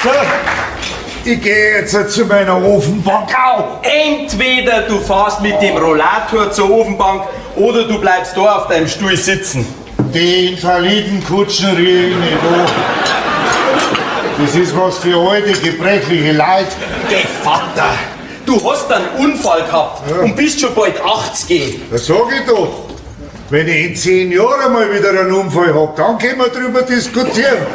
So, ich gehe jetzt zu meiner Ofenbank. Au! Entweder du fährst mit dem Rollator zur Ofenbank oder du bleibst da auf deinem Stuhl sitzen. Die Invalidenkutschen riech ich nicht an. Das ist was für alte, gebrechliche Leute. Geh, Vater, du hast einen Unfall gehabt und bist schon bald 80. Das sag ich doch. Wenn ich in 10 Jahren mal wieder einen Unfall hab, dann können wir drüber diskutieren.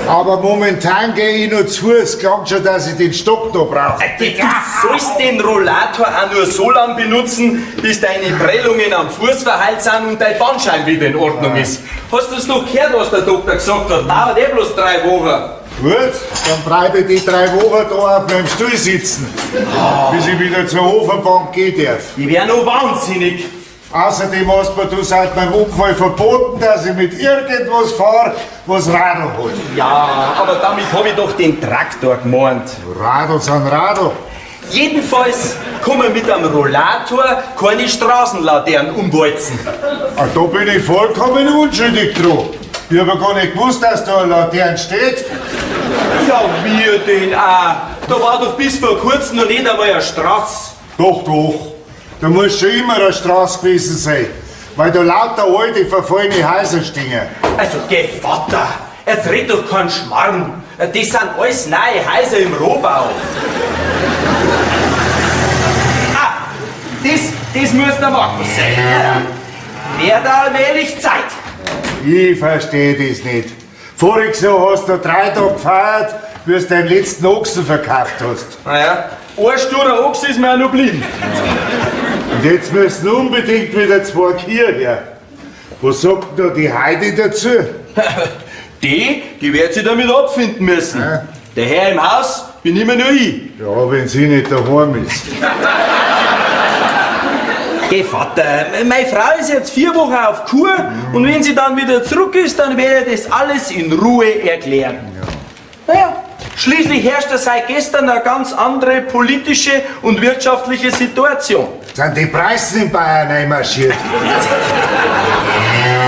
Aber momentan gehe ich nur zu Fuß. Klang schon, dass ich den Stock da brauche. Du sollst den Rollator auch nur so lange benutzen, bis deine Prellungen am Fuß verheilt sind und dein Bandscheiben wieder in Ordnung ist. Hast du es doch gehört, was der Doktor gesagt hat? Dauert eh bloß 3 Wochen. Gut, dann bleibe ich die 3 Wochen da auf meinem Stuhl sitzen, bis ich wieder zur Ofenbank gehen darf. Ich wär noch wahnsinnig. Außerdem hast du seit meinem Unfall verboten, dass ich mit irgendwas fahre, was Radl hat. Ja, aber damit habe ich doch den Traktor gemeint. Radl sind Radl. Jedenfalls kann man mit einem Rollator keine Straßenlaternen umwalzen. Ah, da bin ich vollkommen unschuldig dran. Ich habe gar nicht gewusst, dass da eine Laterne steht. Ja, wir denn auch. Da war doch bis vor kurzem noch nicht einmal eine Straße. Doch, doch. Da muss schon immer eine Straße gewesen sein. Weil da lauter alte, verfallene Häuser stehen. Also, geh, Vater, jetzt red doch keinen Schmarrn. Das sind alles neue Häuser im Rohbau. Ah, das muss der Markus sein. Wird allmählich Zeit. Ich verstehe das nicht. Voriges Jahr hast du 3 Tage gefeiert, wie du deinen letzten Ochsen verkauft hast. Naja, ein sturer Ochs ist mir auch noch geblieben. Und jetzt müssen unbedingt wieder 2 Kühe her. Was sagt denn da die Heidi dazu? Die wird sich damit abfinden müssen. Ja. Der Herr im Haus bin immer nur ich. Ja, wenn sie nicht daheim ist. Geh, Vater, meine Frau ist jetzt 4 Wochen auf Kur und wenn sie dann wieder zurück ist, dann werde ich das alles in Ruhe erklären. Naja, schließlich herrscht da seit gestern eine ganz andere politische und wirtschaftliche Situation. Sind die Preise in Bayern einmarschiert?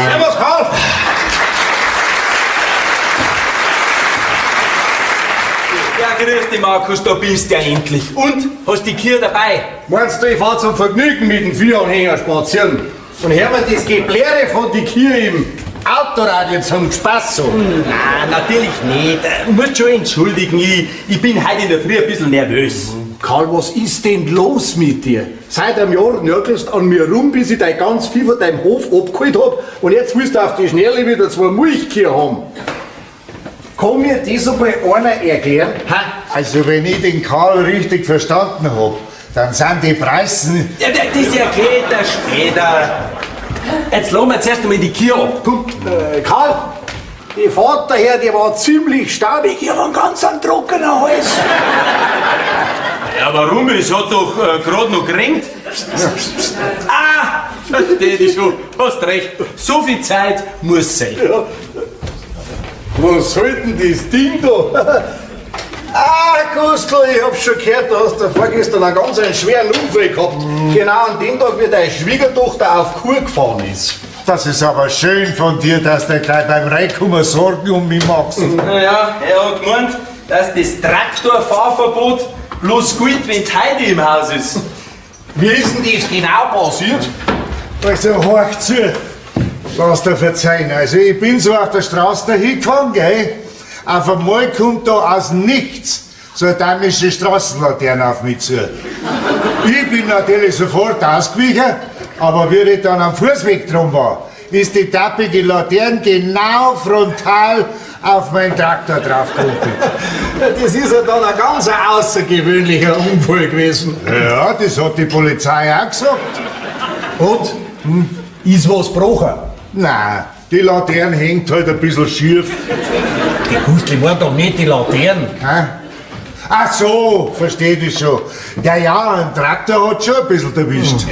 Servus, Karl! Ja, grüß dich, Markus, da bist du ja endlich. Und, hast die Kier dabei? Meinst du, ich fahr zum Vergnügen mit dem Vieranhänger spazieren? Und hör mir das Gebläre von die Kier im Autoradio zum Spaß so. Nein, natürlich nicht. Du musst schon entschuldigen, ich bin heute in der Früh ein bisschen nervös. Karl, was ist denn los mit dir? Seit einem Jahr nörgelst an mir rum, bis ich dein ganz viel von deinem Hof abgeholt hab und jetzt willst du auf die Schnelle wieder 2 Milchkühe haben. Kann mir das einmal einer erklären? Also, wenn ich den Karl richtig verstanden hab, dann sind die Preise. Ja, das erklärt er später. Jetzt lassen wir zuerst einmal die Kier ab. Komm. Karl, die Fahrt daher, die war ziemlich staubig, ich hab einen ganz trockenen Hals. Ja, warum? Es hat doch gerade noch geregnet. Ah, versteh dich schon. Hast recht. So viel Zeit muss sein. Ja. Was soll denn das Ding da? Gustl, ich hab schon gehört, du hast da vorgestern einen ganz schweren Unfall gehabt. Genau an dem Tag, wie deine Schwiegertochter auf Kur gefahren ist. Das ist aber schön von dir, dass du gleich beim Reinkommen Sorgen um mich machst. Naja, er hat gemeint, dass das Traktorfahrverbot bloß gut, wenn die Heidi im Haus ist. Wie ist denn das genau passiert? Also, horch zu. Lass dir verzeihen. Also, ich bin so auf der Straße dahin gefahren, gell? Auf einmal kommt da aus nichts so eine dämische Straßenlaterne auf mich zu. Ich bin natürlich sofort ausgewichen, aber wie ich dann am Fußweg drum war, ist die tappige Laterne genau frontal auf meinen Traktor draufgerumpelt. Das ist ja dann ein ganz außergewöhnlicher Unfall gewesen. Ja, das hat die Polizei auch gesagt. Und? Ist was gebrochen? Nein, die Laterne hängt halt ein bisschen schief. Die Gustl war doch nicht die Laterne. Hä? Ach so, verstehe ich schon. Ja, ein Traktor hat schon ein bisschen erwischt.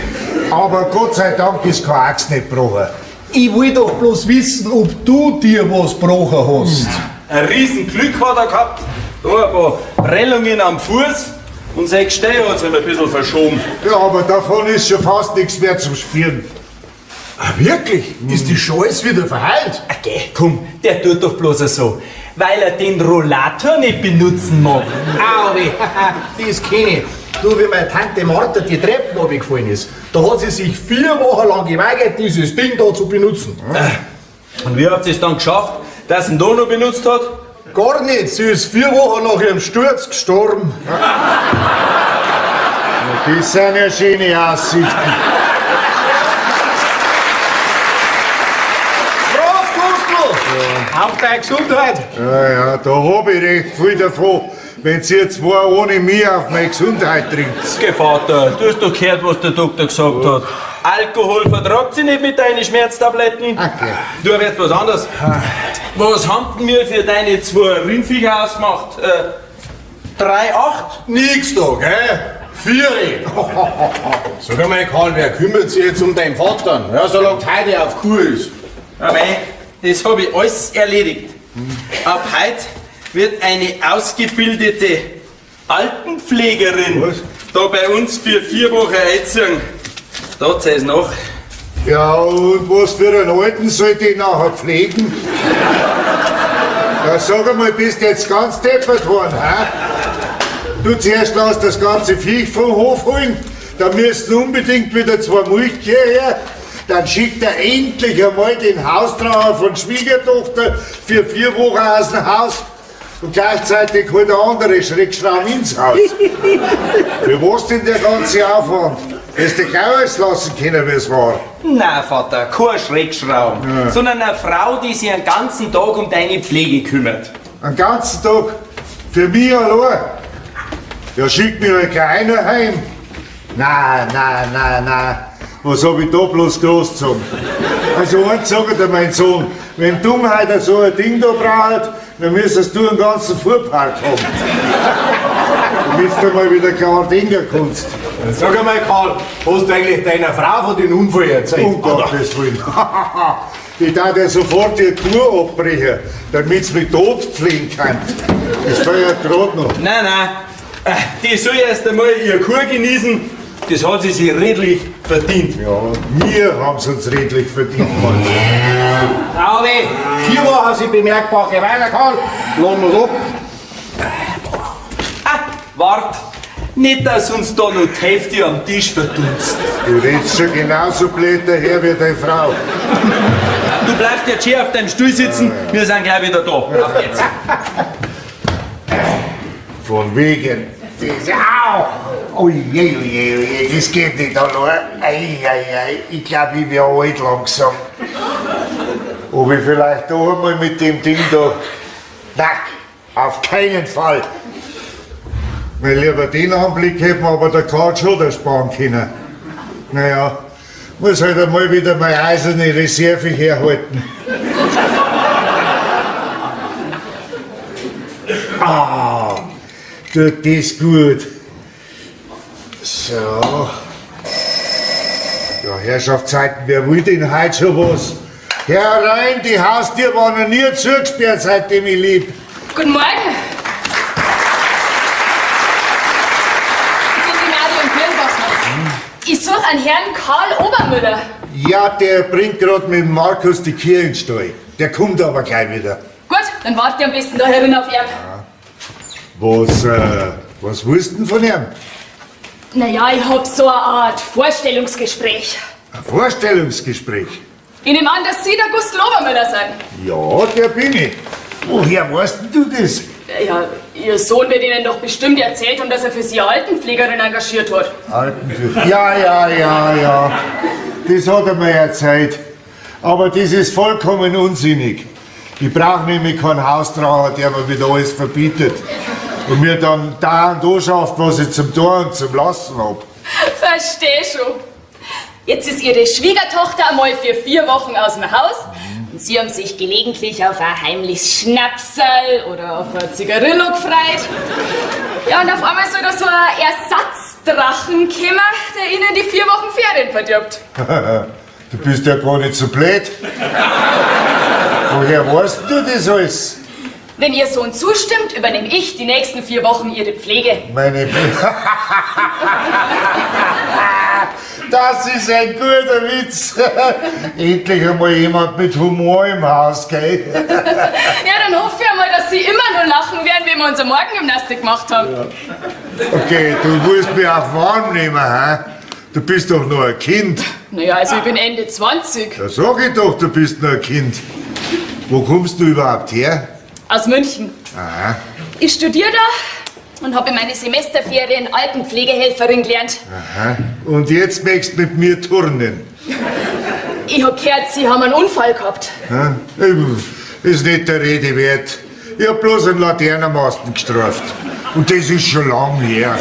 Aber Gott sei Dank ist kein Axt nicht gebrochen. Ich will doch bloß wissen, ob du dir was gebrochen hast. Ein Riesenglück hat er gehabt. Da ein paar Prellungen am Fuß und sein Gestell hat sich ein bisschen verschoben. Ja, aber davon ist schon fast nichts mehr zum Spüren. Ah, wirklich? Ist die schon alles wieder verheilt? Okay, komm, der tut doch bloß so. weil er den Rollator nicht benutzen mag. Auwe, das kenn ich. Du, wie meine Tante Martha die Treppen runtergefallen ist, da hat sie sich 4 Wochen lang geweigert, dieses Ding da zu benutzen. Und wie habt ihr es dann geschafft, dass ihn da noch benutzt hat? Gar nicht, sie ist 4 Wochen nach ihrem Sturz gestorben. Das sind ja schöne Aussichten. Brav, Gustl! Auf deine Gesundheit! Ja, da hab ich recht viel davon, wenn ihr zwei ohne mich auf meine Gesundheit trinkt. Geh, Vater, du hast doch gehört, was der Doktor gesagt hat. Alkohol vertragt sie nicht mit deinen Schmerztabletten. Okay. Du, aber jetzt was anderes. Was haben denn wir für deine 2 Rindviecher ausgemacht? 3,8? Nix da, gell? 4. Sag einmal, Karl, wer kümmert sich jetzt um deinen Vater? Ja, solange heute auf Kur ist. Aber das habe ich alles erledigt. Ab heute wird eine ausgebildete Altenpflegerin da bei uns für 4 Wochen einziehen. Da zählt es noch. Ja, und was für einen Alten soll die nachher pflegen? Ja, sag einmal, bist du jetzt ganz deppert worden, hä? Du zuerst lass das ganze Viech vom Hof holen, dann müssen unbedingt wieder 2 Milchkühe her, dann schickt er endlich einmal den Haustrauer von Schwiegertochter für 4 Wochen aus dem Haus und gleichzeitig holt der andere Schreckschramm ins Haus. Für was denn der ganze Aufwand? Hättest du gleich alles lassen können, wie es war. Nein, Vater, kein Schreckschraum, sondern eine Frau, die sich den ganzen Tag um deine Pflege kümmert. Einen ganzen Tag für mich allein. Ja, schick mich halt gleich einer heim. Nein. Was hab ich da bloß groß gezogen? Also eins sagt dir mein Sohn, wenn Dummheit so ein Ding da braucht, dann müsstest du einen ganzen Fuhrpark haben. Damit du mal wieder klar Dinger kannst. Sag einmal, Karl, hast du eigentlich deiner Frau von den Unfall erzählt? Um Gottes Willen. Die darf ja sofort die Tour abbrechen, damit sie mich tot pflegen kann. Das war ja gerade noch. Nein. Die soll erst einmal ihr Kur genießen. Das hat sie sich redlich verdient. Ja, wir haben es uns redlich verdient, Mann. Auwe, 4 Wochen sind bemerkbar. Geh weiter, Karl. Lassen wir's ab. Wart, nicht, dass uns da noch die Hälfte am Tisch verdunst. Du redest schon genauso blöd daher wie deine Frau. Du bleibst jetzt schön auf deinem Stuhl sitzen, wir sind gleich wieder da. Auf geht's. Von wegen. Das, au! Oje, das geht nicht allein. Ei. Ich glaube, ich werde alt langsam. Ob ich vielleicht da einmal mit dem Ding da. Nein, auf keinen Fall. Weil lieber den Anblick hätten wir aber der Karl schon ersparen können. Naja, muss halt einmal wieder meine eiserne Reserve herhalten. Tut das gut. So. Ja, Herrschaftszeiten, wer will denn heute schon was? Herein, die Haustür war noch nie zugesperrt, seitdem ich lebe. Guten Morgen. Ich bin die Nadel und Birnbachner. Ich suche einen Herrn Karl Obermüller. Ja, der bringt gerade mit dem Markus die Kühe in den Stall. Der kommt aber gleich wieder. Gut, dann warte ich am besten da herin auf ihn. Was willst du denn von ihm? Naja, ich hab so eine Art Vorstellungsgespräch. Ein Vorstellungsgespräch? Ich nehme an, dass Sie der Gustl Obermüller sind. Ja, der bin ich. Woher weißt denn du das? Ja, Ihr Sohn wird Ihnen doch bestimmt erzählt haben, dass er für Sie eine Altenpflegerin engagiert hat. Altenführer. Ja. Das hat er mir erzählt. Aber das ist vollkommen unsinnig. Ich brauche nämlich keinen Haustrauer, der mir wieder alles verbietet. Und mir dann da und da schafft, was ich zum Tor und zum Lassen hab. Versteh schon. Jetzt ist Ihre Schwiegertochter einmal für 4 Wochen aus dem Haus. Und Sie haben sich gelegentlich auf ein heimliches Schnapsal oder auf ein Zigarillo gefreut. Ja, und auf einmal soll da so ein Ersatzdrachen kommen, der Ihnen die 4 Wochen Ferien verdirbt. Du bist ja gar nicht so blöd. Woher weißt du das alles? Wenn Ihr Sohn zustimmt, übernehme ich die nächsten 4 Wochen Ihre Pflege. Meine Das ist ein guter Witz. Endlich einmal jemand mit Humor im Haus, gell? Ja, dann hoffe ich einmal, dass sie immer nur lachen werden, wenn wir unsere Morgengymnastik gemacht haben. Okay, du willst mich auf warm nehmen, hä? Du bist doch nur ein Kind. Naja, also ich bin Ende 20. Da sag ich doch, du bist nur ein Kind. Wo kommst du überhaupt her? Aus München. Aha, Ich studiere da und habe in meine Semesterferien Altenpflegehelferin gelernt. aha. Und jetzt möchtest du mit mir turnen. Ich hab gehört, Sie haben einen Unfall gehabt. Ja? Ist nicht der Rede wert. Ich hab bloß einen Laternenmasten gestraft. Und das ist schon lang her.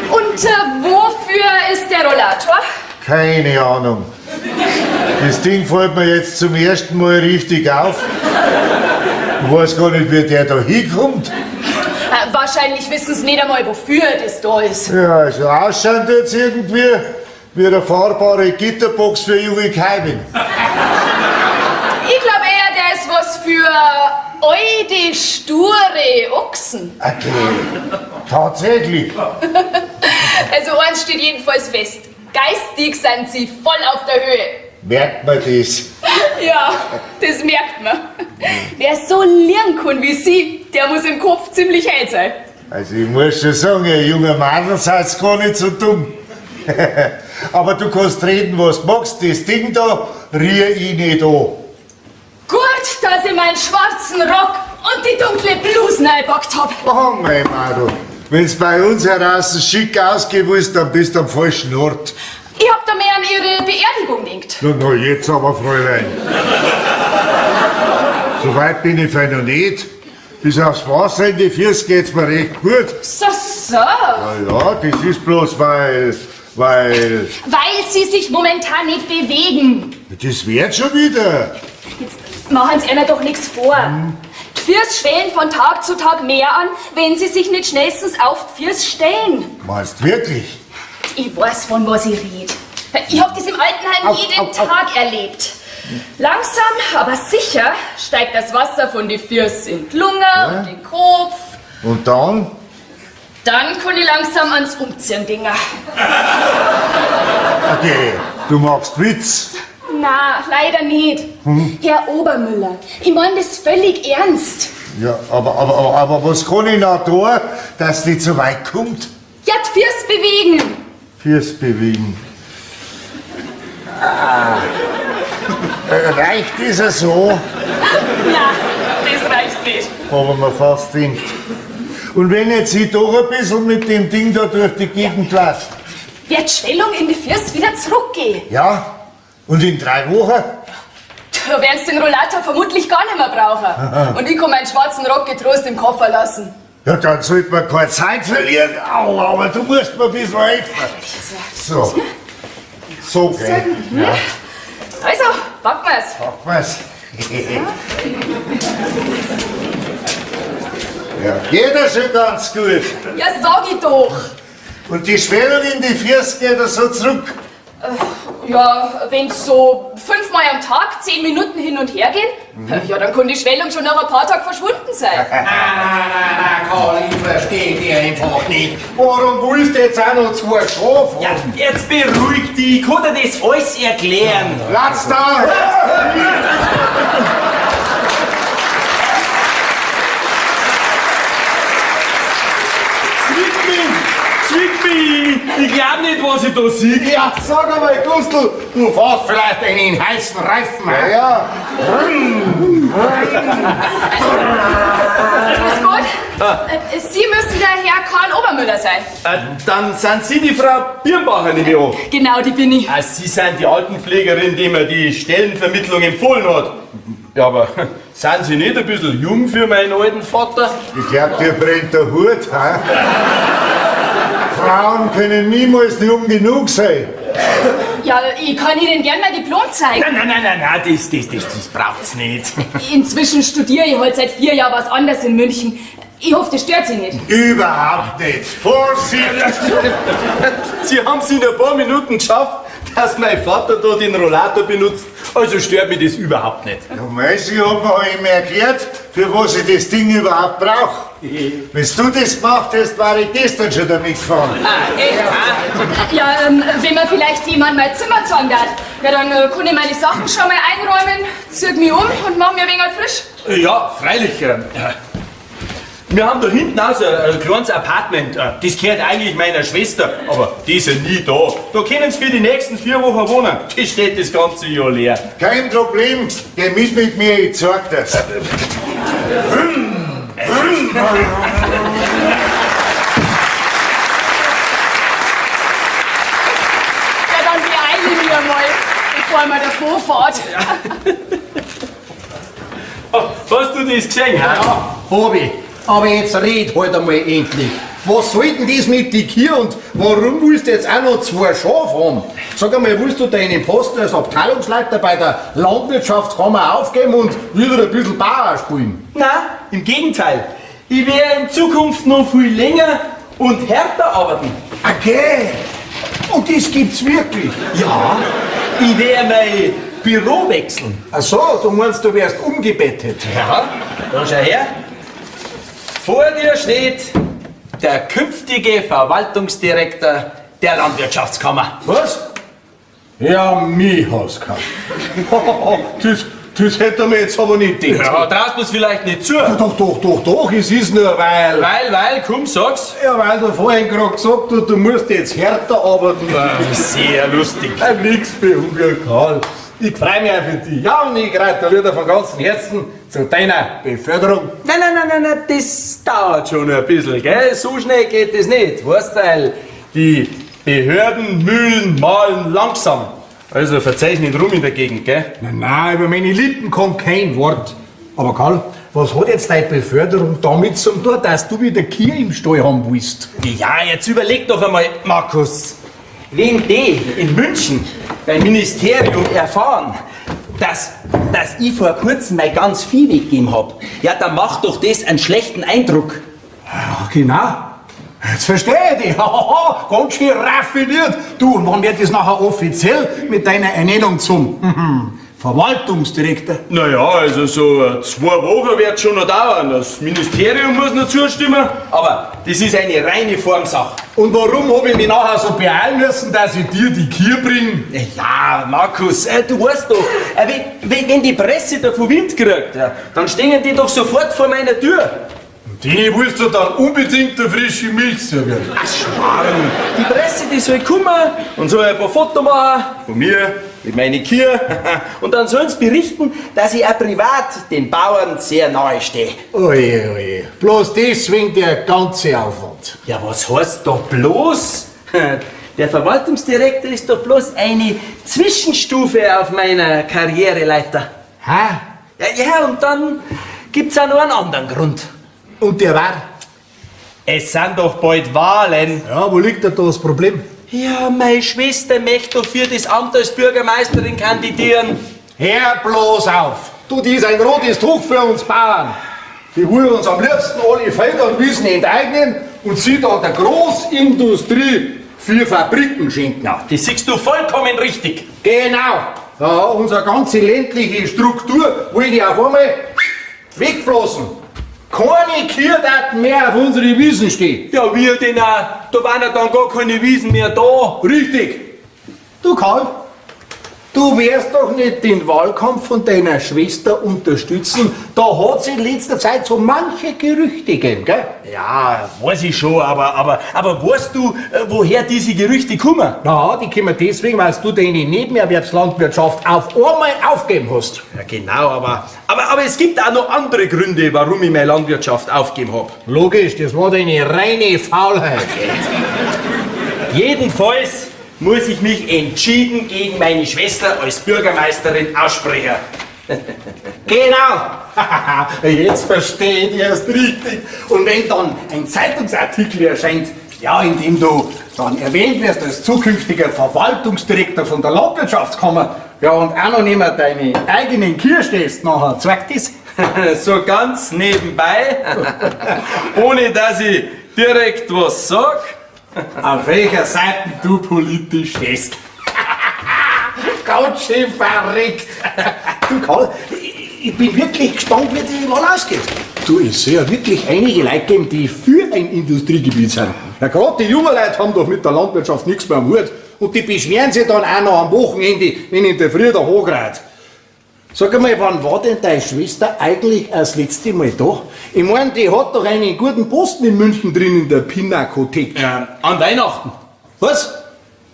Und wofür ist der Rollator? Keine Ahnung. Das Ding fällt mir jetzt zum ersten Mal richtig auf. Ich weiß gar nicht, wie der da hinkommt. Wahrscheinlich wissen Sie nicht einmal, wofür das da ist. Ja, also ausschauen tut's irgendwie wie eine fahrbare Gitterbox für junge Keimen. Ich glaube eher, der ist was für eude, sture Ochsen. Okay, tatsächlich. Also eins steht jedenfalls fest. Geistig sind Sie voll auf der Höhe. Merkt man das? Ja, das merkt man. Wer so lernen kann wie Sie, der muss im Kopf ziemlich hell sein. Also ich muss schon sagen, ihr junger Mann seid gar nicht so dumm. Aber du kannst reden, was du magst. Das Ding da riech ich nicht an. Gut, dass ich meinen schwarzen Rock und die dunkle Bluse reingepackt hab. Oh mein Mado, wenn's bei uns heraus schick ausgehen willst, dann bist du am falschen Ort. Ich hab da mehr an Ihre Beerdigung gedacht. Na, jetzt aber, Fräulein. So weit bin ich noch nicht. Bis aufs Wasser in die Füße geht's mir recht gut. So. Na ja, das ist bloß weil... Weil Sie sich momentan nicht bewegen. Das wird schon wieder. Jetzt machen Sie einer doch nichts vor. Die Füße schwellen von Tag zu Tag mehr an, wenn Sie sich nicht schnellstens auf die Füße stellen. Meinst du wirklich? Ich weiß, von was ich rede. Ich hab das im Altenheim jeden Tag erlebt. Langsam, aber sicher steigt das Wasser von den Füßen in die Lunge und den Kopf. Und dann? Dann kann ich langsam ans Umziehen gehen. Okay, du machst Witz. Na, leider nicht. Herr Obermüller, ich meine das völlig ernst. Ja, aber was kann ich noch tun, dass die zu weit kommt? Ja, die Füße bewegen. Fürs Bewegen. Reicht das so? Na, das reicht nicht. Aber man fast denkt. Und wenn jetzt sie doch ein bisschen mit dem Ding da durch die Gegend läuft? Wird die Schwellung in die Füße wieder zurückgehen? Ja? Und in 3 Wochen? Da werden Sie den Rollator vermutlich gar nicht mehr brauchen. Und ich kann meinen schwarzen Rock getrost im Koffer lassen. Ja, dann sollte man keine Zeit verlieren. Au, aber du musst mir ein bisschen helfen. So. So, gell? Ja. Also, packen wir's. Mach was. Ja, geht ja schon ganz gut. Ja, sag ich doch. Und die Schwellung in die Füße geht ja so zurück. Ja, wenn's so 5-mal am Tag 10 Minuten hin und her gehen, ja, dann kann die Schwellung schon nach ein paar Tagen verschwunden sein. Nein, Karl, ich verstehe dich einfach nicht. Warum willst du jetzt auch noch 2 schlafen? Ja, jetzt beruhig dich, ich kann dir das alles erklären. Platz da! Zwick mich! Ich glaub nicht, was ich da sehe. Ja, sag einmal, Gustl, du fährst vielleicht einen heißen Reifen. Ja, Grüß Gott. Sie müssen der Herr Karl Obermüller sein. Dann sind Sie die Frau Birnbacher, nehme ich an. Genau, die bin ich. Sie sind die Altenpflegerin, die mir die Stellenvermittlung empfohlen hat. Ja, aber sind Sie nicht ein bisschen jung für meinen alten Vater? ich glaub, dir brennt der Hut. He? Frauen können niemals jung genug sein. Ja, ich kann Ihnen gern mein Diplom zeigen. Nein, das braucht's nicht. Inzwischen studiere ich halt seit 4 Jahren was anderes in München. Ich hoffe, das stört Sie nicht. Überhaupt nicht. Vorsicht! Sie haben es in ein paar Minuten geschafft, dass mein Vater da den Rollator benutzt. Also stört mich das überhaupt nicht. Ja, Mäusi hat mir ihm erklärt, für was ich das Ding überhaupt brauche. Wenn du das gemacht hast, war ich gestern schon damit gefahren. Ah, echt? Ja, wenn man vielleicht jemand mal Zimmer zeigen darf. Ja, dann kann ich meine Sachen schon mal einräumen, zieh mich um und mach mir ein wenig frisch. Ja, freilich. Wir haben da hinten auch so ein kleines Apartment. Das gehört eigentlich meiner Schwester, aber die ist ja nie da. Da können sie für die nächsten 4 Wochen wohnen. Die steht das ganze Jahr leer. Kein Problem, geh mit mir, ich zeig das. Ja, dann beeile mich einmal, bevor wir davon fahrt. Oh, hast du das gesehen? Ja, hab ich. Aber jetzt red halt einmal endlich. Was soll denn das mit die Kier und warum willst du jetzt auch noch 2 Schafe haben? Sag einmal, willst du deinen Posten als Abteilungsleiter bei der Landwirtschaftskammer aufgeben und wieder ein bisschen Bauer spielen? Nein, im Gegenteil. Ich werde in Zukunft noch viel länger und härter arbeiten. Okay. Und das gibt's wirklich? Ja, ich werde mein Büro wechseln. Ach so, du meinst, du wärst umgebettet. Ja, da schau her. Vor dir steht der künftige Verwaltungsdirektor der Landwirtschaftskammer. Was? Ja, mich hast gehabt. Das hätte mir jetzt aber nicht gedacht. Ja, traust du es vielleicht nicht zu? Doch, es ist nur Weil, komm, sag's. Ja, weil du vorhin gerade gesagt hast, du musst jetzt härter arbeiten. Sehr lustig. Nix für Hunger, Karl. Ich freue mich auch für dich. Ja, und ich gratuliere dir von ganzem Herzen zu deiner Beförderung. Nein, das dauert schon ein bisschen, gell? So schnell geht das nicht, weißt du, weil die Behörden mühlen, malen langsam. Also verzeih nicht rum in der Gegend, gell? Nein, über meine Lippen kommt kein Wort. Aber Karl, was hat jetzt deine Beförderung damit zu tun, dass du wieder Kier im Stall haben willst? Ja, jetzt überleg doch einmal, Markus. Wenn die in München beim Ministerium erfahren, dass ich vor kurzem mein ganz Vieh weggegeben hab, ja, dann macht doch das einen schlechten Eindruck. Ja, genau. Jetzt verstehe ich dich. Ganz schön raffiniert. Du, und wann wird das nachher offiziell mit deiner Ernennung zum Verwaltungsdirektor? Naja, also so 2 Wochen wird schon noch dauern. Das Ministerium muss noch zustimmen, aber das ist eine reine Formsache. Und warum habe ich mich nachher so beeilen müssen, dass ich dir die Kier bringe? Ja, Markus, du weißt doch, wenn die Presse davon Wind kriegt, ja, dann stehen die doch sofort vor meiner Tür. Die willst du dann unbedingt eine frische Milch servieren. Ach, Schmarrn. Die Presse, die soll kommen und soll ein paar Fotos machen von mir mit meinen Kühen. Und dann sollen sie berichten, dass ich auch privat den Bauern sehr nahe stehe. Oje. Bloß deswegen der ganze Aufwand. Ja, was heißt da bloß? Der Verwaltungsdirektor ist doch bloß eine Zwischenstufe auf meiner Karriereleiter. Hä? Ja, und dann gibt's auch noch einen anderen Grund. Und der war? Es sind doch bald Wahlen. Ja, wo liegt da das Problem? Ja, meine Schwester möchte doch für das Amt als Bürgermeisterin kandidieren. Hör bloß auf! Du, die ist ein rotes Tuch für uns Bauern. Die wollen uns am liebsten alle Felder und Wiesen enteignen und sie da der Großindustrie 4 Fabriken schenken. Ja, das siehst du vollkommen richtig. Genau! Ja, unsere ganze ländliche Struktur will die auf einmal wegblasen. Keine Kierdaten mehr auf unsere Wiesen stehen. Ja, wir denn auch. Da waren ja dann gar keine Wiesen mehr da. Richtig. Du Karl, du wirst doch nicht den Wahlkampf von deiner Schwester unterstützen. Da hat es in letzter Zeit so manche Gerüchte gegeben, gell? Ja, weiß ich schon, aber weißt du, woher diese Gerüchte kommen? Ja, die kommen deswegen, weil du deine Nebenerwerbslandwirtschaft auf einmal aufgeben hast. Ja, genau, aber es gibt auch noch andere Gründe, warum ich meine Landwirtschaft aufgegeben habe. Logisch, das war deine reine Faulheit. Jedenfalls muss ich mich entschieden gegen meine Schwester als Bürgermeisterin aussprechen. Genau. Jetzt verstehe ich erst richtig. Und wenn dann ein Zeitungsartikel erscheint, ja, in dem du dann erwähnt wirst als zukünftiger Verwaltungsdirektor von der Landwirtschaftskammer, ja, und auch noch nicht mehr deine eigenen Kühe stehst, nachher zeigt das. So ganz nebenbei, ohne dass ich direkt was sag. Auf welcher Seite du politisch stehst. Ganz schön verrückt. Du Karl, ich bin wirklich gespannt, wie die Wahl ausgeht. Du, es soll ja wirklich einige Leute geben, die für ein Industriegebiet sind. Ja, gerade die jungen Leute haben doch mit der Landwirtschaft nichts mehr am Hut. Und die beschweren sich dann auch noch am Wochenende, wenn in der Früh der Hagrat. Sag einmal, wann war denn deine Schwester eigentlich das letzte Mal da? Ich mein, die hat doch einen guten Posten in München drin in der Pinakothek. An Weihnachten. Was?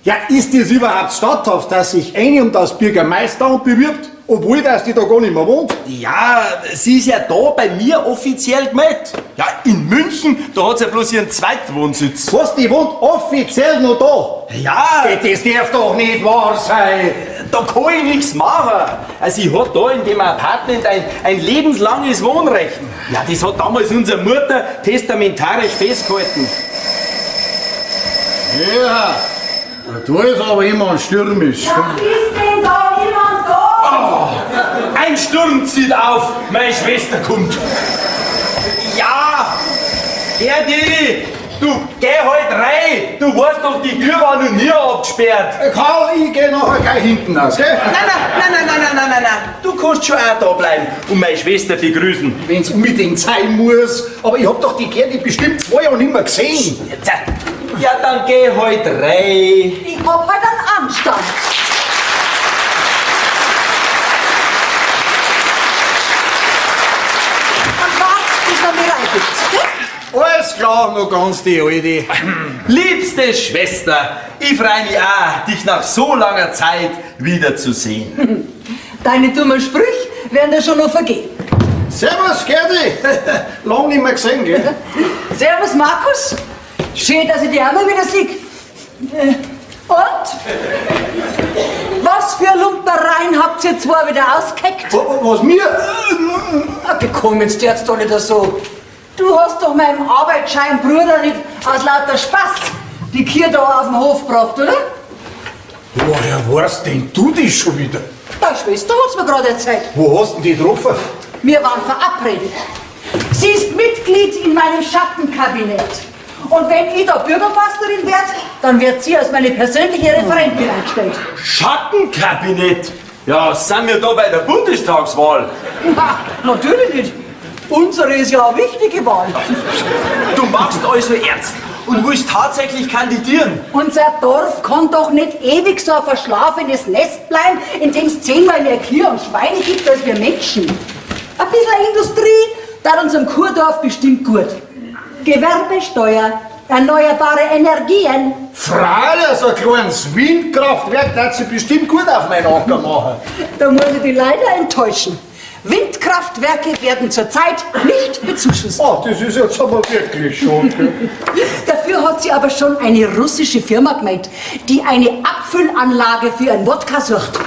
Ja, ist das überhaupt statthaft, dass sich eine um das Bürgermeisteramt bewirbt, obwohl dass die da gar nicht mehr wohnt? Ja, sie ist ja da bei mir offiziell gemeldet. Ja, in München, da hat sie ja bloß ihren Zweitwohnsitz. Was, die wohnt offiziell noch da? Ja, Das darf doch nicht wahr sein. da kann ich nichts machen. Also sie hat da in dem Apartment ein lebenslanges Wohnrecht. Ja, das hat damals unsere Mutter testamentarisch festgehalten. Ja, da ist aber jemand stürmisch. Ist denn da jemand da? Ein Sturm zieht auf, meine Schwester kommt. Ja, Gerdi, du geh halt rein. Du weißt doch, die Tür war noch nie abgesperrt. Karl, ich geh nachher gleich hinten aus, gell? Nein. Du kannst schon auch da bleiben und meine Schwester begrüßen. Wenn's unbedingt sein muss. Aber ich hab doch die Gerdi bestimmt 2 Jahre nicht mehr gesehen. Ja, dann geh halt rein. Ich hab halt einen Anstand. Und wart, bis er mir reingibt, gell? Alles klar, noch ganz die Alte. Liebste Schwester, ich freue mich auch, dich nach so langer Zeit wiederzusehen. Deine dummen Sprüche werden dir schon noch vergehen. Servus, Gerdi. Lang nicht mehr gesehen, gell? Servus, Markus. Schön, dass ich dich auch mal wieder sehe. Und? Was für Lumpereien habt ihr zwei wieder ausgeheckt? Was mir? Komm jetzt doch nicht so. Du hast doch meinem Arbeitsschein Bruder nicht aus lauter Spaß die Kier da auf den Hof gebracht, oder? Woher weißt denn du das schon wieder? Deine Schwester hat's mir gerade erzählt. Wo hast denn die getroffen? Wir waren verabredet. Sie ist Mitglied in meinem Schattenkabinett. Und wenn ich da Bürgermeisterin werde, dann wird sie als meine persönliche Referentin eingestellt. Schattenkabinett? Ja, sind wir da bei der Bundestagswahl? Na, natürlich nicht. Unsere ist ja eine wichtige Wahl. Du machst also ernst und willst tatsächlich kandidieren? Unser Dorf kann doch nicht ewig so ein verschlafenes Nest bleiben, in dem es 10-mal mehr Kühe und Schweine gibt als wir Menschen. Ein bisschen Industrie tut unserem Kurdorf bestimmt gut. Gewerbesteuer, erneuerbare Energien. Freilich, so ein kleines Windkraftwerk, das sie bestimmt gut auf meinen Acker machen. Da muss ich dich leider enttäuschen. Windkraftwerke werden zurzeit nicht bezuschusst. Oh, das ist jetzt aber wirklich schon. Dafür hat sie aber schon eine russische Firma gemeint, die eine Abfüllanlage für einen Wodka sucht.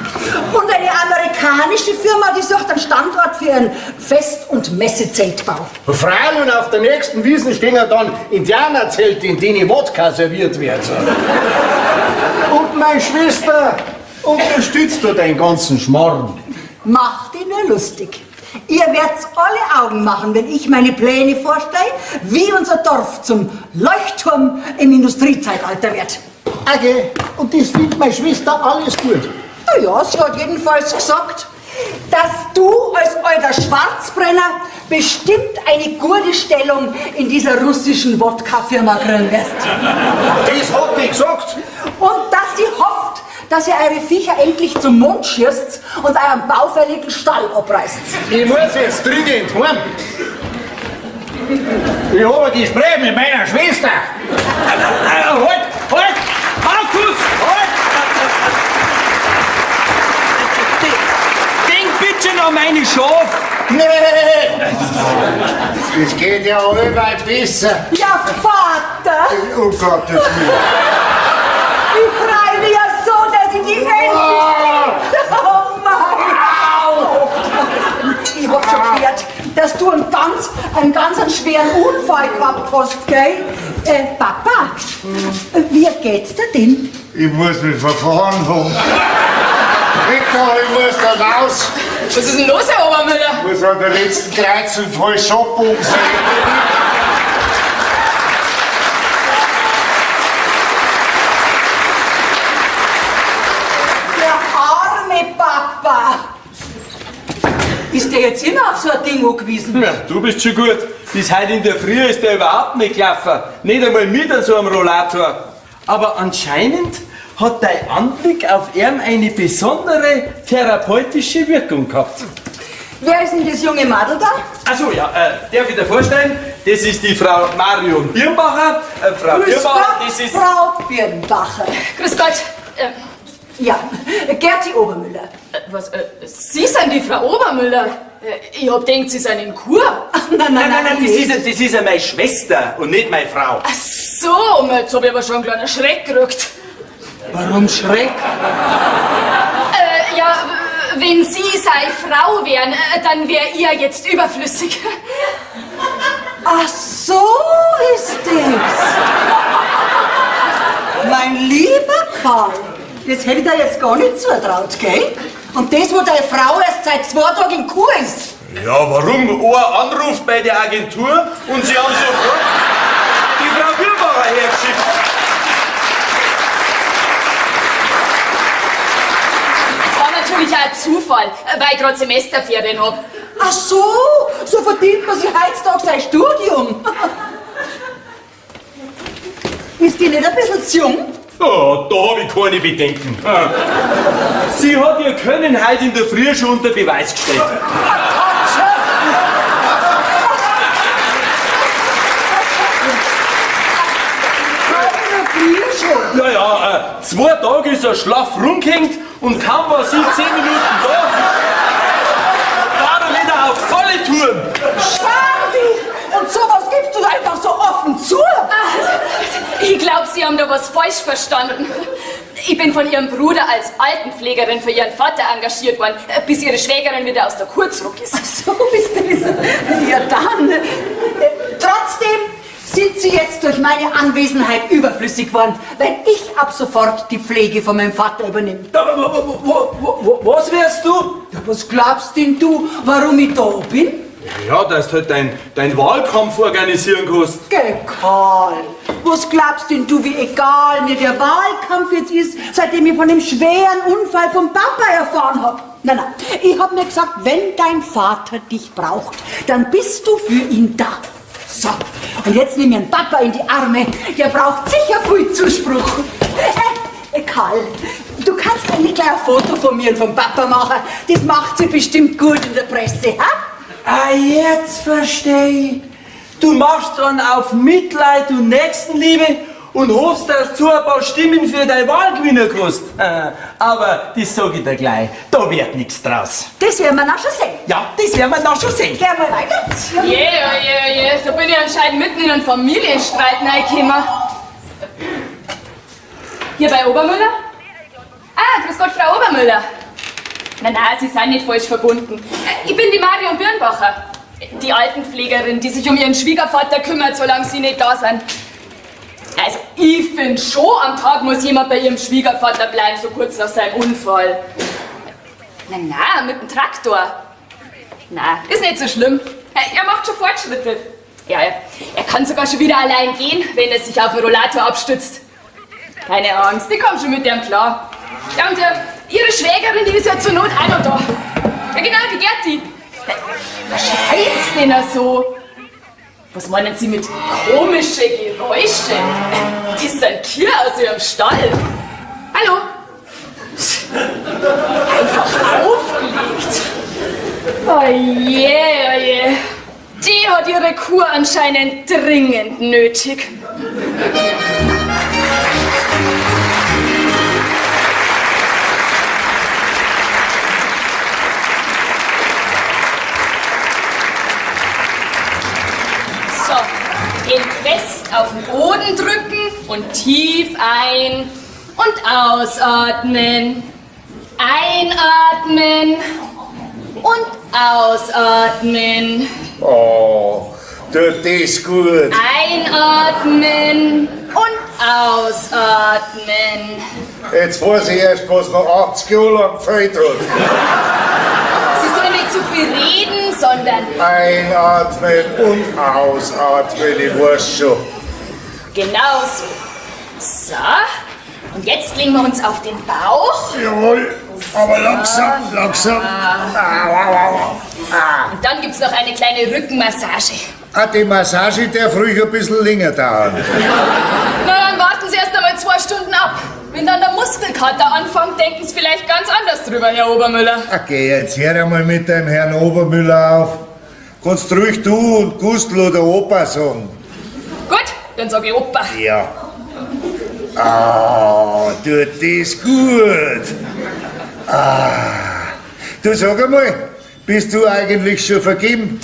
Und eine amerikanische Firma, die sucht einen Standort für einen Fest- und Messezeltbau. Freilich, und auf der nächsten Wiesn stehen ja dann Indianerzelte, in denen Wodka serviert wird. Und meine Schwester unterstützt du den ganzen Schmarrn. Macht ihn nur lustig. Ihr werdet alle Augen machen, wenn ich meine Pläne vorstelle, wie unser Dorf zum Leuchtturm im Industriezeitalter wird. Okay, und das findet meine Schwester alles gut. Na ja, sie hat jedenfalls gesagt, dass du als alter Schwarzbrenner bestimmt eine gute Stellung in dieser russischen Wodka-Firma kriegen wirst. Das hat die gesagt. Und dass sie hofft, dass ihr eure Viecher endlich zum Mond schießt und euren baufälligen Stall abreißt. Ich muss jetzt dringend heim. Ich habe ein Gespräch mit meiner Schwester. Halt! Markus! Halt! Denk bitte noch meine Schaf! Nee! Das geht ja allweil besser. Ja, Vater! Oh Gottes Willen. Ich freue mich ja so, dass ich dich endlich sehe. Oh Mann! Ich hab schon gehört, dass du einen ganz schweren Unfall gehabt hast, gell? Papa, wie geht's dir denn? Ich muss mich verfahren haben. Victor, ich muss da raus. Was ist denn los, Herr Obermüller? Ich muss an der letzten Kreuzung voll Shop umsehen. Papa! Ist der jetzt immer auf so ein Ding angewiesen? Ja, du bist schon gut. Bis heute in der Früh ist der überhaupt nicht gelaufen. Nicht einmal mit an so einem Rollator. Aber anscheinend hat dein Anblick auf ihn eine besondere therapeutische Wirkung gehabt. Wer ist denn das junge Madel da? Achso, ja, darf ich dir vorstellen? Das ist die Frau Marion Birnbacher. Frau Grüß Birnbacher, Gott, das ist... Frau Birnbacher. Grüß Gott. Ja, Gerti Obermüller. Was? Sie sind die Frau Obermüller? Ich hab gedacht, Sie sind in Chur. Nein, das ist ja meine Schwester und nicht meine Frau. Ach so, jetzt hab ich aber schon einen kleinen Schreck gekriegt. Warum Schreck? Ja, wenn Sie seine Frau wären, dann wäre ihr jetzt überflüssig. Ach so ist das. Mein lieber Karl, das hätte ich dir jetzt gar nicht zutraut, gell? Und das, wo deine Frau erst seit 2 Tagen in Kur ist. Ja, warum? Ein Anruf bei der Agentur und Sie haben sofort die Frau Birnbacher hergeschickt. Das war natürlich auch ein Zufall, weil ich gerade Semesterferien hab. Ach so, so verdient man sich heutzutage sein Studium. Ist die nicht ein bisschen zu jung? Oh, da habe ich keine Bedenken. Sie hat ihr Können heute in der Früh schon unter Beweis gestellt. Ja, 2 Tage ist er schlaff rumgehängt und kaum war sie 10 Minuten da, war er wieder auf volle Touren. Schwandi! Und sowas gibst du einfach so offen zu? Ich glaube, Sie haben da was falsch verstanden. Ich bin von Ihrem Bruder als Altenpflegerin für Ihren Vater engagiert worden, bis Ihre Schwägerin wieder aus der Kur zurück ist. So ist das. Ja dann. Trotzdem sind Sie jetzt durch meine Anwesenheit überflüssig geworden, weil ich ab sofort die Pflege von meinem Vater übernehme. Was wärst du? Ja, was glaubst denn du, warum ich da bin? Ja, dass du halt dein Wahlkampf organisieren kannst. Geh, Karl, was glaubst denn du, wie egal mir der Wahlkampf jetzt ist, seitdem ich von dem schweren Unfall vom Papa erfahren habe? Nein, ich hab mir gesagt, wenn dein Vater dich braucht, dann bist du für ihn da. So, und jetzt nimm ihren Papa in die Arme, der braucht sicher viel Zuspruch. Karl, du kannst eigentlich gleich ein Foto von mir und vom Papa machen, das macht sie bestimmt gut in der Presse, ha? Ah, jetzt verstehe ich. Du machst dann auf Mitleid und Nächstenliebe und hoffst, dass du ein paar Stimmen für deine Wahlgewinner kriegst. Aber das sag ich dir gleich, da wird nichts draus. Das werden wir noch schon sehen. Ja, das werden wir noch schon sehen. Gehen wir weiter. Je, da bin ich anscheinend mitten in einen Familienstreit reingekommen. Hier bei Obermüller? Ah, grüß Gott, Frau Obermüller. Nein, Sie sind nicht falsch verbunden. Ich bin die Marion Birnbacher, die Altenpflegerin, die sich um ihren Schwiegervater kümmert, solange Sie nicht da sind. Also, ich finde schon, am Tag muss jemand bei ihrem Schwiegervater bleiben, so kurz nach seinem Unfall. Na, mit dem Traktor. Na, ist nicht so schlimm. Er macht schon Fortschritte. Ja, er kann sogar schon wieder allein gehen, wenn er sich auf den Rollator abstützt. Keine Angst, die kommen schon mit dem klar. Ja, und Ihre Schwägerin, die ist ja zur Not auch noch da. Ja, genau, die Gerti. Was schreit denn da so? Was meinen Sie mit komischen Geräuschen? Die sind Kühe aus Ihrem Stall. Hallo? Einfach aufgelegt. Oje. Die hat ihre Kur anscheinend dringend nötig. So, den fest auf den Boden drücken und tief ein- und ausatmen. Einatmen und ausatmen. Oh, tut das gut. Einatmen und ausatmen. Jetzt weiß ich erst, was noch 80 Jahre lang gefällt hat. Sie sollen nicht zu viel reden, sondern Einatmen und ausatmen, ich weiß schon. genau so. So, und jetzt legen wir uns auf den Bauch. Jawohl, aber langsam. Und dann gibt's noch eine kleine Rückenmassage. Die Massage darf ruhig ein bisschen länger dauern. Na, dann warten Sie erst einmal 2 Stunden ab. Wenn dann der Muskelkater anfängt, denken Sie vielleicht ganz anders drüber, Herr Obermüller. Okay, jetzt hör einmal mit deinem Herrn Obermüller auf. Kannst ruhig du und Gustl oder Opa sagen. Gut, dann sag ich Opa. Ja. Ah, tut das gut. Du sag einmal, bist du eigentlich schon vergeben?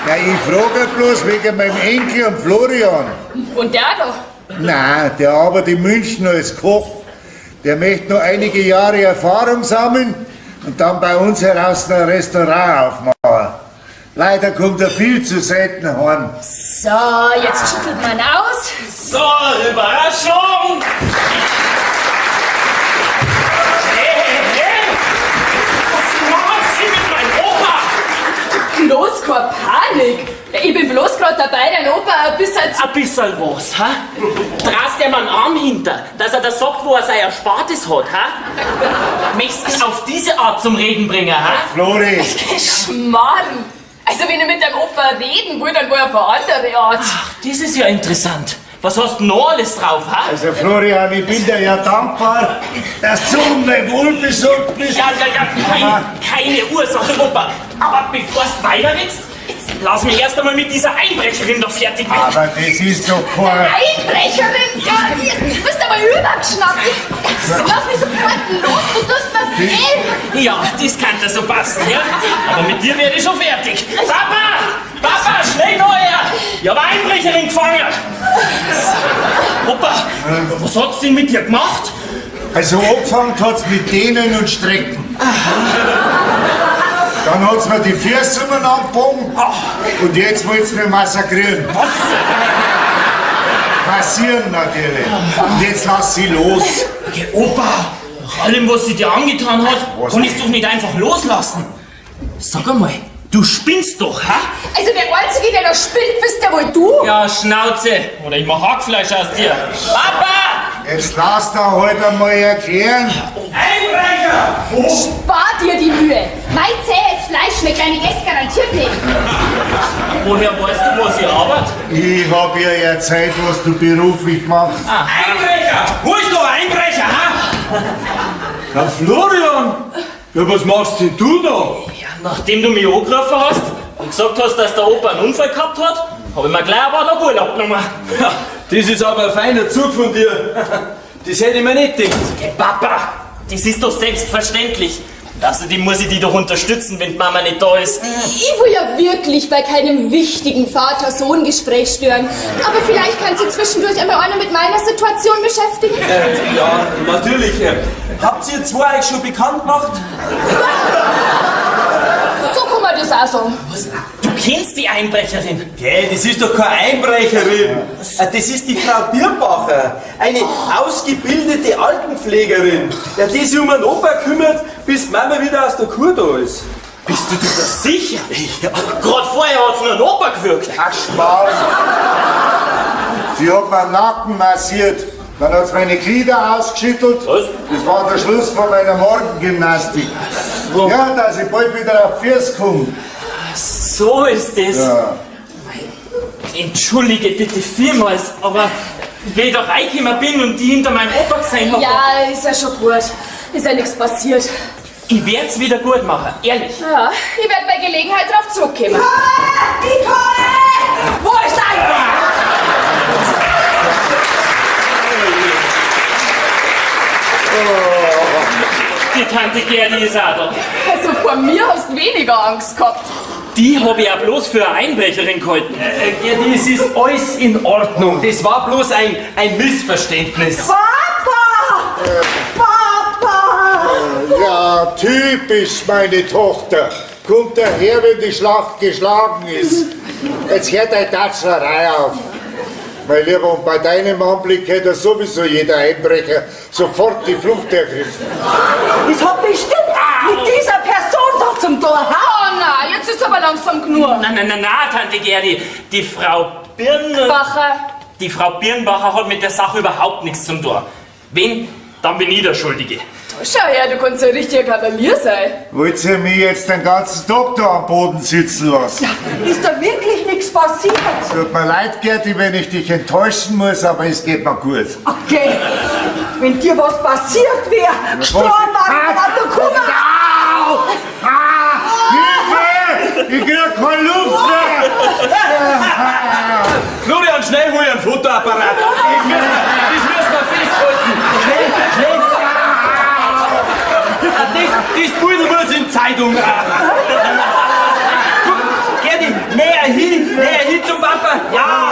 Ja, ich frage bloß wegen meinem Enkel und Florian. Und der da? Nein, der arbeitet in München als Koch. Der möchte noch einige Jahre Erfahrung sammeln und dann bei uns heraus ein Restaurant aufmachen. Leider kommt er viel zu selten heim. So, jetzt schüttelt man aus. So, Überraschung! Hey! Was macht sie mit meinem Opa? Bloß keine Panik. Ja, ich bin bloß gerade dabei, dein Opa ein bisschen Ein bisschen was, ha? Drast ihm einen Arm hinter, dass er das sagt, wo er sein Erspartes hat, ha? Möchtest du auf diese Art zum Reden bringen, ha? Flori, Schmarrn. Also wenn ich mit deinem Opa reden will, dann wohl auf eine andere Art. Ach, das ist ja interessant. Was hast du noch alles drauf, ha? also Florian, ich bin dir ja dankbar, dass du um dein Wohlbesorgt bist. Ja, keine Ursache, Opa. Aber bevor du weiter willst, lass mich erst einmal mit dieser Einbrecherin doch fertig werden. Aber das ist doch kein... Einbrecherin? Ja, du bist aber übergeschnappt. Lass mich sofort los, du tust mir weh. Ja, das kann da so passen, ja? Aber mit dir werde ich schon fertig. Papa, schnell da her! Ich habe eine Einbrecherin gefangen. Opa, was hat's denn mit dir gemacht? Also angefangen hat's mit Dehnen und Strecken. Dann hat's mir die Füße angebogen und jetzt wollt's mich massakrieren. Was? Massieren natürlich. Und jetzt lass sie los. Okay, Opa, nach allem, was sie dir angetan hat, kann ich doch nicht einfach loslassen. Sag einmal, du spinnst doch, ha? Also der Einzige, der da spinnt, bist ja wohl du. Ja, Schnauze. Oder ich mach Hackfleisch aus dir. Papa! Jetzt lass da halt einmal erklären. Einbrecher! Spar dir die Mühe. Mein zähes Fleisch schmeckt deine Gäste garantiert nicht. Woher weißt du, was ich arbeite? Ich hab ihr erzählt, was du beruflich machst. Einbrecher! Wo ist der Einbrecher, ha? Na Florian! Ja, was machst denn du da? Ja, nachdem du mich angerufen hast und gesagt hast, dass der Opa einen Unfall gehabt hat, habe ich mir gleich aber noch Urlaub genommen. Ja, das ist aber ein feiner Zug von dir. Das hätte ich mir nicht gedacht. Hey, Papa, das ist doch selbstverständlich. Außerdem muss ich dich doch unterstützen, wenn die Mama nicht da ist. Ich will ja wirklich bei keinem wichtigen Vater-Sohn-Gespräch stören. Aber vielleicht kann sich zwischendurch einmal einer mit meiner Situation beschäftigen. Ja, natürlich. Habt ihr zwei euch schon bekannt gemacht? So kann man das auch sagen. Du kennst die Einbrecherin. Gell, das ist doch keine Einbrecherin. Das ist die Frau Birnbacher. Eine ausgebildete Altenpflegerin, ja, die sich um den Opa kümmert, bis die Mama wieder aus der Kur da ist. Bist du dir das sicher? Ja. Gerade vorher hat sie noch einen Opa gewürgt. Ach, Spaß. Sie hat meinen Nacken massiert. Dann hat sie meine Glieder ausgeschüttelt. Was? Das war der Schluss von meiner Morgengymnastik. So. Ja, dass ich bald wieder auf Füße komme. So ist das. Ja. Entschuldige bitte vielmals, aber wenn ich da reingekommen bin und die hinter meinem Opa gesehen habe, Ja, ist ja schon gut. Ist ja nichts passiert. ich werde es wieder gut machen, ehrlich. Ja, ich werde bei Gelegenheit drauf zurückkommen. Wo ist dein? Die Tante Gerdi ist auch da. Also von mir hast du weniger Angst gehabt. Die habe ich ja bloß für eine Einbrecherin gehalten. Ja, das ist alles in Ordnung. Das war bloß ein Missverständnis. Papa! Papa! Ja, typisch meine Tochter. Kommt daher, wenn die Schlacht geschlagen ist. Jetzt hört deine Tatscherei auf. Mein Lieber, und bei deinem Anblick hätte sowieso jeder Einbrecher sofort die Flucht ergriffen. Das hat bestimmt mit dieser Person da zum Tor. Oh nein, jetzt ist aber langsam genug. Nein, Tante Gerdi. Die Frau Bacher. Birnbacher hat mit der Sache überhaupt nichts zu tun. Wenn, dann bin ich der Schuldige. Schau her, du kannst ja ein richtiger Kavalier sein. Wollt ihr mich jetzt den ganzen Tag da am Boden sitzen lassen? Ist da wirklich nichts passiert? Tut mir leid, Gerti, wenn ich dich enttäuschen muss, aber es geht mir gut. Okay, wenn dir was passiert wäre, gestorben war, du kommst. Au! Hilfe! Ich krieg keine Luft mehr! Florian, schnell hol einen Fotoapparat. Das müssen wir festhalten. Schnell. Das Pudel muss in Zeitung. Gerdi, näher hin zum Papa. Ja.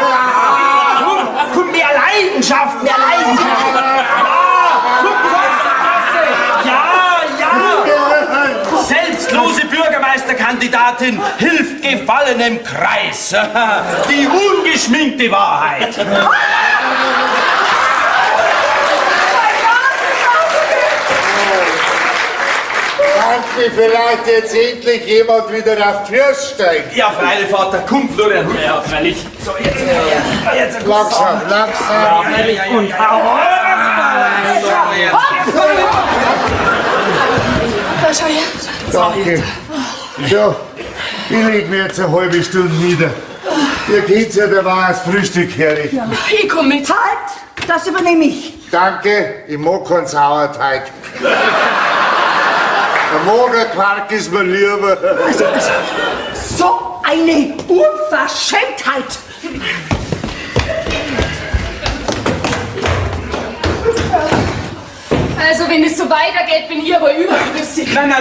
Komm, mehr Leidenschaft. Ja, komm, ja. Selbstlose Bürgermeisterkandidatin hilft gefallenem Kreis. Die ungeschminkte Wahrheit. Kann mich vielleicht jetzt endlich jemand wieder auf die Füße steigen? Ja, freilich, Vater. Komm, Florian. Ja, freilich. So, jetzt. Langsam. Und Da schau her. Danke. So, ich leg mir jetzt eine halbe Stunde nieder. Ihr kennt ja, da war das Frühstück herrichten. Ich komm mit. Halt, das übernehme ich. Danke, ich mag keinen Sauerteig. Der Magerquark ist mir lieber. So eine Unverschämtheit. Also, wenn es so weitergeht, bin ich aber überflüssig. Nein.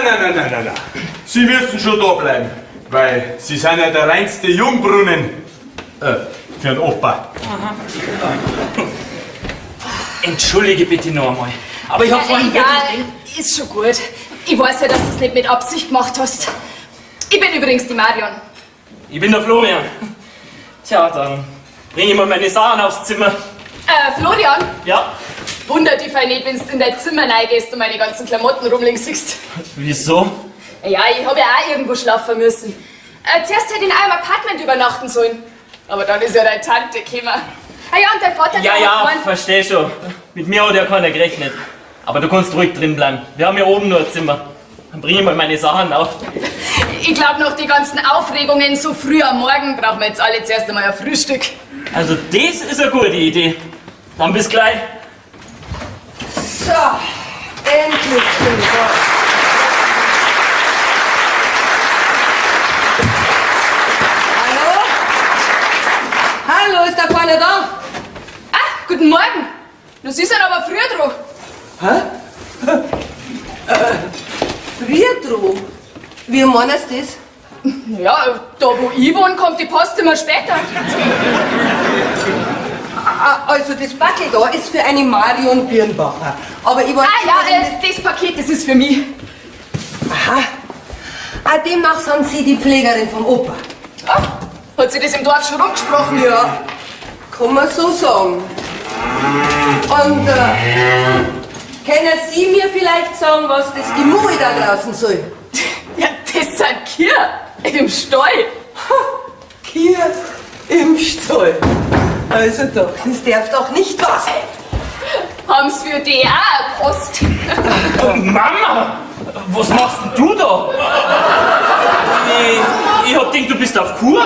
Sie müssen schon da bleiben, weil Sie sind ja der reinste Jungbrunnen für den Opa. Entschuldige bitte noch einmal. Aber ich hab vorhin Ja, wirklich... ist schon gut. Ich weiß ja, dass du es nicht mit Absicht gemacht hast. Ich bin übrigens die Marion. Ich bin der Florian. Tja, dann bring ich mal meine Sachen aufs Zimmer. Florian, Ja? wundert dich voll nicht, wenn du in dein Zimmer reingehst und meine ganzen Klamotten rumliegen siehst. Wieso? Ja, ich habe ja auch irgendwo schlafen müssen. Zuerst hätte ich in einem Apartment übernachten sollen. Aber dann ist ja deine Tante gekommen. Ah ja, und dein Vater... Ja, der hat gemeint- versteh schon. Mit mir hat ja keiner gerechnet. Aber du kannst ruhig drin bleiben. Wir haben ja oben nur ein Zimmer. Dann bring ich mal meine Sachen auf. Ich glaube, nach den ganzen Aufregungen so früh am Morgen brauchen wir jetzt alle zuerst einmal ein Frühstück. Also das ist eine gute Idee. Dann bis gleich. So, endlich bin ich da. Hallo? Hallo, ist da keiner da? Ah, guten Morgen. Du siehst ja aber früher dran. Friedro? Wie meinst du das? Ja, da wo ich wohne, kommt die Post immer später. Also das Backel da ist für eine Marion Birnbacher. Aber ich weiß Ah ja, das Paket, das ist für mich. demnach sind Sie die Pflegerin vom Opa. Ah, hat sie das im Dorf schon rumgesprochen? Ja, kann man so sagen. Und können Sie mir vielleicht sagen, was das Gemüse da draußen soll? Ja, das sind Kühe im Stall. Kühe im Stall. Also doch, das darf doch nicht wahr sein. Haben's für die auch eine Post? Mama! Was machst denn du da? Ich hab gedacht, du bist auf Kur.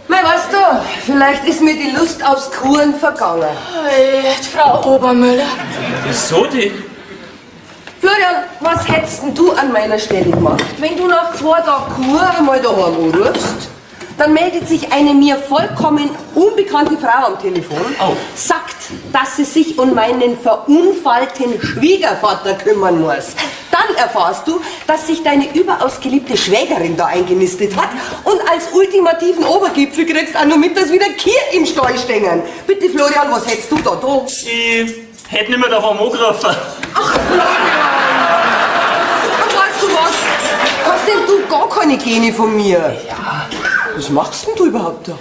Mei, weißt du, vielleicht ist mir die Lust aufs Kuren vergangen. Frau Obermüller. Wieso die? Florian, was hättest denn du an meiner Stelle gemacht? Wenn du nach 2 Tagen Kur einmal daheim anrufst, dann meldet sich eine mir vollkommen unbekannte Frau am Telefon, sagt, dass sie sich um meinen verunfallten Schwiegervater kümmern muss. Dann erfährst du, dass sich deine überaus geliebte Schwägerin da eingenistet hat und als ultimativen Obergipfel kriegst auch nur mit, dass wieder Kühe im Stall stehen. Bitte Florian, was hättest du da? Ich hätte nicht mehr davon angerufen. Ach, Florian! Und weißt du was? Hast denn du gar keine Gene von mir? Ja. Was machst denn du überhaupt da?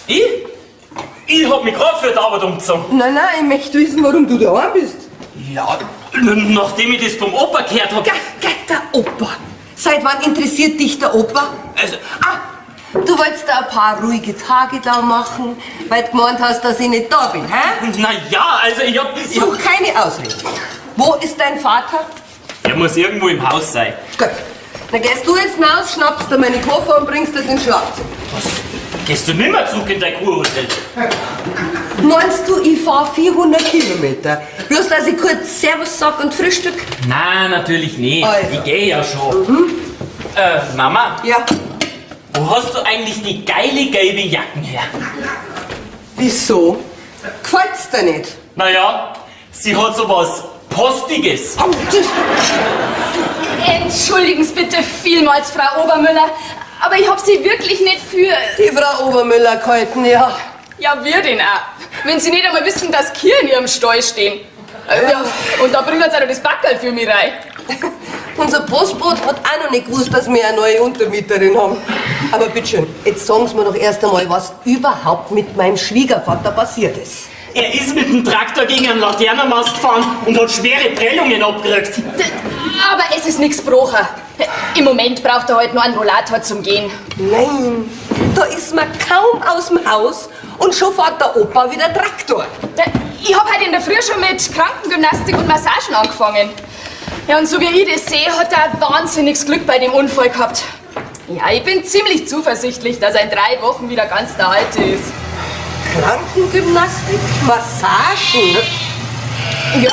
Ich hab mich gerade für die Arbeit umgezogen. Nein, ich möchte wissen, warum du daheim bist. Ja, nachdem ich das vom Opa gehört hab. Der Opa. Seit wann interessiert dich der Opa? Also, Du wolltest da ein paar ruhige Tage da machen, weil du gemeint hast, dass ich nicht da bin, hä? na ja, also ich hab... Such keine Ausrede. Wo ist dein Vater? Er muss irgendwo im Haus sein. Gut. Dann gehst du jetzt raus, schnappst dir meine Koffer und bringst das ins Schlafzimmer. Gehst du nimmer zurück in dein Kurhotel? Meinst du, ich fahr 400 Kilometer? Bloß, dass ich kurz Servus sag und Frühstück? Nein, natürlich nicht. Also. Ich gehe ja schon. Mama, Ja. wo hast du eigentlich die geile gelbe Jacken her? Wieso? Gefällt's dir nicht? Naja, sie hat sowas Postiges. Oh, das Entschuldigen Sie bitte vielmals, Frau Obermüller, aber ich hab Sie wirklich nicht für... die Frau Obermüller gehalten, ja. Ja, wir denn auch. Wenn Sie nicht einmal wissen, dass Kühe in Ihrem Stall stehen. Ja, und da bringen Sie auch noch das Backerl für mich rein. Unser Postbote hat auch noch nicht gewusst, dass wir eine neue Untermieterin haben. Aber bitteschön, jetzt sagen Sie mir doch erst einmal, was überhaupt mit meinem Schwiegervater passiert ist. Er ist mit dem Traktor gegen einen Laternenmast gefahren und hat schwere Prellungen abgekriegt. Aber es ist nichts gebrochen. Im Moment braucht er heute nur einen Rollator zum Gehen. Nein, da ist man kaum aus dem Haus und schon fährt der Opa wieder Traktor. Ich hab heute in der Früh schon mit Krankengymnastik und Massagen angefangen. Ja, und so wie ich das sehe, hat er wahnsinniges Glück bei dem Unfall gehabt. Ja, ich bin ziemlich zuversichtlich, dass er in 3 Wochen wieder ganz der Alte ist. Krankengymnastik, Massagen. Ja.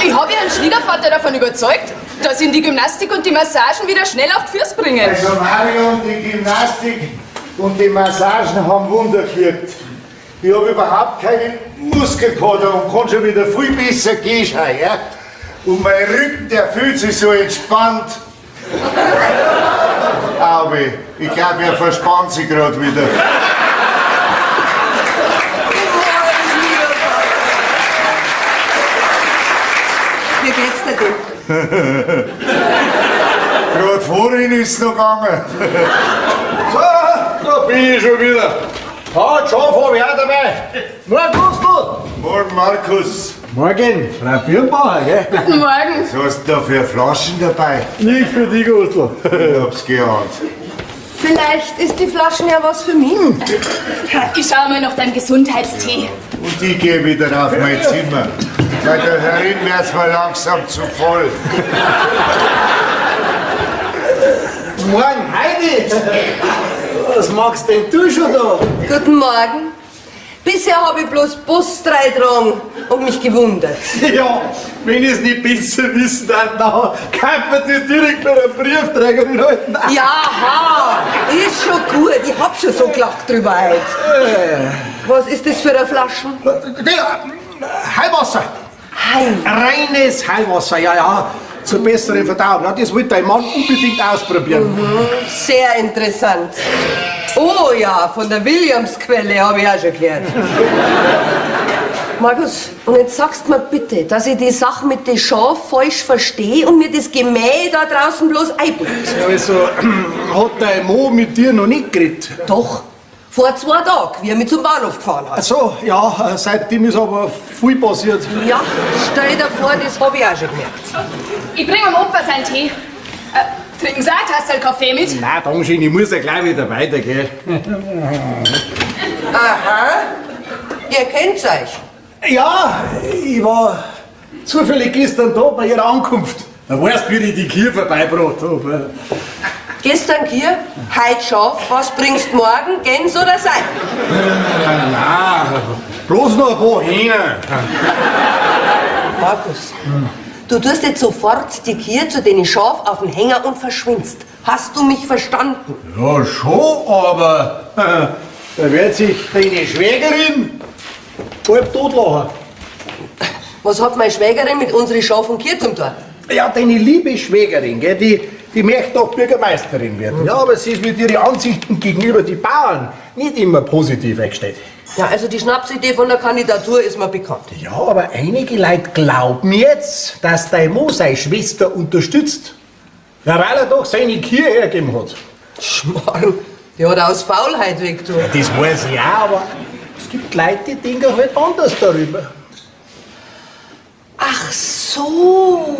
Ich habe Ihren Schwiegervater davon überzeugt, dass ihn die Gymnastik und die Massagen wieder schnell auf die Füße bringen. Also Marion, die Gymnastik und die Massagen haben Wunder gewirkt. Ich habe überhaupt keinen Muskelkater und kann schon wieder viel besser gehen, ja? Und mein Rücken, der fühlt sich so entspannt. Aber ich glaube, er verspannt sich gerade wieder. Wie geht's dir denn? Gerade vorhin ist es noch gegangen. So, da bin ich schon wieder. Halt, schon, hab ich auch dabei. Morgen, Gustl. Morgen, Markus. Morgen, Frau Birnbauer, gell? Guten Morgen. Was hast du da für Flaschen dabei? Nicht für dich, Gustl. Ich hab's geahnt. Vielleicht ist die Flasche ja was für mich. Ich schaue mal noch deinen Gesundheitstee. Und ich gehe wieder auf mein Zimmer. Seit der Herrin wird's mir langsam zu voll. Morgen, Heidi. Was machst denn du schon da? Guten Morgen. Bisher habe ich bloß Poststreit getragen und mich gewundert. Ja, wenn ich es nicht besser wissen darf, dann kann man die direkt bei der Briefträgerin halten. Ja, ha, ist schon gut. Ich hab schon so gelacht drüber heute. Was ist das für eine Flaschen? Heilwasser. Heim. Reines Heilwasser, ja, ja. Zur besseren Verdauung. Ja, das wollte dein Mann unbedingt ausprobieren. Sehr interessant. Oh ja, von der Williamsquelle habe ich auch schon gehört. Markus, und jetzt sagst du mir bitte, dass ich die Sache mit den Schafen falsch verstehe und mir das Gemäh da draußen bloß einbildet. Also, hat dein Mo mit dir noch nicht geredet? Doch, vor 2 Tagen, wie er mich zum Bahnhof gefahren Ach hat. so, ja, seitdem ist aber viel passiert. Ja, stell dir vor, das habe ich auch schon gemerkt. Ich bringe dem Opa seinen Tee. Trinken Sie eine Tasse Kaffee mit? Nein, Dankeschön, ich muss ja gleich wieder weitergehen. Aha, ihr kennt's euch. Ja, ich war zufällig gestern da bei ihrer Ankunft. Da weißt du, wie ich die Kier vorbeigebracht habe. Gestern hier, heute Schaf, was bringst du morgen, Gänse oder Sei? Nein, bloß noch ein paar Hähne. Markus, du tust jetzt sofort die Kier zu den Schaf auf den Hänger und verschwindst. Hast du mich verstanden? Ja, schon, aber da wird sich deine Schwägerin halb totlachen. Was hat meine Schwägerin mit unseren Schafen und Kier zum tun? Ja, deine liebe Schwägerin, gell, die möchte doch Bürgermeisterin werden. Ja, aber sie ist mit ihren Ansichten gegenüber den Bauern nicht immer positiv eingestellt. Ja, also die Schnapsidee von der Kandidatur ist mir bekannt. Ja, aber einige Leute glauben jetzt, dass dein Mo seine Schwester unterstützt. Ja, weil er doch seine Kier hergegeben hat. Schmarrn, die hat er aus Faulheit weggetan. Ja, das weiß ich auch, aber es gibt Leute, die denken halt anders darüber. Ach so.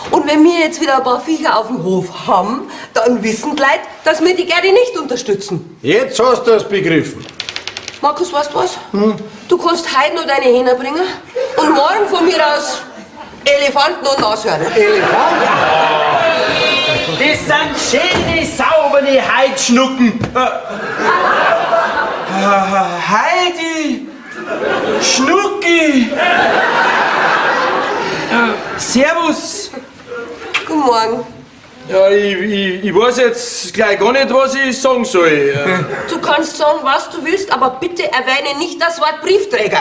Und wenn wir jetzt wieder ein paar Viecher auf dem Hof haben, dann wissen die Leute, dass wir die gerne nicht unterstützen. Jetzt hast du es begriffen. Markus, weißt du was? Du kannst heute noch deine Hähner bringen und morgen von mir aus Elefanten und Nashörner. Das sind schöne, saubere Heidschnucken. Heidi, Schnucki. Servus. Guten Morgen. Ja, ich weiß jetzt gleich gar nicht, was ich sagen soll. Du kannst sagen, was du willst, aber bitte erwähne nicht das Wort Briefträger.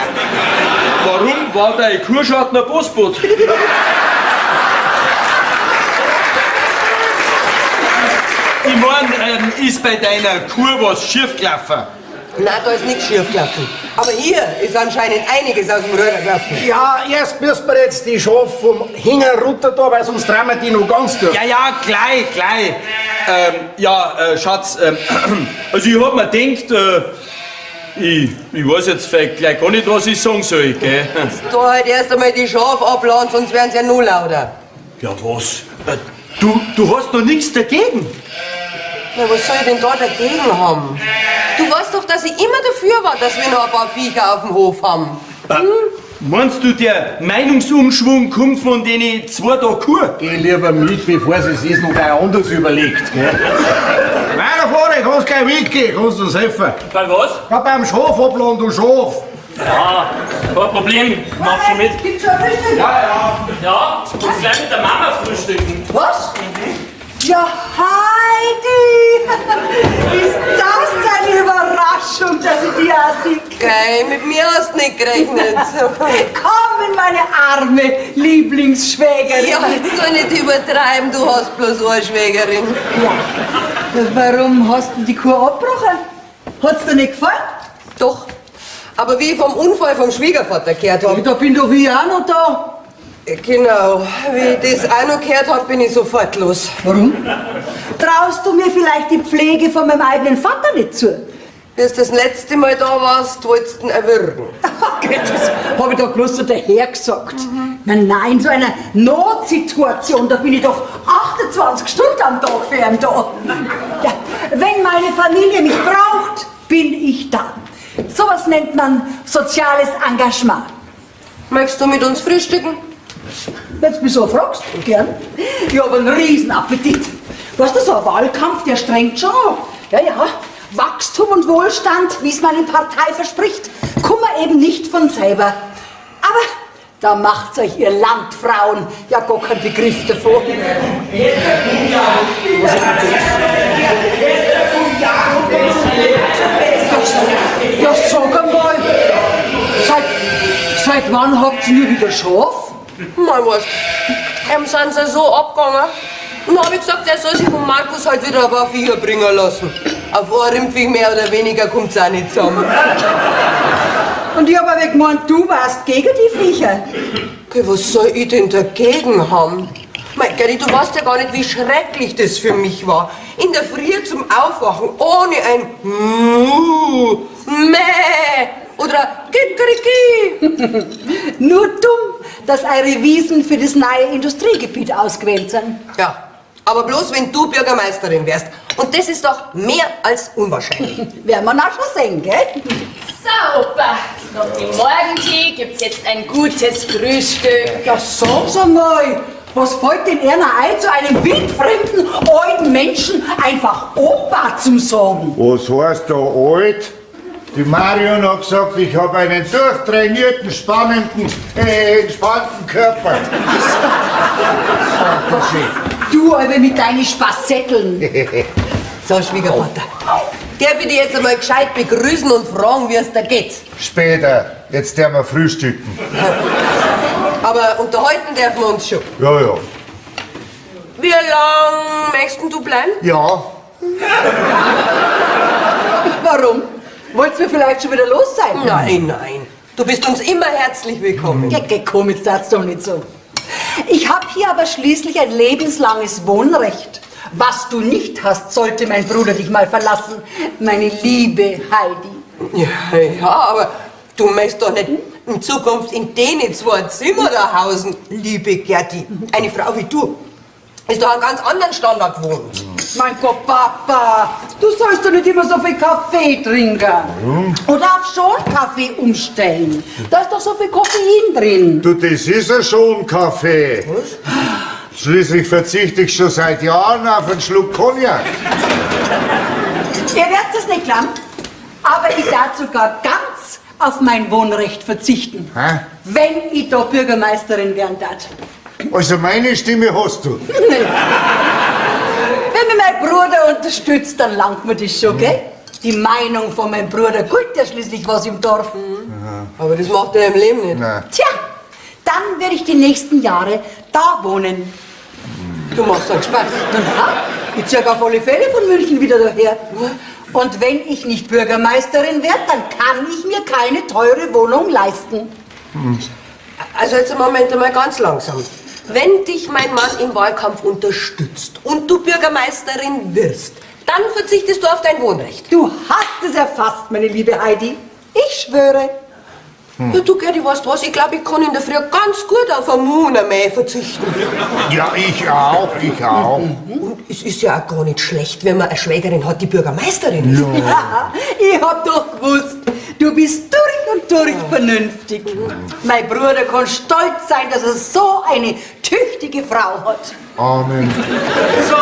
Warum war dein Kurschatten ein Postbote? Ich mein, ist bei deiner Kur was schiefgelaufen? Nein, da ist nichts schief gelaufen. Aber hier ist anscheinend einiges aus dem Röhrer gelaufen. Ja, erst müssen wir jetzt die Schafe vom Hänger runter da, weil sonst drehen wir die noch ganz durch. Ja, gleich. Schatz, also ich hab mir gedacht, ich weiß jetzt vielleicht gleich gar nicht, was ich sagen soll, gell? Da halt erst einmal die Schafe abladen, sonst werden sie ja nur lauter. Ja, was? Du hast doch nichts dagegen. Na, was soll ich denn da dagegen haben? Du weißt doch, dass ich immer dafür war, dass wir noch ein paar Viecher auf dem Hof haben. Meinst du, der Meinungsumschwung kommt von denen 2 Tagen Kur? Geh lieber mit, bevor sie sich noch gleich anders überlegt, gell? Weiter vorne, kannst gleich weggehen, kannst uns helfen. Bei was? Ja, beim Schaf abladen, du Schaf. Ja, kein Problem. Mach schon mit. Gibt's schon Frühstück? Ja, jetzt gleich mit der Mama frühstücken. Was? Ja, Heidi! Ist das eine Überraschung, dass ich dich auch sehe? Geil, mit mir hast du nicht gerechnet. Komm in meine Arme, Lieblingsschwägerin. Ja, jetzt soll nicht übertreiben, du hast bloß eine Schwägerin. Warum hast du die Kur abgebrochen? Hat's dir nicht gefallen? Doch, aber wie ich vom Unfall vom Schwiegervater gehört habe. Da bin doch ich auch noch da. Genau, wie ich das auch noch gehört habe, bin ich sofort los. Warum? Traust du mir vielleicht die Pflege von meinem eigenen Vater nicht zu? Wie du das letzte Mal da warst, wolltest du ihn erwürgen. Okay, das habe ich doch bloß so daher gesagt. Nein, in so einer Notsituation, da bin ich doch 28 Stunden am Tag für ihn da. Ja, wenn meine Familie mich braucht, bin ich da. Sowas nennt man soziales Engagement. Möchtest du mit uns frühstücken? Wenn du mich so fragst, gern. Ich habe einen Riesenappetit. Weißt du, so ein Wahlkampf, der strengt schon. Ja, Wachstum und Wohlstand, wie es meine Partei verspricht, kommen eben nicht von selber. Aber da macht euch ihr Landfrauen ja gar keinen Begriff davon. Ja, sag einmal, seit wann habt ihr wieder Schaf? Mal was. Sind sie so abgegangen. Und dann habe ich gesagt, er soll sich von Markus halt wieder ein paar Viecher bringen lassen. Auf ein Rimpfig mehr oder weniger kommt es auch nicht zusammen. Und ich habe aber gemeint, du warst gegen die Viecher. Okay, was soll ich denn dagegen haben? Mein Gerdi, du weißt ja gar nicht, wie schrecklich das für mich war. In der Früh zum Aufwachen ohne ein Muh, Mäh oder Kikeriki. Nur dumm, dass eure Wiesen für das neue Industriegebiet ausgewählt sind. Ja, aber bloß wenn du Bürgermeisterin wärst. Und das ist doch mehr als unwahrscheinlich. Werden wir auch schon sehen, gell? Sauber. Nach dem Morgentee gibt's jetzt ein gutes Frühstück. Ja, sag's einmal. Was fällt denn einer ein, zu einem wildfremden, alten Menschen einfach Opa zu sagen? Was heißt da alt? Die Marion hat gesagt, ich habe einen durchtrainierten, entspannten Körper. Du aber mit deinen Spassetteln. So, Schwiegervater. Darf ich dich jetzt einmal gescheit begrüßen und fragen, wie es da geht? Später, jetzt werden wir frühstücken. Aber unterhalten dürfen wir uns schon. Ja. Wie lang möchtest du bleiben? Ja, Warum? Wollt's mir vielleicht schon wieder los sein? Nein. Du bist uns immer herzlich willkommen. Ja, komm, jetzt sag's doch nicht so. Ich habe hier aber schließlich ein lebenslanges Wohnrecht. Was du nicht hast, sollte mein Bruder dich mal verlassen, meine liebe Heidi. Ja, aber du möchtest doch nicht in Zukunft in denen 2 Zimmer da hausen, liebe Gerti. Eine Frau wie du ist doch einen ganz anderen Standard gewohnt. Mein Gott, Papa, Du sollst doch nicht immer so viel Kaffee trinken. Oder auf Schonkaffee umstellen. Da ist doch so viel Koffein drin. Du, das ist ja schon Kaffee. Was? Schließlich verzichte ich schon seit Jahren auf einen Schluck Cognac. Ihr werdet es nicht glauben, aber ich darf sogar ganz auf mein Wohnrecht verzichten. Hä? Wenn ich da Bürgermeisterin werden darf. Also meine Stimme hast du. Wenn mich mein Bruder unterstützt, dann langt mir das schon, gell? Die Meinung von meinem Bruder gilt ja schließlich was im Dorf. Aber das macht er im Leben nicht. Nein. Tja, dann werde ich die nächsten Jahre da wohnen. Du machst einen Spaß. Aha, ich ziehe auf alle Fälle von München wieder daher. Und wenn ich nicht Bürgermeisterin werde, dann kann ich mir keine teure Wohnung leisten. Also jetzt einen Moment einmal ganz langsam. Wenn dich mein Mann im Wahlkampf unterstützt und du Bürgermeisterin wirst, dann verzichtest du auf dein Wohnrecht. Du hast es erfasst, meine liebe Heidi. Ich schwöre. Ja, du, Gerdi, weißt was? Ich glaube, ich kann in der Früh ganz gut auf eine Mohnermäh verzichten. Ja, ich auch. Und es ist ja auch gar nicht schlecht, wenn man eine Schwägerin hat, die Bürgermeisterin ist. Ja, ich hab doch gewusst, du bist durch und durch vernünftig. Mein Bruder kann stolz sein, dass er so eine tüchtige Frau hat. Amen. So,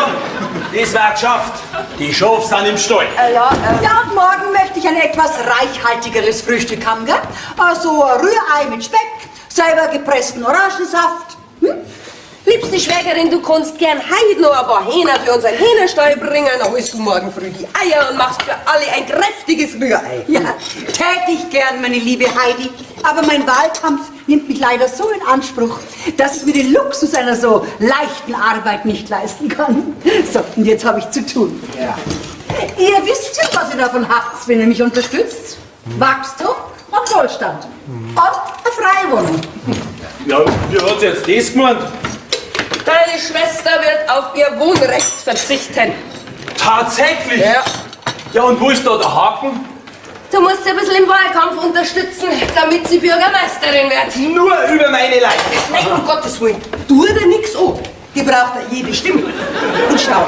das war geschafft. Die Schafs sind im Stall. Ja, und morgen möchte ich ein etwas reichhaltigeres Frühstück haben, gell? Also ein Rührei mit Speck, selber gepressten Orangensaft. Liebste Schwägerin, du kannst gern heute noch ein paar Hähner für unseren Hähnerstall bringen, dann holst du morgen früh die Eier und machst für alle ein kräftiges Rührei. Ja, täte ich gern, meine liebe Heidi. Aber mein Wahlkampf nimmt mich leider so in Anspruch, dass ich mir den Luxus einer so leichten Arbeit nicht leisten kann. So, und jetzt habe ich zu tun. Ja. Ihr wisst ja, was ihr davon habt, wenn ihr mich unterstützt. Wachstum und Wohlstand. Und eine freie Wohnung. Ja, wie hat's jetzt das gemeint? Deine Schwester wird auf ihr Wohnrecht verzichten. Tatsächlich? Ja. Ja, und wo ist da der Haken? Du musst sie ein bisschen im Wahlkampf unterstützen, damit sie Bürgermeisterin wird. Nur über meine Leiche. Nein, um Gottes Willen, tu dir nichts an. Die braucht ja jede Stimme. Und schau,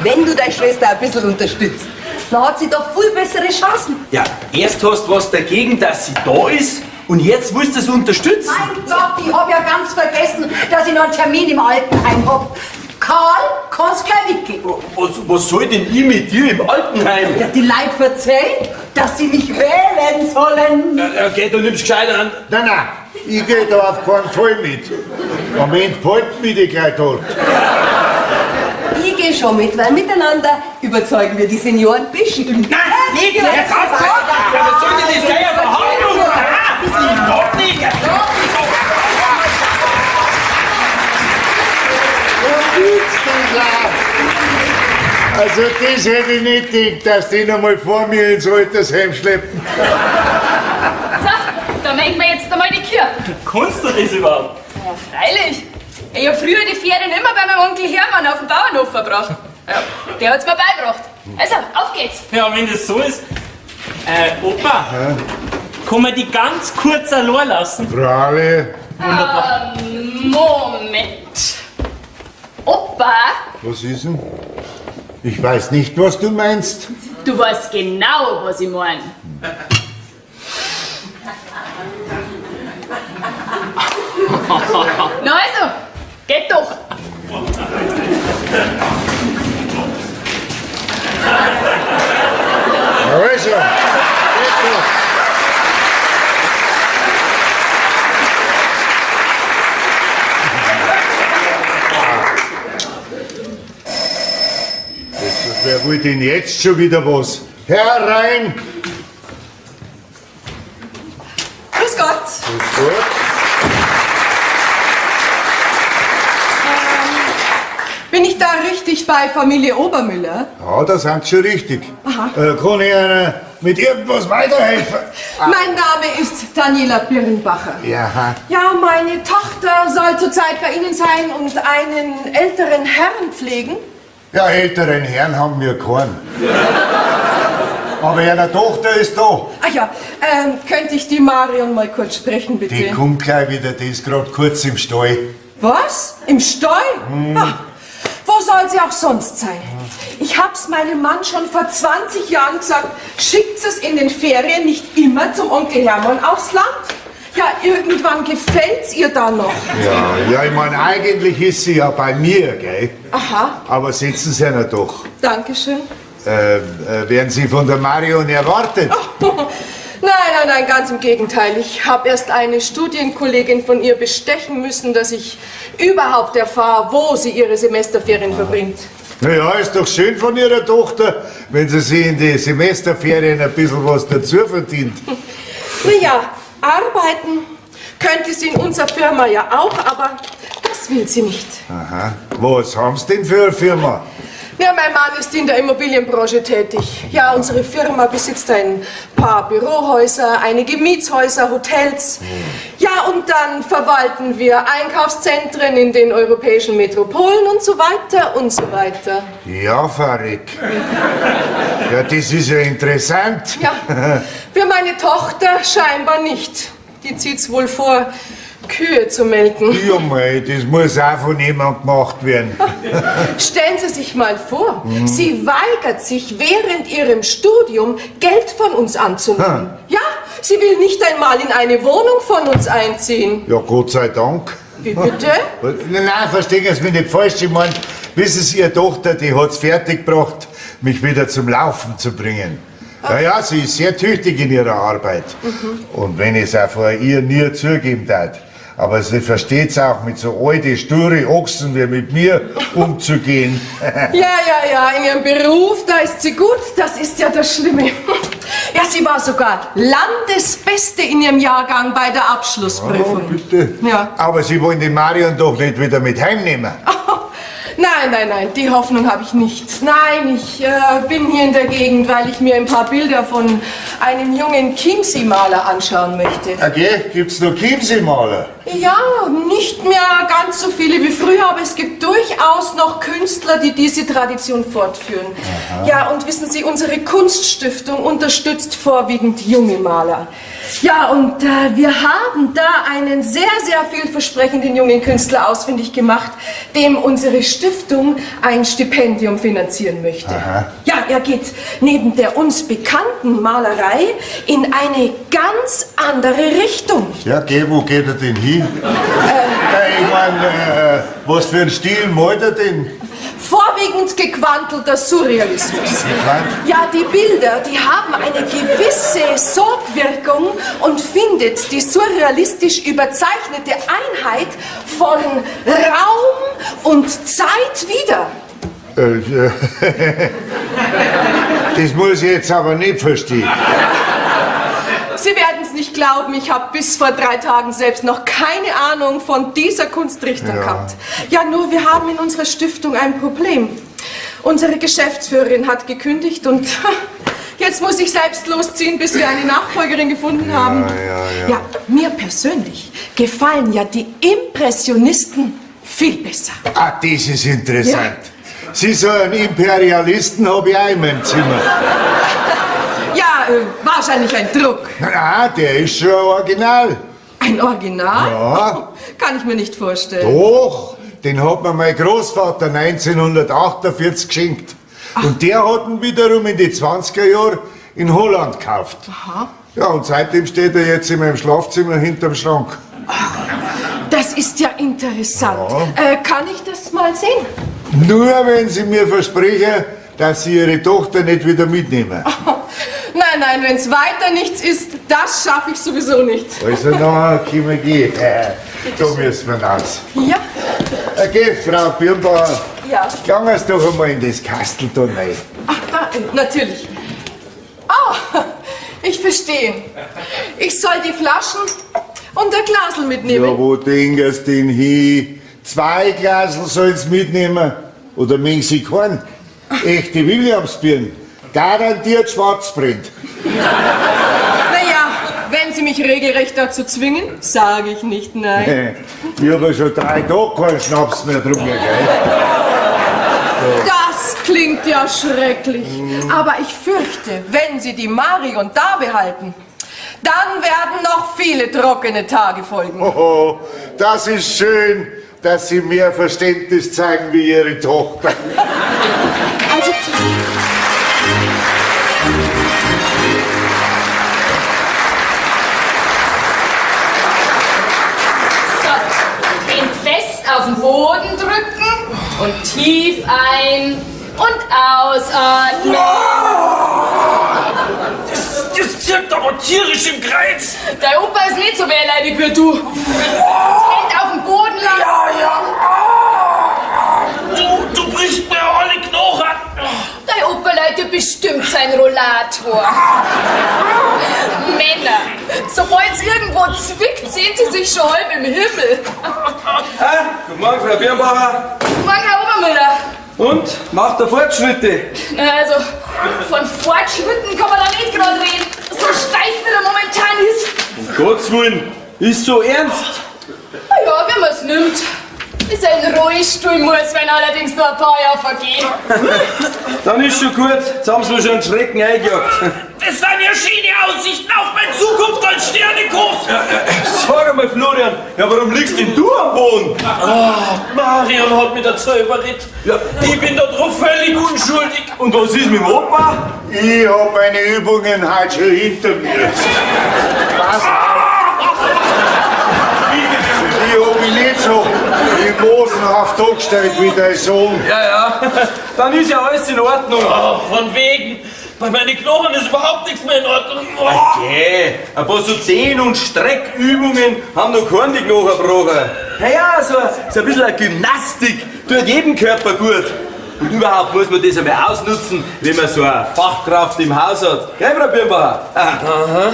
wenn du deine Schwester ein bisschen unterstützt, dann hat sie doch viel bessere Chancen. Ja, erst hast du was dagegen, dass sie da ist, und jetzt willst du es unterstützen. Mein Gott, ich hab ja ganz vergessen, dass ich noch einen Termin im Altenheim hab. Karl, kannst gleich mitgehen. Was soll denn ich mit dir im Altenheim? Ja, die Leute erzählen, dass sie mich wählen sollen. Okay, du nimmst gescheit an. Nein, ich geh da auf keinen Fall mit. Am Ende behalten mich die gleich dort. Ich gehe schon mit, weil miteinander überzeugen wir die Senioren bestimmt. Nein, nicht jetzt auf! Was soll denn das sein? Verhandlung? Doch nicht! Also das hätte ich nicht gedacht, dass die noch mal vor mir ins Altersheim schleppen. So, da mengen wir jetzt einmal die Kühe. Kannst du das überhaupt? Ja, freilich. Ich hab früher die Pferde immer bei meinem Onkel Hermann auf dem Bauernhof verbracht. Ja, der hat's mir beigebracht. Also, auf geht's. Ja, wenn das so ist. Opa, kann man die ganz kurz allein lassen? Frale, Moment. Opa, was ist denn? Ich weiß nicht, was du meinst. du weißt genau, was ich mein. Na also, geht doch. Also, geht doch. Wer will denn jetzt schon wieder was? Herein! Grüß Gott. Grüß Gott. Bin ich da richtig bei Familie Obermüller? Ja, da sind Sie schon richtig. Kann ich Ihnen mit irgendwas weiterhelfen? Mein Name ist Daniela Birnbacher. Ja, Ja, meine Tochter soll zurzeit bei Ihnen sein und einen älteren Herrn pflegen. ja, älteren Herren haben wir keinen. Aber ihre Tochter ist da. Ach ja, könnte ich die Marion mal kurz sprechen, bitte? Die kommt gleich wieder, die ist gerade kurz im Stall. Was? Im Stall? Ach, wo soll sie auch sonst sein? Ich hab's meinem Mann schon vor 20 Jahren gesagt, schickt es in den Ferien nicht immer zum Onkel Hermann aufs Land. Ja, irgendwann gefällt's ihr dann noch. Ja, ich meine, eigentlich ist sie ja bei mir, gell? Aha, Aber sitzen Sie ja doch. dankeschön. Werden Sie von der Marion erwartet? Nein, ganz im Gegenteil. Ich habe erst eine Studienkollegin von ihr bestechen müssen, dass ich überhaupt erfahre, wo sie ihre Semesterferien verbringt. Naja, ist doch schön von Ihrer Tochter, wenn sie sich in die Semesterferien ein bisschen was dazu verdient. Naja, arbeiten könnte sie in unserer Firma ja auch, aber das will sie nicht. Aha. Was haben Sie denn für eine Firma? Ja, mein Mann ist in der Immobilienbranche tätig. Ja, unsere Firma besitzt ein paar Bürohäuser, einige Mietshäuser, Hotels. Ja, und dann verwalten wir Einkaufszentren in den europäischen Metropolen und so weiter und so weiter. Ja, Farik. Ja, das ist ja interessant. Ja, für meine Tochter scheinbar nicht. Die zieht's wohl vor, Kühe zu melken. Ja, mei, das muss auch von jemandem gemacht werden. Stellen Sie sich mal vor, sie weigert sich während ihrem Studium Geld von uns anzunehmen. Ja, sie will nicht einmal in eine Wohnung von uns einziehen. Ja, Gott sei Dank. Wie bitte? Nein, verstehen Sie mich nicht falsch. Ich meine, wissen Sie, Ihre Tochter, die hat's fertiggebracht, mich wieder zum Laufen zu bringen. Ja, sie ist sehr tüchtig in ihrer Arbeit. Und wenn ich es auch vor ihr nie zugeben darf. Aber sie versteht es auch, mit so alten, sture Ochsen wie mit mir umzugehen. Ja, in ihrem Beruf, da ist sie gut, das ist ja das Schlimme. Ja, sie war sogar Landesbeste in ihrem Jahrgang bei der Abschlussprüfung. Oh, bitte. Ja. Aber Sie wollen den Marion doch nicht wieder mit heimnehmen. Nein, die Hoffnung habe ich nicht. Nein, ich bin hier in der Gegend, weil ich mir ein paar Bilder von einem jungen Chiemsee-Maler anschauen möchte. Okay, gibt's noch Chiemsee-Maler? Ja, nicht mehr ganz so viele wie früher, aber es gibt durchaus noch Künstler, die diese Tradition fortführen. Aha. Ja, und wissen Sie, unsere Kunststiftung unterstützt vorwiegend junge Maler. Ja, und wir haben da einen sehr, sehr vielversprechenden jungen Künstler ausfindig gemacht, dem unsere Stiftung ein Stipendium finanzieren möchte. Aha. Ja, er geht neben der uns bekannten Malerei in eine ganz andere Richtung. Ja, wo geht er denn hin? Ich meine, was für einen Stil malt er denn? Vorwiegend gequantelter Surrealismus. Ja, die Bilder, die haben eine gewisse Sogwirkung und findet die surrealistisch überzeichnete Einheit von Raum und Zeit wieder. Das muss ich jetzt aber nicht verstehen. Sie werden es nicht glauben, ich habe bis vor 3 Tagen selbst noch keine Ahnung von dieser Kunstrichtung gehabt. Ja, nur wir haben in unserer Stiftung ein Problem. Unsere Geschäftsführerin hat gekündigt und jetzt muss ich selbst losziehen, bis wir eine Nachfolgerin gefunden haben. Ja, mir persönlich gefallen ja die Impressionisten viel besser. Ah, das ist interessant. Sie so einen Imperialisten habe ich auch in meinem Zimmer. Ja, wahrscheinlich ein Druck. Na, der ist schon ein Original. Ein Original? Ja. Kann ich mir nicht vorstellen. Doch, den hat mir mein Großvater 1948 geschenkt. Und der hat ihn wiederum in die 20er Jahre in Holland gekauft. Aha. Ja, und seitdem steht er jetzt in meinem Schlafzimmer hinterm Schrank. Das ist ja interessant. Kann ich das mal sehen? Nur wenn Sie mir versprechen, dass Sie Ihre Tochter nicht wieder mitnehmen. Nein, wenn es weiter nichts ist, das schaffe ich sowieso nicht. Also na, können wir gehen. Da müssen wir raus. Ja? Okay, Frau Birnbauer, Ja. gehen Sie doch einmal in das Kastel da rein. Natürlich. Ich verstehe. Ich soll die Flaschen und ein Glasl mitnehmen. Ja, wo denken Sie denn hin? 2 Glasel sollen Sie mitnehmen. Oder mengen Sie keinen? Echte Williamsbirnen. Garantiert schwarzbrennt. Naja, wenn Sie mich regelrecht dazu zwingen, sage ich nicht nein. Ich habe schon 3 Tage keinen Schnaps mehr drüber, gell? Das klingt ja schrecklich. Aber ich fürchte, wenn Sie die Marion da behalten, dann werden noch viele trockene Tage folgen. Oh, das ist schön, dass Sie mehr Verständnis zeigen wie Ihre Tochter. Also So, den fest auf den Boden drücken und tief ein- und ausatmen. Das zirkt aber tierisch im Kreuz. Dein Opa ist nicht so wehleidig wie du. Hände auf den Boden lassen. Du brichst mir alle Knochen. Dein Opa leitet bestimmt seinen Rollator. Männer, sobald es irgendwo zwickt, sehen sie sich schon halb im Himmel. Guten Morgen, Frau Birnbacher. Morgen, Herr Obermüller. Und? Macht er Fortschritte? Also, von Fortschritten kann man da nicht gerade reden. So steif wie er momentan ist. Um Gottes Willen, ist so ernst? Na ja, wenn man es nimmt. Bis er in den Rollstuhl muss, wenn allerdings nur ein paar Jahre vergehen. Dann ist schon gut, jetzt haben sie mir schon einen Schrecken eingejagt. Das sind ja schöne Aussichten auf meine Zukunft als Sternekoch. Sag einmal, Florian, ja, warum liegst denn du am Boden? Marion hat mich dazu überredet. Ja. Ich bin da drauf völlig unschuldig. Und was ist mit dem Opa? Ich hab meine Übungen halt schon hinter mir. Was? Ich hab mich nicht so emosenhaft angestellt wie dein Sohn. Ja, dann ist ja alles in Ordnung. Oh, von wegen. Bei meinen Knochen ist überhaupt nichts mehr in Ordnung. Okay, ein paar so Dehn- und Streckübungen haben noch keinen die Knochen gebrochen. Ja, so ein bisschen eine Gymnastik tut jedem Körper gut. Und überhaupt muss man das einmal ausnutzen, wenn man so eine Fachkraft im Haus hat. Gell, Frau Birnbacher? Aha.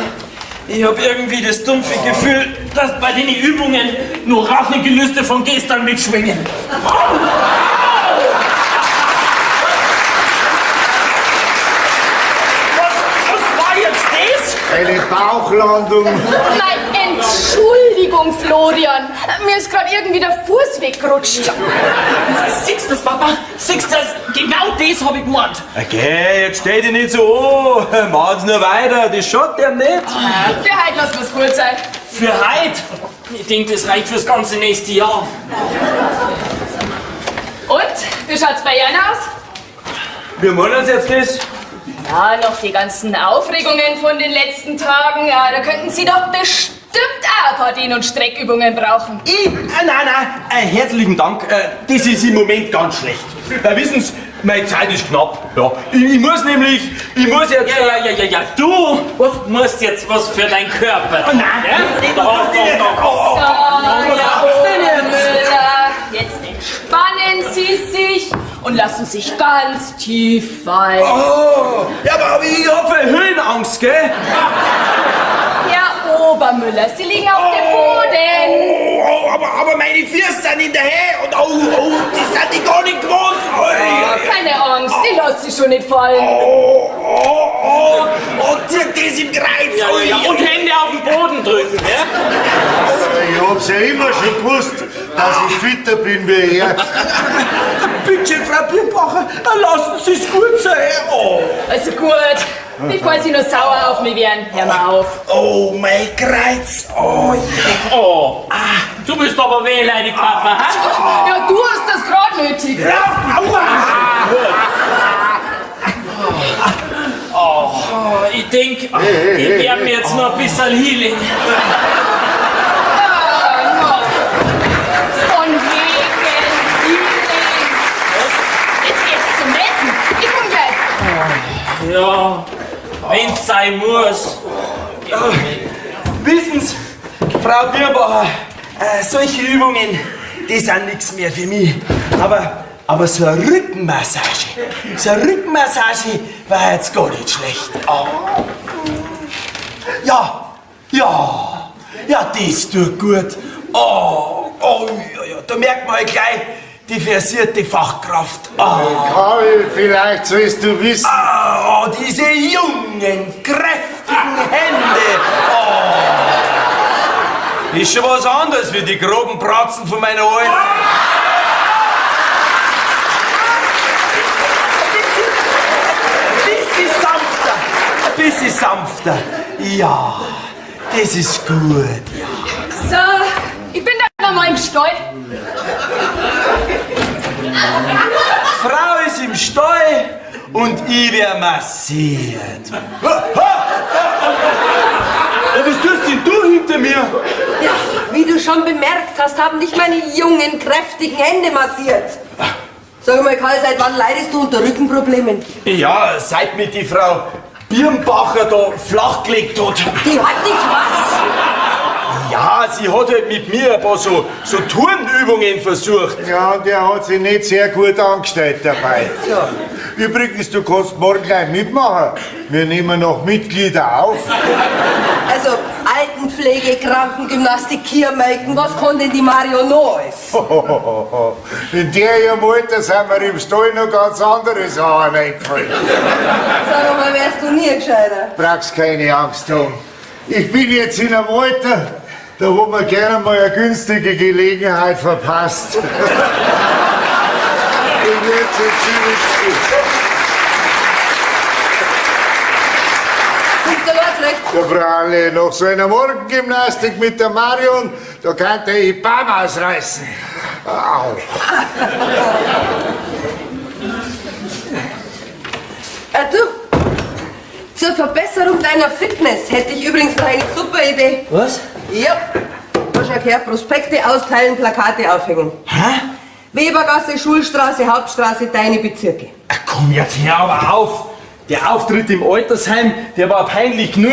Ich hab irgendwie das dumpfe Gefühl, dass bei den Übungen nur Rachegelüste von gestern mitschwingen. Was war jetzt das? Eine Bauchlandung. Nein, Entschuldigung, Florian. Mir ist gerade irgendwie der Fuß weggerutscht. Siehst du das, Papa? Siehst du das? Genau das hab ich gemeint. Okay, jetzt steh dich nicht so an. Machen's nur weiter, das schaut der nicht. Für heute lassen wir es gut sein. Für heute? Ich denke, das reicht fürs ganze nächste Jahr. Und? Wie schaut's bei Jan aus? Wir wollen uns jetzt das. Ja, noch die ganzen Aufregungen von den letzten Tagen. Ja, da könnten Sie doch bestimmt auch ein paar Dehn- und Streckübungen brauchen. Nein, herzlichen Dank. Das ist im Moment ganz schlecht. Wissen Sie, meine Zeit ist knapp. Ja, ich muss jetzt... Ja. Du musst jetzt was für deinen Körper. Oh, nein. Ja? Oh. So, Herr Müller, jetzt entspannen Sie sich und lassen sich ganz tief fallen. Oh, ja, aber ich hab Höhenangst, gell? Herr Obermüller, Sie liegen auf dem Boden. Aber meine Füße sind in der Höhe und die sind die gar nicht gewohnt. Keine Angst, die lassen Sie schon nicht fallen. Zirkt das im Kreuz. Ja. Und Hände auf den Boden drücken, ja? Ich hab's ja immer schon gewusst, dass ich fitter bin wie er. Bitte, Frau Birnbacher, lassen Sie es gut sein. Oh. Also gut, bevor Sie nur sauer auf mich werden, hör mal auf. Oh, mein Kreuz. Oh, yeah. Oh, du bist aber wehleidig, Papa. Ha? Ja, du hast das gerade nötig. Ich denke, ich werde mir jetzt noch ein bisschen Healing. Von wegen Healing. Jetzt geht's zum Betten. Ich komm gleich. Ja, wenn's sein muss. Wissen Sie, Frau Birnbacher, solche Übungen, die sind nichts mehr für mich. Aber so eine Rückenmassage war jetzt gar nicht schlecht. Oh. Ja, das tut gut. Ja, da merkt man halt gleich die versierte Fachkraft. Karl, vielleicht sollst du wissen. Diese jungen, kräftigen Hände. Ist schon was anderes wie die groben Bratzen von meiner Alten. Ein bisschen sanfter. Ja, das ist gut. So, ich bin da noch mal im Stall. Frau ist im Stall und ich wär massiert. Ja, was tust denn du hinter mir? Ja, wie du schon bemerkt hast, haben dich meine jungen, kräftigen Hände massiert. Sag mal, Karl, seit wann leidest du unter Rückenproblemen? Ja, seit mir die Frau Birnbacher da flachgelegt hat. Die hat dich was? Ja, sie hat halt mit mir ein paar so Turnübungen versucht. Ja, und der hat sich nicht sehr gut angestellt dabei. Ja. Übrigens, du kannst morgen gleich mitmachen. Wir nehmen noch Mitglieder auf. Also, Altenpflege, Krankengymnastik, Kiermelken, was kann denn die Mario noch alles? In der ihrem Alter sind mir im Stall noch ganz andere Sachen eingefallen. Sag mal, wärst du nie gescheiter? Brauchst keine Angst haben. Ich bin jetzt in einem Alter, da wo man gerne mal eine günstige Gelegenheit verpasst. Ich werd so ziemlich. Kommst du los, recht? Ja, Frauenle, nach so einer Morgengymnastik mit der Marion, da kann der die Baum ausreißen. Au. Du, zur Verbesserung deiner Fitness hätte ich übrigens noch eine super Idee. Was? Ja, du hast ja gehört, Prospekte austeilen, Plakate aufhängen. Hä? Webergasse, Schulstraße, Hauptstraße, deine Bezirke. Ach, komm jetzt hör aber auf. Der Auftritt im Altersheim, der war peinlich nur.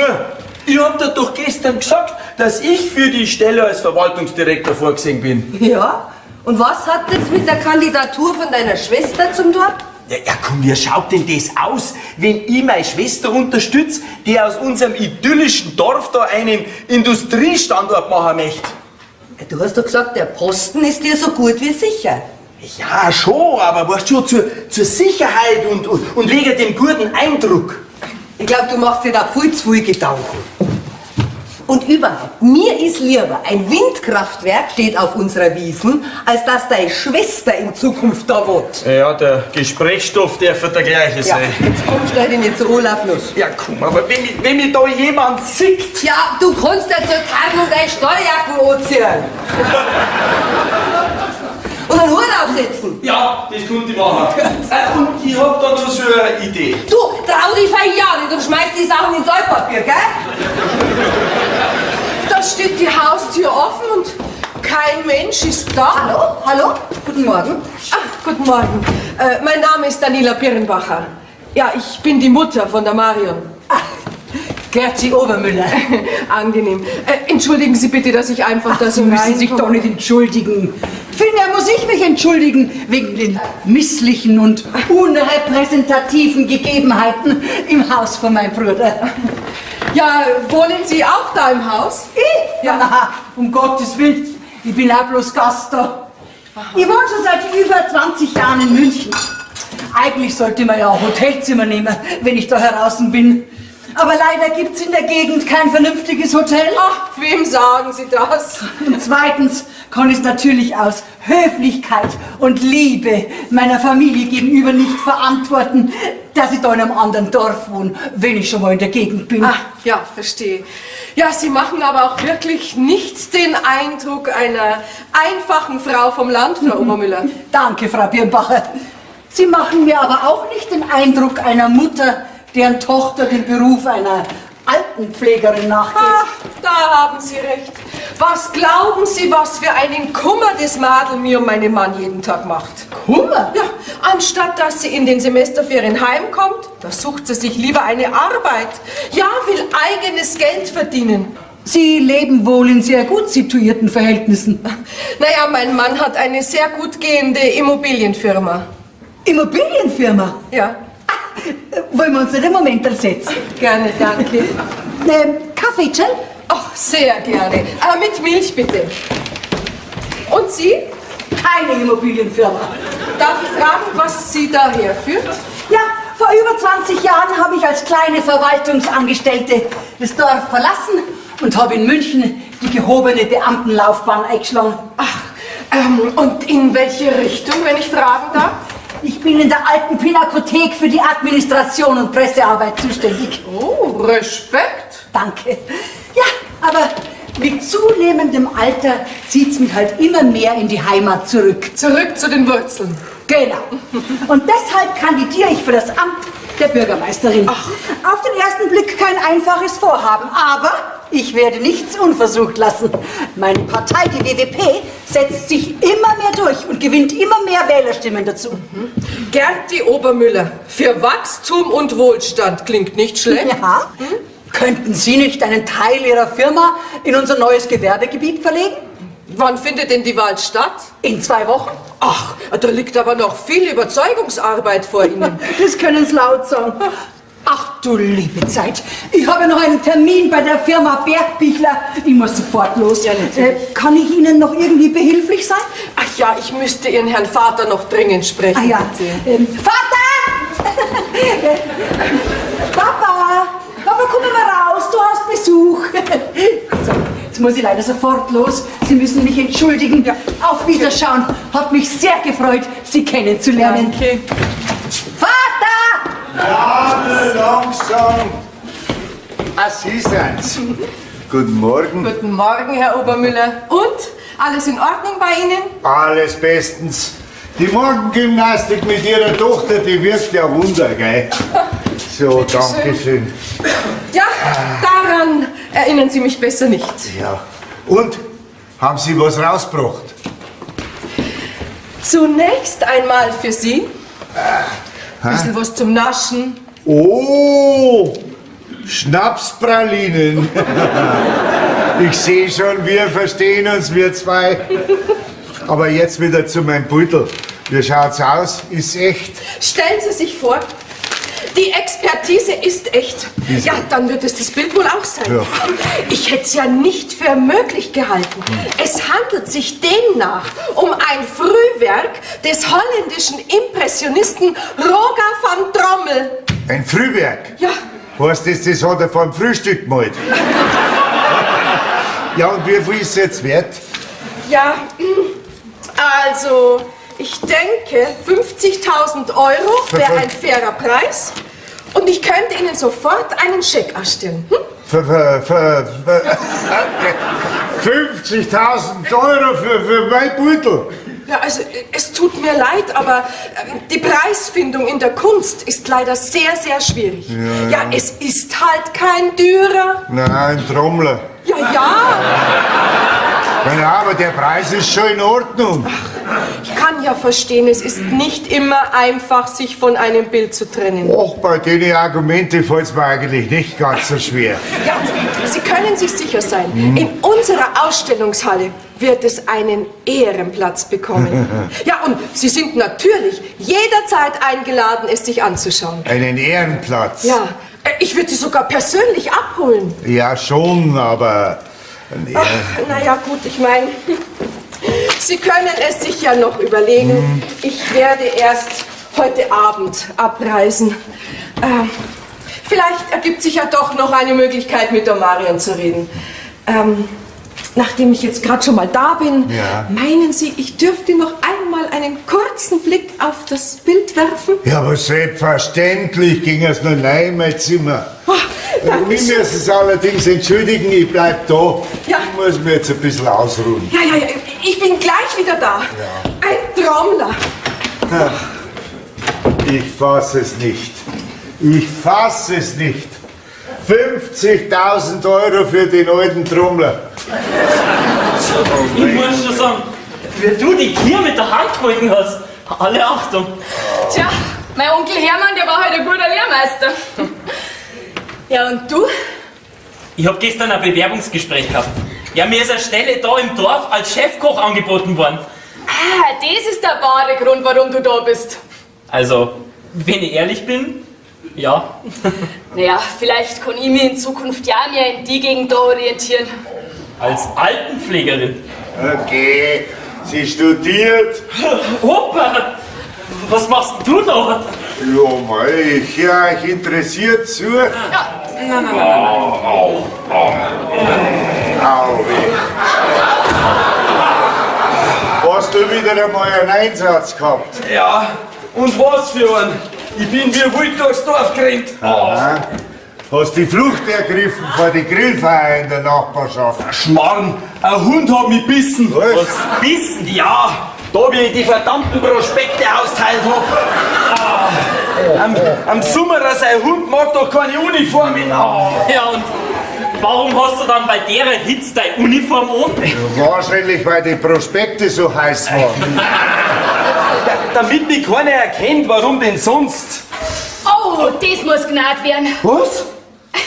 Ich hab dir doch gestern gesagt, dass ich für die Stelle als Verwaltungsdirektor vorgesehen bin. Ja, und was hat das mit der Kandidatur von deiner Schwester zum tun? Ja, komm, wie schaut denn das aus, wenn ich meine Schwester unterstütze, die aus unserem idyllischen Dorf da einen Industriestandort machen möchte? Du hast doch gesagt, der Posten ist dir so gut wie sicher. Ja, schon, aber weißt du, zur Sicherheit und wegen dem guten Eindruck. Ich glaube, du machst dir da viel zu viel Gedanken. Und überhaupt, mir ist lieber, ein Windkraftwerk steht auf unserer Wiesn, als dass deine Schwester in Zukunft da wohnt. Ja, der Gesprächsstoff darf der gleiche Ja, sein. jetzt komm schnell nicht zu Olaf los. Ja, komm, aber wenn mich da jemand sieht. Ja, du kannst ja zur Tarnung deine Steuerjacken anziehen. Und einen Hut aufsetzen. Ja, das konnte ich machen. Und ich hab da noch so eine Idee. Du, trau dich für ja nicht und schmeiß die Sachen ins Altpapier, gell? Da steht die Haustür offen und kein Mensch ist da. Hallo, hallo, guten Morgen. Ach, guten Morgen. Mein Name ist Daniela Birnbacher. Ja, ich bin die Mutter von der Marion. Gerzi Obermüller. Angenehm. Entschuldigen Sie bitte, dass ich einfach da so Sie müssen sich reinkomme. doch nicht entschuldigen. Vielmehr muss ich mich entschuldigen wegen den misslichen und unrepräsentativen Gegebenheiten im Haus von meinem Bruder. Ja, wohnen Sie auch da im Haus? Ich? Ja. Na, um Gottes Willen, ich bin auch bloß Gast da. Ich wohne schon seit über 20 Jahren in München. Eigentlich sollte man ja ein Hotelzimmer nehmen, wenn ich da heraus bin. Aber leider gibt's in der Gegend kein vernünftiges Hotel. Ach, wem sagen Sie das? Und zweitens kann ich es natürlich aus Höflichkeit und Liebe meiner Familie gegenüber nicht verantworten, dass ich da in einem anderen Dorf wohne, wenn ich schon mal in der Gegend bin. Ach, ja, verstehe. Ja, Sie machen aber auch wirklich nicht den Eindruck einer einfachen Frau vom Land, Frau Obermüller. Danke, Frau Birnbacher. Sie machen mir aber auch nicht den Eindruck einer Mutter, deren Tochter den Beruf einer Altenpflegerin nachgeht. Ach, da haben Sie recht. Was glauben Sie, was für einen Kummer das Madel mir und meinem Mann jeden Tag macht? Kummer? Ja, anstatt dass sie in den Semesterferien heimkommt, da sucht sie sich lieber eine Arbeit. Ja, will eigenes Geld verdienen. Sie leben wohl in sehr gut situierten Verhältnissen. Naja, mein Mann hat eine sehr gut gehende Immobilienfirma. Immobilienfirma? Ja, Wollen wir uns nicht einen Moment setzen? gerne, danke. Kaffee, Jill? Ach, sehr gerne. Aber mit Milch bitte. Und Sie? Keine Immobilienfirma. Darf ich fragen, was Sie daher führt? Ja, vor über 20 Jahren habe ich als kleine Verwaltungsangestellte das Dorf verlassen und habe in München die gehobene Beamtenlaufbahn eingeschlagen. Ach, und in welche Richtung, wenn ich fragen darf? Ich bin in der alten Pinakothek für die Administration und Pressearbeit zuständig. Oh, Respekt. Danke. Ja, aber mit zunehmendem Alter zieht's mich halt immer mehr in die Heimat zurück. Zurück zu den Wurzeln. Genau. Und deshalb kandidiere ich für das Amt der Bürgermeisterin. Auf den ersten Blick kein einfaches Vorhaben, aber ich werde nichts unversucht lassen. Meine Partei, die WWP, setzt sich immer mehr durch und gewinnt immer mehr Wählerstimmen dazu. Gerti Obermüller, für Wachstum und Wohlstand klingt nicht schlecht. Ja. Könnten Sie nicht einen Teil Ihrer Firma in unser neues Gewerbegebiet verlegen? Wann findet denn die Wahl statt? In 2 Wochen. Ach, da liegt aber noch viel Überzeugungsarbeit vor Ihnen. Das können Sie laut sagen. Ach du liebe Zeit. Ich habe noch einen Termin bei der Firma Bergbichler. Ich muss sofort los. Ja, natürlich. Kann ich Ihnen noch irgendwie behilflich sein? Ach ja, ich müsste Ihren Herrn Vater noch dringend sprechen. Ah ja. bitte. Vater! Papa! Papa, komm mal raus, du hast Besuch. So, jetzt muss ich leider sofort los. Sie müssen mich entschuldigen. Auf Wiederschauen. Hat mich sehr gefreut, Sie kennenzulernen. Danke. Vater! Ja, langsam. Ah, Sie sind's. Guten Morgen. Guten Morgen, Herr Obermüller. Und? Alles in Ordnung bei Ihnen? Alles bestens. Die Morgengymnastik mit Ihrer Tochter, die wirkt ja Wunder, gell? So, danke schön. Ja, daran erinnern Sie mich besser nicht. Ja. Und? Haben Sie was rausgebracht? Zunächst einmal für Sie. Bisschen was zum Naschen. Oh, Schnapspralinen. Ich sehe schon, wir verstehen uns, wir zwei. Aber jetzt wieder zu meinem Beutel. Wie schaut's aus? Ist echt? Stellen Sie sich vor, die Expertise ist echt. Ja, dann wird es das Bild wohl auch sein. Ja. Ich hätte es ja nicht für möglich gehalten. Es handelt sich demnach um ein Frühwerk des holländischen Impressionisten Roger van Drommel. Ein Frühwerk? Ja, Heißt das hat er vor dem Frühstück gemalt? Ja, und wie viel ist es jetzt wert? ja, also ich denke 50.000 Euro wäre ein fairer Preis. Und ich könnte Ihnen sofort einen Scheck ausstellen. Hm? 50.000 Euro für mein Beutel. Ja, also es tut mir leid, aber die Preisfindung in der Kunst ist leider sehr, sehr schwierig. Ja, es ist halt kein Dürer. Nein, ein Trommler. Ja. Ja, aber der Preis ist schon in Ordnung. Ich kann ja verstehen, es ist nicht immer einfach, sich von einem Bild zu trennen. Och, bei den Argumenten fällt es mir eigentlich nicht ganz so schwer. Ja, Sie können sich sicher sein, in unserer Ausstellungshalle wird es einen Ehrenplatz bekommen. Ja, und Sie sind natürlich jederzeit eingeladen, es sich anzuschauen. Einen Ehrenplatz. Ja, ich würde Sie sogar persönlich abholen. Ja, schon, aber... Ach, naja, gut, ich meine, Sie können es sich ja noch überlegen. Ich werde erst heute Abend abreisen. Vielleicht ergibt sich ja doch noch eine Möglichkeit, mit der Marion zu reden. Nachdem ich jetzt gerade schon mal da bin, meinen Sie, ich dürfte noch einmal einen kurzen Blick auf das Bild werfen? Ja, aber selbstverständlich ging es noch rein in mein Zimmer. danke Wir schön. müssen es allerdings entschuldigen, ich bleib da. Ja. Ich muss mich jetzt ein bisschen ausruhen. Ja, ich bin gleich wieder da. Ein Trommler. Ich fass es nicht. Ich fass es nicht. 50.000 Euro für den alten Trommler. Ich muss schon sagen, wie du die hier mit der Hand gehalten hast. Alle Achtung. Tja, mein Onkel Hermann, der war halt ein guter Lehrmeister. Ja, und du? Ich habe gestern ein Bewerbungsgespräch gehabt. Ja, mir ist eine Stelle da im Dorf als Chefkoch angeboten worden. Ah, das ist der wahre Grund, warum du da bist. Also, wenn ich ehrlich bin, ja. Naja, vielleicht kann ich mich in Zukunft ja mehr in die Gegend da orientieren. Als Altenpflegerin. Okay, sie studiert. Opa, was machst denn du da? Ja, mei, ich höre euch interessiert zu. Nein. Au, weh. Hast du wieder einmal einen Einsatz gehabt? Ja, und was für einen? Ich bin wie wild durchs Dorf gerannt. Aha. Hast die Flucht ergriffen vor die Grillfeier in der Nachbarschaft? Schmarrn, ein Hund hat mich bissen. Was? Bissen? Ja, Da, wie ich die verdammten Prospekte austeilt hab. Am Summerer, sein Hund mag doch keine Uniform in. Ja, und warum hast du dann bei der Hitze deine Uniform an? Wahrscheinlich, weil die Prospekte so heiß waren. Damit mich keiner erkennt, warum denn sonst? Oh, das muss gnad werden. Was?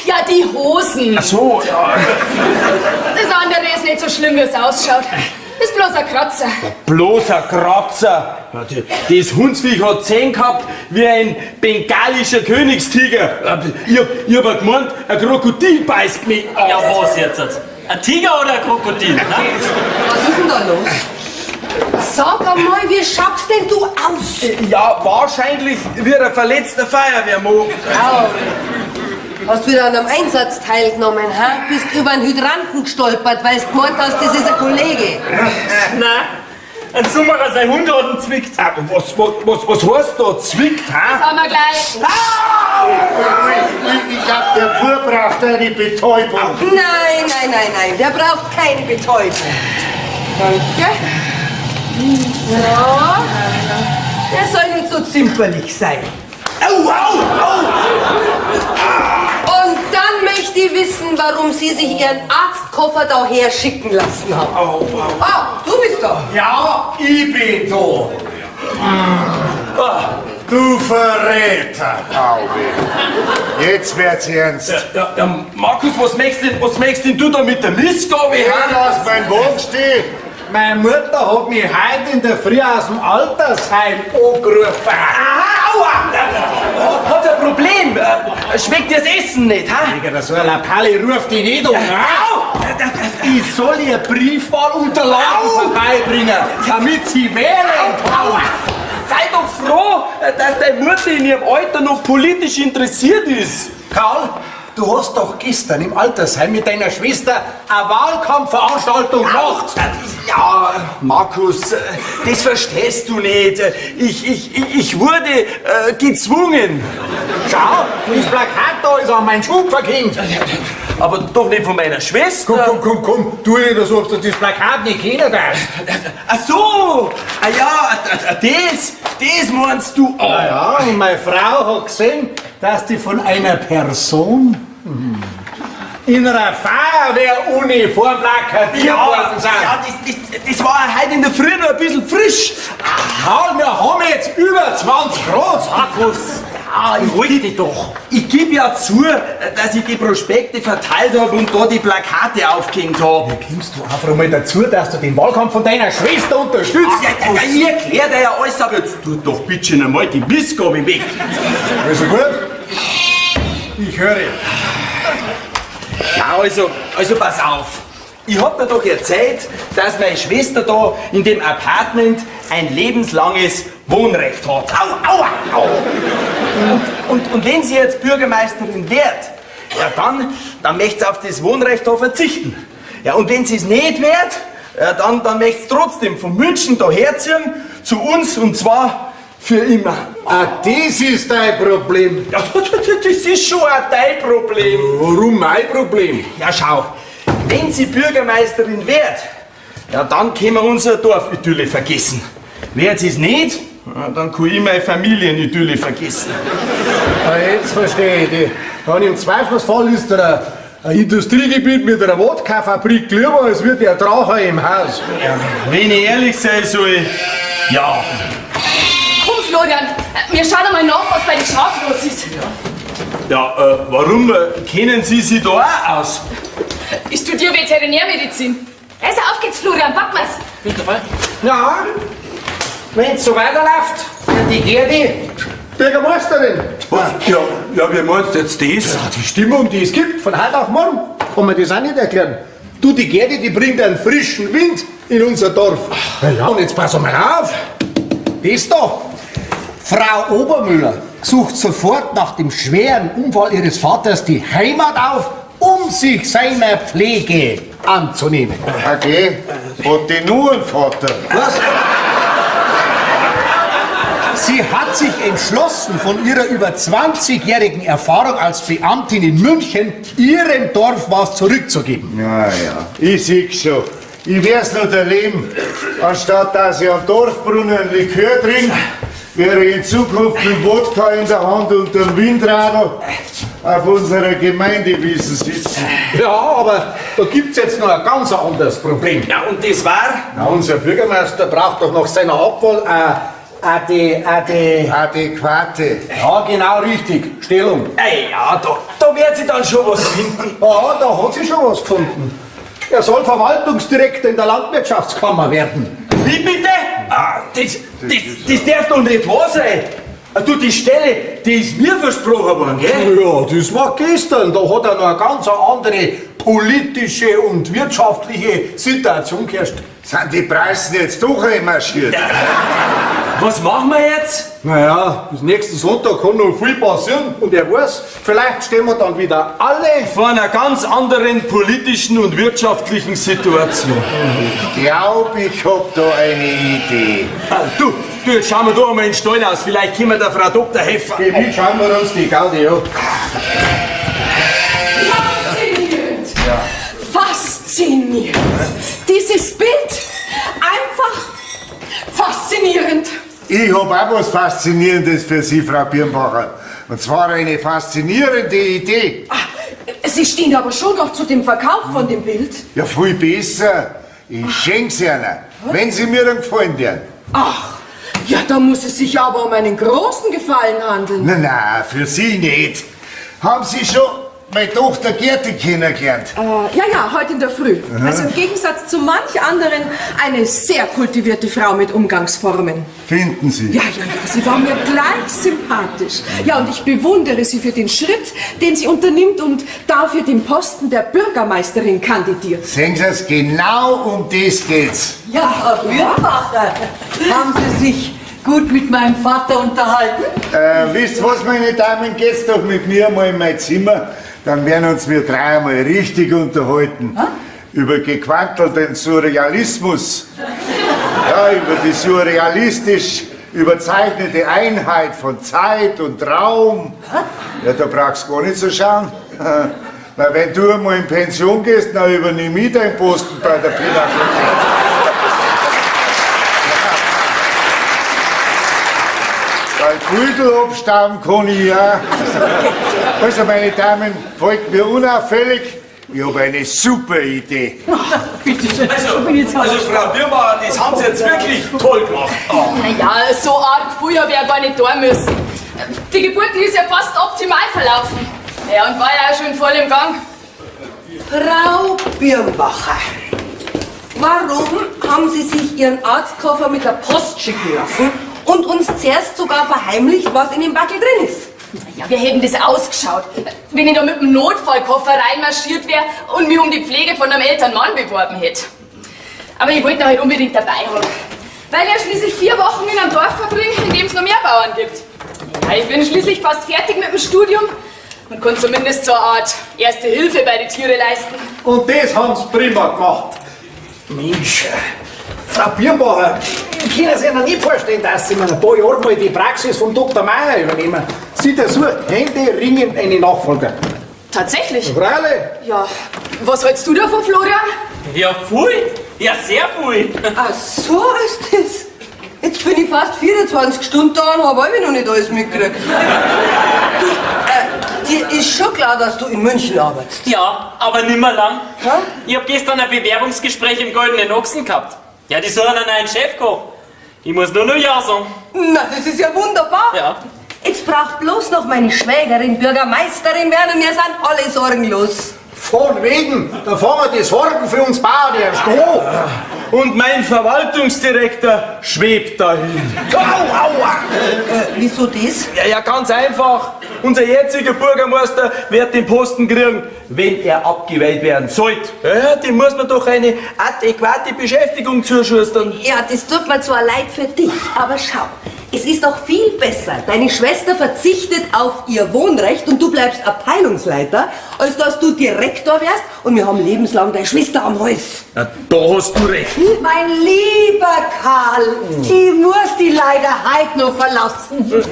Ja, die Hosen. Ach so, ja. Das andere ist nicht so schlimm, wie es ausschaut. Ist bloß ein Kratzer. Bloß ein Kratzer. Ja, das Hundsviech hat Zähne gehabt wie ein bengalischer Königstiger. Ich hab gemeint, ein Krokodil beißt mich. Ja, was jetzt? Ein Tiger oder ein Krokodil? Ne? Was ist denn da los? Sag einmal, wie schaust denn du aus? Ja, wahrscheinlich wie ein verletzter Feuerwehrmann. Au. Hast wieder an einem Einsatz teilgenommen, ha? Bist über einen Hydranten gestolpert, weil du gemeint hast, das ist ein Kollege. Nein, ein Summerer, sein Hund hat ihn zwickt. Was heißt da? Zwickt, Das ha? haben wir gleich. Ich glaub, der Bub braucht eine Betäubung. Nein, der braucht keine Betäubung. Danke. Ja. Der soll nicht so zimperlich sein. Au! Und dann möchte ich wissen, warum Sie sich Ihren Arztkoffer daher schicken lassen haben. Ah, du bist da. Ja, ich bin da. Du Verräter. Auge. Jetzt wird's ernst. Ja, Markus, was möchtest denn du da mit der Mistgabe? Ja, lass mein Wagen stehen. Meine Mutter hat mich heute in der Früh aus dem Altersheim angerufen. Hat ein Problem? Schmeckt dir das Essen nicht, ha? Wegen so einer Lappalle ruft die nicht an. Ich soll ihr Briefwahlunterlagen vorbeibringen, damit sie wählen kann. Sei doch froh, dass deine Mutter in ihrem Alter noch politisch interessiert ist. Karl, du hast doch gestern im Altersheim mit deiner Schwester eine Wahlkampfveranstaltung gemacht. Ja, Markus, das verstehst du nicht. Ich wurde gezwungen. Schau, das Plakat da ist an meinen Schub verkehrt. Aber doch nicht von meiner Schwester. Komm, tu nicht so, ob du das Plakat nicht kennen darfst. Ach so, das meinst du. Oh. Ja, und meine Frau hat gesehen, dass die von einer Person in einer Feuerwehruniform plakatiert worden sind. Ja, das war heute in der Früh noch ein bisschen frisch. Karl, wir haben jetzt über 20 Grad. Markus, ruhig dich doch. Ich gebe ja zu, dass ich die Prospekte verteilt habe und da die Plakate aufgehängt habe. Kommst du einfach mal dazu, dass du den Wahlkampf von deiner Schwester unterstützt? Ich erkläre dir ja alles, aber jetzt tu doch bitte schon einmal die Mistgabe weg. Also gut, ich höre. Ja, also pass auf. Ich hab dir doch erzählt, dass meine Schwester da in dem Apartment ein lebenslanges Wohnrecht hat. Au! Und wenn sie jetzt Bürgermeisterin wird, ja dann möchte sie auf das Recht da verzichten. Ja, und wenn sie es nicht wird, ja, dann möchte sie trotzdem von München da herziehen zu uns, und zwar für immer. Ah, das ist dein Problem. Ja, das ist schon auch dein Problem. Warum mein Problem? Ja, schau, wenn sie Bürgermeisterin wird, ja, dann können wir unser Dorfidylle vergessen. Wird sie es nicht, ja, dann kann ich meine Familienidylle vergessen. Ah, jetzt verstehe ich dich. Dann im Zweifelsfall ist da ein Industriegebiet mit einer Wodka-Fabrik lieber, als wird der Drache im Haus. Ja, wenn ich ehrlich sein soll, ja. Komm, Florian, wir schauen einmal nach, was bei den Schafen los ist. Ja, warum kennen Sie sich da auch aus? Ich studiere Veterinärmedizin. Also auf geht's, Florian, packen wir's. Ja, wenn es so weiterläuft, die Gerdi Bürgermeisterin. Was? Ja, wie meinst du jetzt das? Ja, die Stimmung, die es gibt, von heute auf morgen, kann man das auch nicht erklären. Du, die Gerdi, die bringt einen frischen Wind in unser Dorf. Ja, und jetzt pass mal auf. Das da. Frau Obermüller sucht sofort nach dem schweren Unfall ihres Vaters die Heimat auf, um sich seiner Pflege anzunehmen. Okay, hat die nur einen Vater? Was? Sie hat sich entschlossen, von ihrer über 20-jährigen Erfahrung als Beamtin in München ihrem Dorf was zurückzugeben. Ja, ich seh's schon. ich wär's noch erleben. Anstatt dass ich am Dorfbrunnen ein Likör trinke, wäre ich in Zukunft mit Wodka in der Hand und dem Windradl auf unserer Gemeindewiese sitzen. Ja, aber da gibt's jetzt noch ein ganz anderes Problem. Ja, und das war? Na, unser Bürgermeister braucht doch nach seiner Abwahl Adäquate. Ja, genau richtig. Stellung. Ja, da wird sie dann schon was finden. Ja, da hat sie schon was gefunden. Er soll Verwaltungsdirektor in der Landwirtschaftskammer werden. Wie bitte? Das darf doch nicht wahr sein. Du, die Stelle, die ist mir versprochen worden, gell? Ja, das war gestern. Da hat er noch eine ganz andere politische und wirtschaftliche Situation geherrscht. Sind die Preise jetzt doch remarschiert? Was machen wir jetzt? Naja, bis nächsten Sonntag kann noch viel passieren. Und er weiß, vielleicht stehen wir dann wieder alle. Vor einer ganz anderen politischen und wirtschaftlichen Situation. Ich glaube, ich hab da eine Idee. Du, jetzt schauen wir da einmal in den Stall aus. Vielleicht können wir der Frau Doktor helfen. Geh mit, schauen wir uns die Gaudi an. Faszinierend! Faszinierend! Dieses Bild, einfach faszinierend! Ich hab auch was Faszinierendes für Sie, Frau Birnbacher. Und zwar eine faszinierende Idee. Sie stehen aber schon noch zu dem Verkauf von dem Bild. Ja, viel besser. Ich schenk's Ihnen, wenn Sie mir dann gefallen werden. Ach, ja, da muss es sich aber um einen großen Gefallen handeln. Na, für Sie nicht. Haben Sie schon meine Tochter Gerti kennengelernt? Ja, heute in der Früh. Also im Gegensatz zu manch anderen eine sehr kultivierte Frau mit Umgangsformen. Finden Sie? Ja, sie war mir gleich sympathisch. Ja, und ich bewundere sie für den Schritt, den sie unternimmt und dafür den Posten der Bürgermeisterin kandidiert. Sehen Sie es, genau um das geht's. Ja, Frau Birnbacher, haben Sie sich gut mit meinem Vater unterhalten? Wisst was, meine Damen, geht's doch mit mir mal in mein Zimmer, dann werden uns wir drei einmal richtig unterhalten. Über gequantelten Surrealismus. Ja, über die surrealistisch überzeichnete Einheit von Zeit und Raum. Ja, da brauchst du gar nicht so schauen. Weil wenn du einmal in Pension gehst, dann übernehme ich deinen Posten bei der Pinakothek. Weil Brüdel abstauben kann ich ja. Also, meine Damen, folgt mir unauffällig. Ich habe eine super Idee. Also Frau Birnbacher, das haben Sie jetzt wirklich toll gemacht. Naja, so arg früh habe ich ja gar nicht da müssen. Die Geburt, die ist ja fast optimal verlaufen. Ja, und war ja auch schon voll im Gang. Frau Birnbacher, warum haben Sie sich Ihren Arztkoffer mit der Post schicken lassen und uns zuerst sogar verheimlicht, was in dem Backel drin ist? Ja, wie hätten das ausgeschaut, wenn ich da mit dem Notfallkoffer reinmarschiert wäre und mich um die Pflege von einem älteren Mann beworben hätte. Aber ich wollte ihn halt unbedingt dabei haben, weil ich ja schließlich 4 Wochen in einem Dorf verbringe, in dem es noch mehr Bauern gibt. Ja, ich bin schließlich fast fertig mit dem Studium und kann zumindest so eine Art Erste Hilfe bei den Tieren leisten. Und das haben Sie prima gemacht. Mensch, Frau Birnbacher, ich kann sich noch nicht vorstellen, dass Sie in ein paar Jahren mal die Praxis von Dr. Meier übernehmen. Sie sucht händeringend eine Nachfolger. Tatsächlich? Freilich. Ja, was hältst du davon, Florian? Ja, viel. Ja, sehr viel. Ach, so ist das. Jetzt bin ich fast 24 Stunden da und habe noch nicht alles mitgekriegt. Dir ist schon klar, dass du in München arbeitest. Ja, aber nimmer lang. Ja? Ich hab gestern ein Bewerbungsgespräch im Goldenen Ochsen gehabt. Ja, die suchen einen neuen Chefkoch. Ich muss nur noch Ja sagen. Na, das ist ja wunderbar. Ja. Jetzt braucht bloß noch meine Schwägerin Bürgermeisterin werden und wir sind alle sorgenlos. Von wegen, da fahren wir die Sorgen für uns Bauern erst hoch. Und mein Verwaltungsdirektor schwebt dahin. Wieso das? Ja, ganz einfach. Unser jetziger Bürgermeister wird den Posten kriegen, wenn er abgewählt werden sollte. Ja, dem muss man doch eine adäquate Beschäftigung zuschustern. Ja, das tut mir zwar leid für dich, aber schau, es ist doch viel besser. Deine Schwester verzichtet auf ihr Wohnrecht und du bleibst Abteilungsleiter, als dass du Direktor wärst und wir haben lebenslang deine Schwester am Hals. Ja, da hast du recht. Mein lieber Karl, ich muss die leider heute noch verlassen.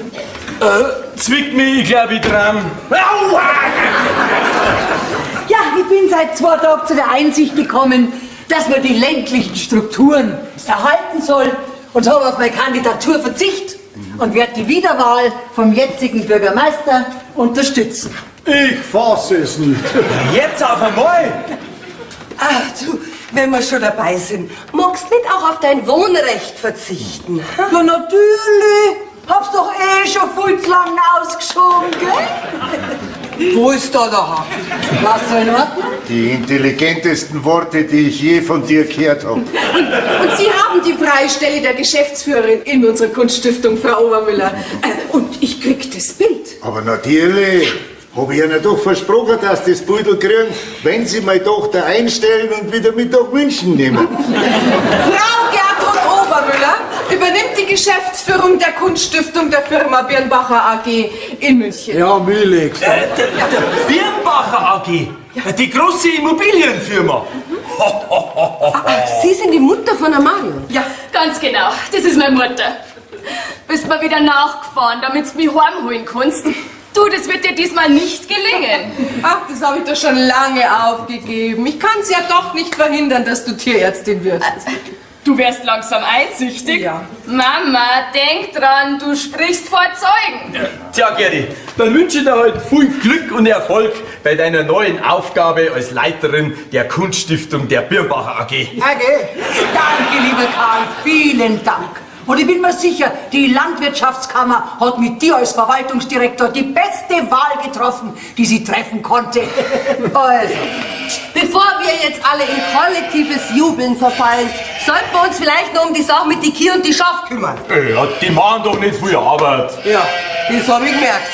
Zwickt mich, ich glaub, ich dran. Ja, ich bin seit 2 Tagen zu der Einsicht gekommen, dass man die ländlichen Strukturen erhalten soll und habe auf meine Kandidatur verzichtet und werde die Wiederwahl vom jetzigen Bürgermeister unterstützen. Ich fasse es nicht. Jetzt auf einmal! Ach du, wenn wir schon dabei sind, magst nicht auch auf dein Wohnrecht verzichten? Ja, natürlich. Hab's doch schon viel zu lang ausgeschoben, gell? Wo ist da der Haken? Was soll in Ordnung? Die intelligentesten Worte, die ich je von dir gehört habe. Und Sie haben die freie Stelle der Geschäftsführerin in unserer Kunststiftung, Frau Obermüller. Und ich krieg das Bild. Aber natürlich habe ich ihnen doch versprochen, dass das Beutel kriegen, wenn sie meine Tochter einstellen und wieder mit nach München nehmen. Frau Gertrud Obermüller übernimmt die Geschäftsführung der Kunststiftung der Firma Birnbacher AG in München. Ja, Milix. Der Birnbacher AG, die große Immobilienfirma. Ach, Sie sind die Mutter von der Marion. Ja, Ganz genau, das ist meine Mutter. Bist mal wieder nachgefahren, damit du mich heimholen kannst. Du, das wird dir diesmal nicht gelingen. ach, das habe ich doch schon lange aufgegeben. Ich kann es ja doch nicht verhindern, dass du Tierärztin wirst. Du wärst langsam einsichtig. Ja. Mama, denk dran, du sprichst vor Zeugen. Tja, Gerdi, dann wünsche ich dir halt viel Glück und Erfolg bei deiner neuen Aufgabe als Leiterin der Kunststiftung der Birnbacher AG. Okay. Danke, lieber Karl, vielen Dank. Und ich bin mir sicher, die Landwirtschaftskammer hat mit dir als Verwaltungsdirektor die beste Wahl getroffen, die sie treffen konnte. Also, Bevor wir jetzt alle in kollektives Jubeln verfallen, sollten wir uns vielleicht noch um die Sache mit die Kier und die Schaf kümmern. Ja, die machen doch nicht viel Arbeit. Ja, das habe ich gemerkt.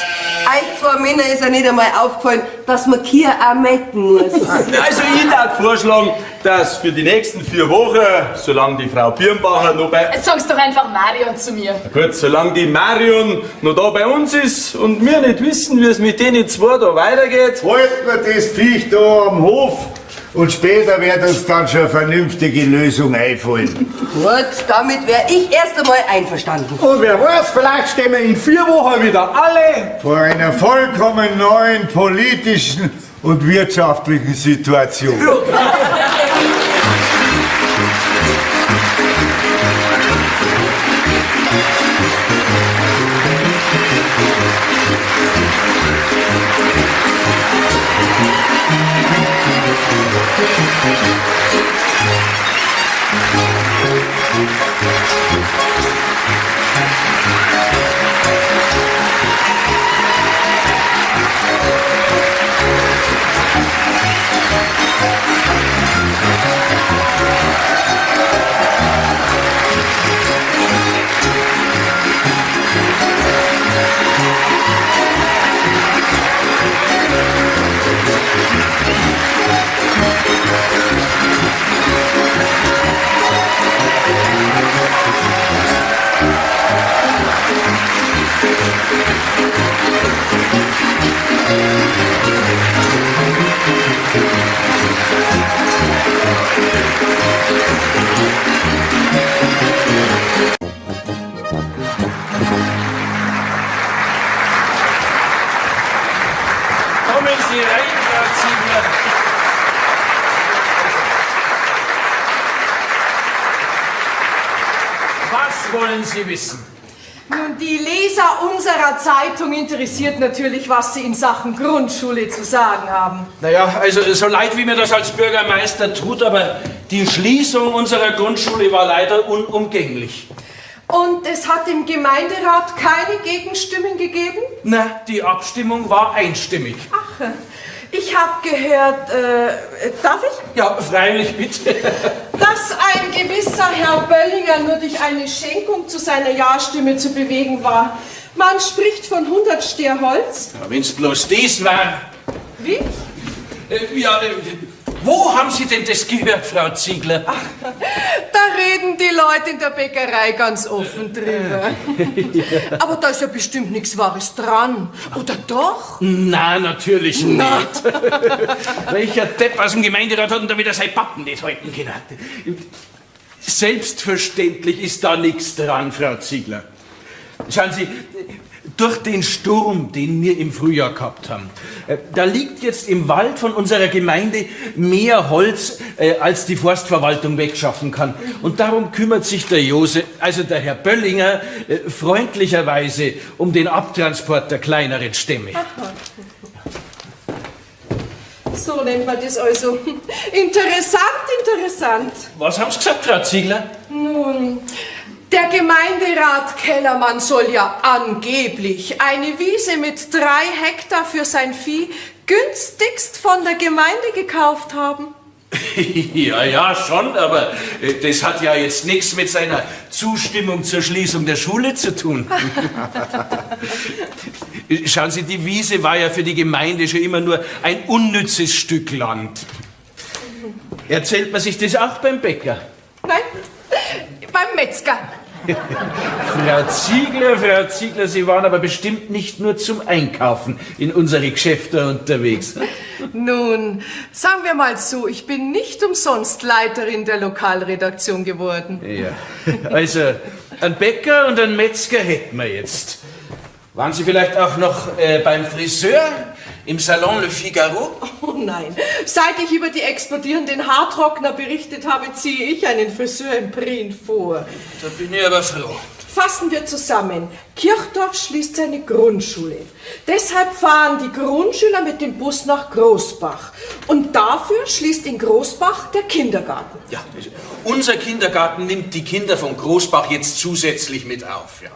Euch zwei Männer ist ja nicht einmal aufgefallen, dass man Kier auch melken muss. Also ich darf vorschlagen, dass für die nächsten 4 Wochen, solange die Frau Birnbacher noch bei... Jetzt sagst doch einfach Marion zu mir. Gut, solange die Marion noch da bei uns ist und wir nicht wissen, wie es mit denen zwei da weitergeht. Halten wir das Viech da am Hof und später wird uns dann schon eine vernünftige Lösung einfallen. Gut, damit wäre ich erst einmal einverstanden. Und wer weiß, vielleicht stehen wir in 4 Wochen wieder alle. Vor einer vollkommen neuen politischen und wirtschaftlichen Situation. Kommen Sie rein, Frau Ziegler. Was wollen Sie wissen? Nun, die Leser unserer Zeitung interessiert natürlich, was Sie in Sachen Grundschule zu sagen haben. Naja, also so leid, wie mir das als Bürgermeister tut, aber die Schließung unserer Grundschule war leider unumgänglich. Und es hat im Gemeinderat keine Gegenstimmen gegeben? Na, die Abstimmung war einstimmig. Ach, ich habe gehört, darf ich? Ja, freilich, bitte. Dass ein gewisser Herr Böllinger nur durch eine Schenkung zu seiner Ja-Stimme zu bewegen war. Man spricht von 100 Stehr Holz. Ja, wenn's bloß dies war. Wie? Wo haben Sie denn das gehört, Frau Ziegler? Ach, da reden die Leute in der Bäckerei ganz offen drüber. Aber da ist ja bestimmt nichts Wahres dran. Oder doch? Na, natürlich nicht. Welcher Depp aus dem Gemeinderat hat denn da wieder sein Pappen nicht halten können? Selbstverständlich ist da nichts dran, Frau Ziegler. Schauen Sie, durch den Sturm, den wir im Frühjahr gehabt haben, da liegt jetzt im Wald von unserer Gemeinde mehr Holz, als die Forstverwaltung wegschaffen kann. Und darum kümmert sich der Josef, also der Herr Böllinger, freundlicherweise um den Abtransport der kleineren Stämme. So nennt man das also. Interessant. Was haben Sie gesagt, Frau Ziegler? Nun, der Gemeinderat Kellermann soll ja angeblich eine Wiese mit 3 Hektar für sein Vieh günstigst von der Gemeinde gekauft haben. Ja, schon, aber das hat ja jetzt nichts mit seiner Zustimmung zur Schließung der Schule zu tun. Schauen Sie, die Wiese war ja für die Gemeinde schon immer nur ein unnützes Stück Land. Erzählt man sich das auch beim Bäcker? Nein, beim Metzger. Frau Ziegler, Sie waren aber bestimmt nicht nur zum Einkaufen in unsere Geschäfte unterwegs. Nun, sagen wir mal so, ich bin nicht umsonst Leiterin der Lokalredaktion geworden. Ja, also einen Bäcker und einen Metzger hätten wir jetzt. Waren Sie vielleicht auch noch beim Friseur im Salon Le Figaro? Oh nein, seit ich über die explodierenden Haartrockner berichtet habe, ziehe ich einen Friseur in Prien vor. Da bin ich aber froh. Fassen wir zusammen. Kirchdorf schließt seine Grundschule. Deshalb fahren die Grundschüler mit dem Bus nach Großbach. Und dafür schließt in Großbach der Kindergarten. Ja, unser Kindergarten nimmt die Kinder von Großbach jetzt zusätzlich mit auf. Ja.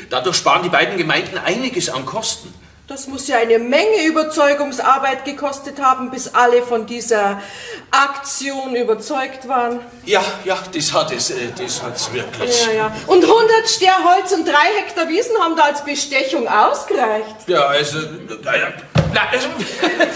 Dadurch sparen die beiden Gemeinden einiges an Kosten. Das muss ja eine Menge Überzeugungsarbeit gekostet haben, bis alle von dieser Aktion überzeugt waren. Ja, das hat's wirklich. Ja. Und 100 Ster Holz und 3 Hektar Wiesen haben da als Bestechung ausgereicht. Ja, also,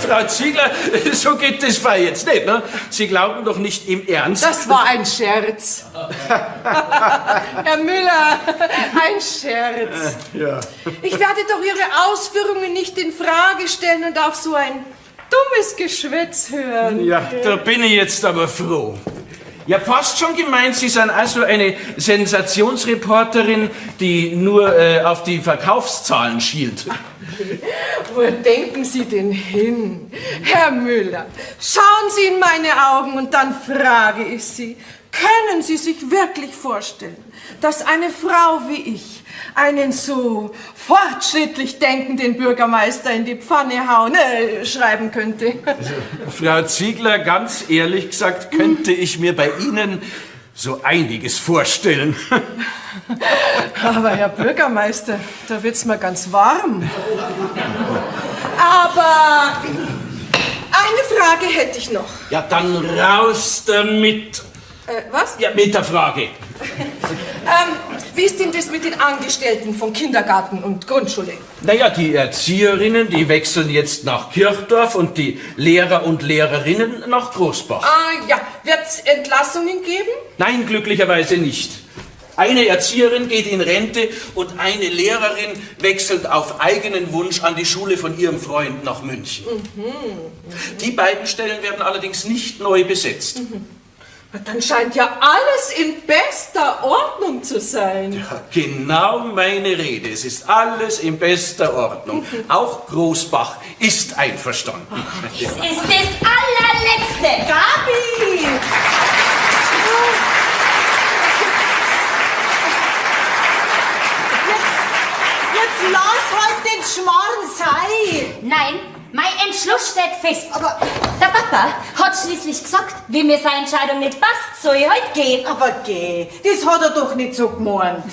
Frau Ziegler, so geht das Fall jetzt nicht, ne? Sie glauben doch nicht im Ernst? Das war ein Scherz. Herr Müller, ein Scherz. Ja. Ich werde doch Ihre Ausführungen nicht in Frage stellen und auf so ein dummes Geschwätz hören. Ja, da bin ich jetzt aber froh. Ja, fast schon gemeint, Sie sind also eine Sensationsreporterin, die nur auf die Verkaufszahlen schielt. Wo denken Sie denn hin? Herr Müller, schauen Sie in meine Augen und dann frage ich Sie, können Sie sich wirklich vorstellen, dass eine Frau wie ich einen so fortschrittlich denkenden Bürgermeister in die Pfanne schreiben könnte? Frau Ziegler, ganz ehrlich gesagt, könnte ich mir bei Ihnen so einiges vorstellen. Aber Herr Bürgermeister, da wird's mir ganz warm. Aber eine Frage hätte ich noch. Ja, dann raus damit. Was? Ja, mit der Frage. Wie ist denn das mit den Angestellten von Kindergarten und Grundschule? Naja, die Erzieherinnen, die wechseln jetzt nach Kirchdorf und die Lehrer und Lehrerinnen nach Großbach. Ja. Wird's Entlassungen geben? Nein, glücklicherweise nicht. Eine Erzieherin geht in Rente und eine Lehrerin wechselt auf eigenen Wunsch an die Schule von ihrem Freund nach München. Die beiden Stellen werden allerdings nicht neu besetzt. Dann scheint ja alles in bester Ordnung zu sein. Ja, genau meine Rede. Es ist alles in bester Ordnung. Auch Großbach ist einverstanden. Es ist das allerletzte. Gabi! Jetzt lass halt den Schmarrn sein. Nein, mein Entschluss steht fest. Aber der Papa hat schließlich gesagt, wie mir seine Entscheidung nicht passt, soll ich heute gehen. Aber geh, das hat er doch nicht so gemeint.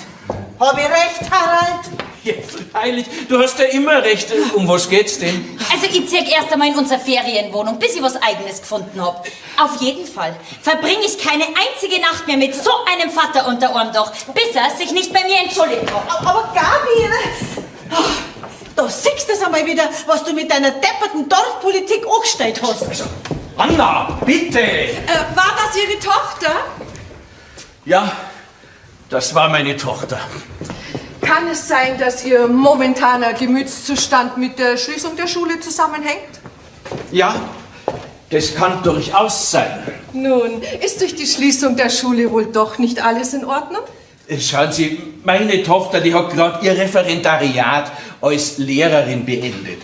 Hab ich recht, Harald? Ja, freilich, du hast ja immer recht. Um was geht's denn? Also ich zieh erst einmal in unsere Ferienwohnung, bis ich was Eigenes gefunden hab. Auf jeden Fall verbringe ich keine einzige Nacht mehr mit so einem Vater unter einem Dach, bis er sich nicht bei mir entschuldigt hat. Aber Gabi, da siehst du es einmal wieder, was du mit deiner depperten Dorfpolitik angestellt hast. Anna, bitte! War das Ihre Tochter? Ja, das war meine Tochter. Kann es sein, dass Ihr momentaner Gemütszustand mit der Schließung der Schule zusammenhängt? Ja, das kann durchaus sein. Nun, ist durch die Schließung der Schule wohl doch nicht alles in Ordnung? Schauen Sie, meine Tochter, die hat gerade ihr Referendariat als Lehrerin beendet.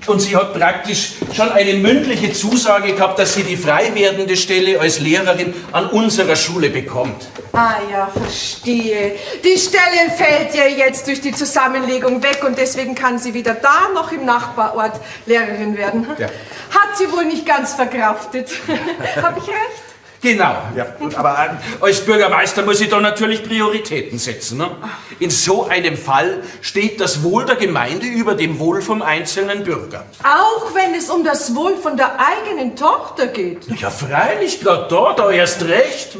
Und sie hat praktisch schon eine mündliche Zusage gehabt, dass sie die frei werdende Stelle als Lehrerin an unserer Schule bekommt. Ah ja, verstehe. Die Stelle fällt ja jetzt durch die Zusammenlegung weg und deswegen kann sie weder da noch im Nachbarort Lehrerin werden. Ja. Hat sie wohl nicht ganz verkraftet. Hab ich recht? Genau, ja, aber als Bürgermeister muss ich da natürlich Prioritäten setzen. Ne? In so einem Fall steht das Wohl der Gemeinde über dem Wohl vom einzelnen Bürger. Auch wenn es um das Wohl von der eigenen Tochter geht. Ja, freilich, gerade da erst recht.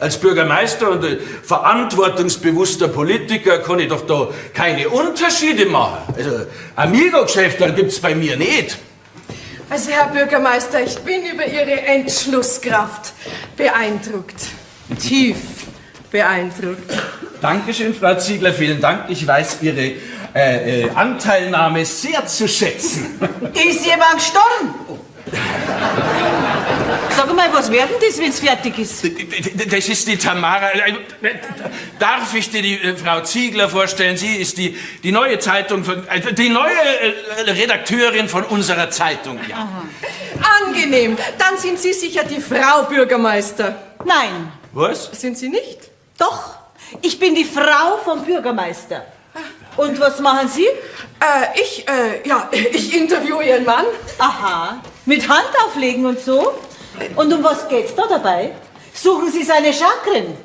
Als Bürgermeister und verantwortungsbewusster Politiker kann ich doch da keine Unterschiede machen. Also, Amigo-Geschäft, dann gibt's bei mir nicht. Also, Herr Bürgermeister, ich bin über Ihre Entschlusskraft beeindruckt. Tief beeindruckt. Dankeschön, Frau Ziegler, vielen Dank. Ich weiß Ihre Anteilnahme sehr zu schätzen. Ist jemand gestorben? Sag mal, was werden das, wenn es fertig ist? Das ist die Tamara. Darf ich dir die Frau Ziegler vorstellen? Sie ist die neue Zeitung, die neue Redakteurin von unserer Zeitung. Ja. Angenehm. Dann sind Sie sicher die Frau Bürgermeister. Nein. Was? Sind Sie nicht? Doch, ich bin die Frau vom Bürgermeister. Und was machen Sie? Ich interviewe Ihren Mann. Aha, mit Hand auflegen und so? Und um was geht's da dabei? Suchen Sie seine Chakren?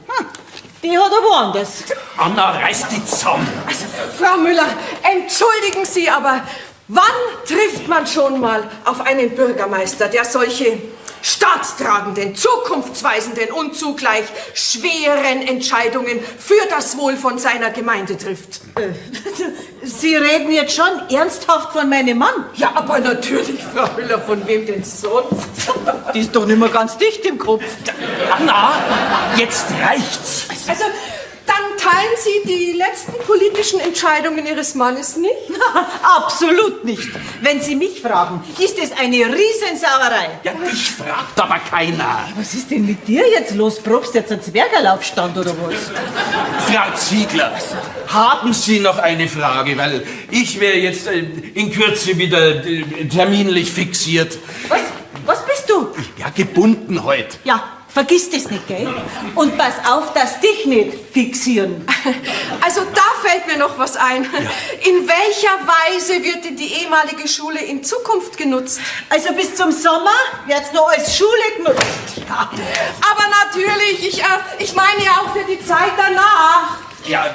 Die hat er woanders. Anna, reiß die zusammen. Also, Frau Müller, entschuldigen Sie, aber wann trifft man schon mal auf einen Bürgermeister, der solche staatstragenden, zukunftsweisenden und zugleich schweren Entscheidungen für das Wohl von seiner Gemeinde trifft? Sie reden jetzt schon ernsthaft von meinem Mann? Ja, aber natürlich, Frau Müller, von wem denn sonst? Die ist doch nicht mehr ganz dicht im Kopf. Anna, jetzt reicht's. Also, dann teilen Sie die letzten politischen Entscheidungen Ihres Mannes nicht? Absolut nicht. Wenn Sie mich fragen, ist es eine Riesensauerei. Ja, dich fragt aber keiner. Was ist denn mit dir jetzt los? Probst jetzt einen Zwergerlaufstand oder was? Frau Ziegler, haben Sie noch eine Frage? Weil ich wäre jetzt in Kürze wieder terminlich fixiert. Was bist du? Ja, gebunden heute. Ja, vergiss das nicht, gell? Und pass auf, dass dich nicht fixieren. Also da fällt mir noch was ein. Ja. In welcher Weise wird denn die ehemalige Schule in Zukunft genutzt? Also bis zum Sommer wird's noch als Schule genutzt. Ja. Aber natürlich, ich meine ja auch für die Zeit danach. Ja,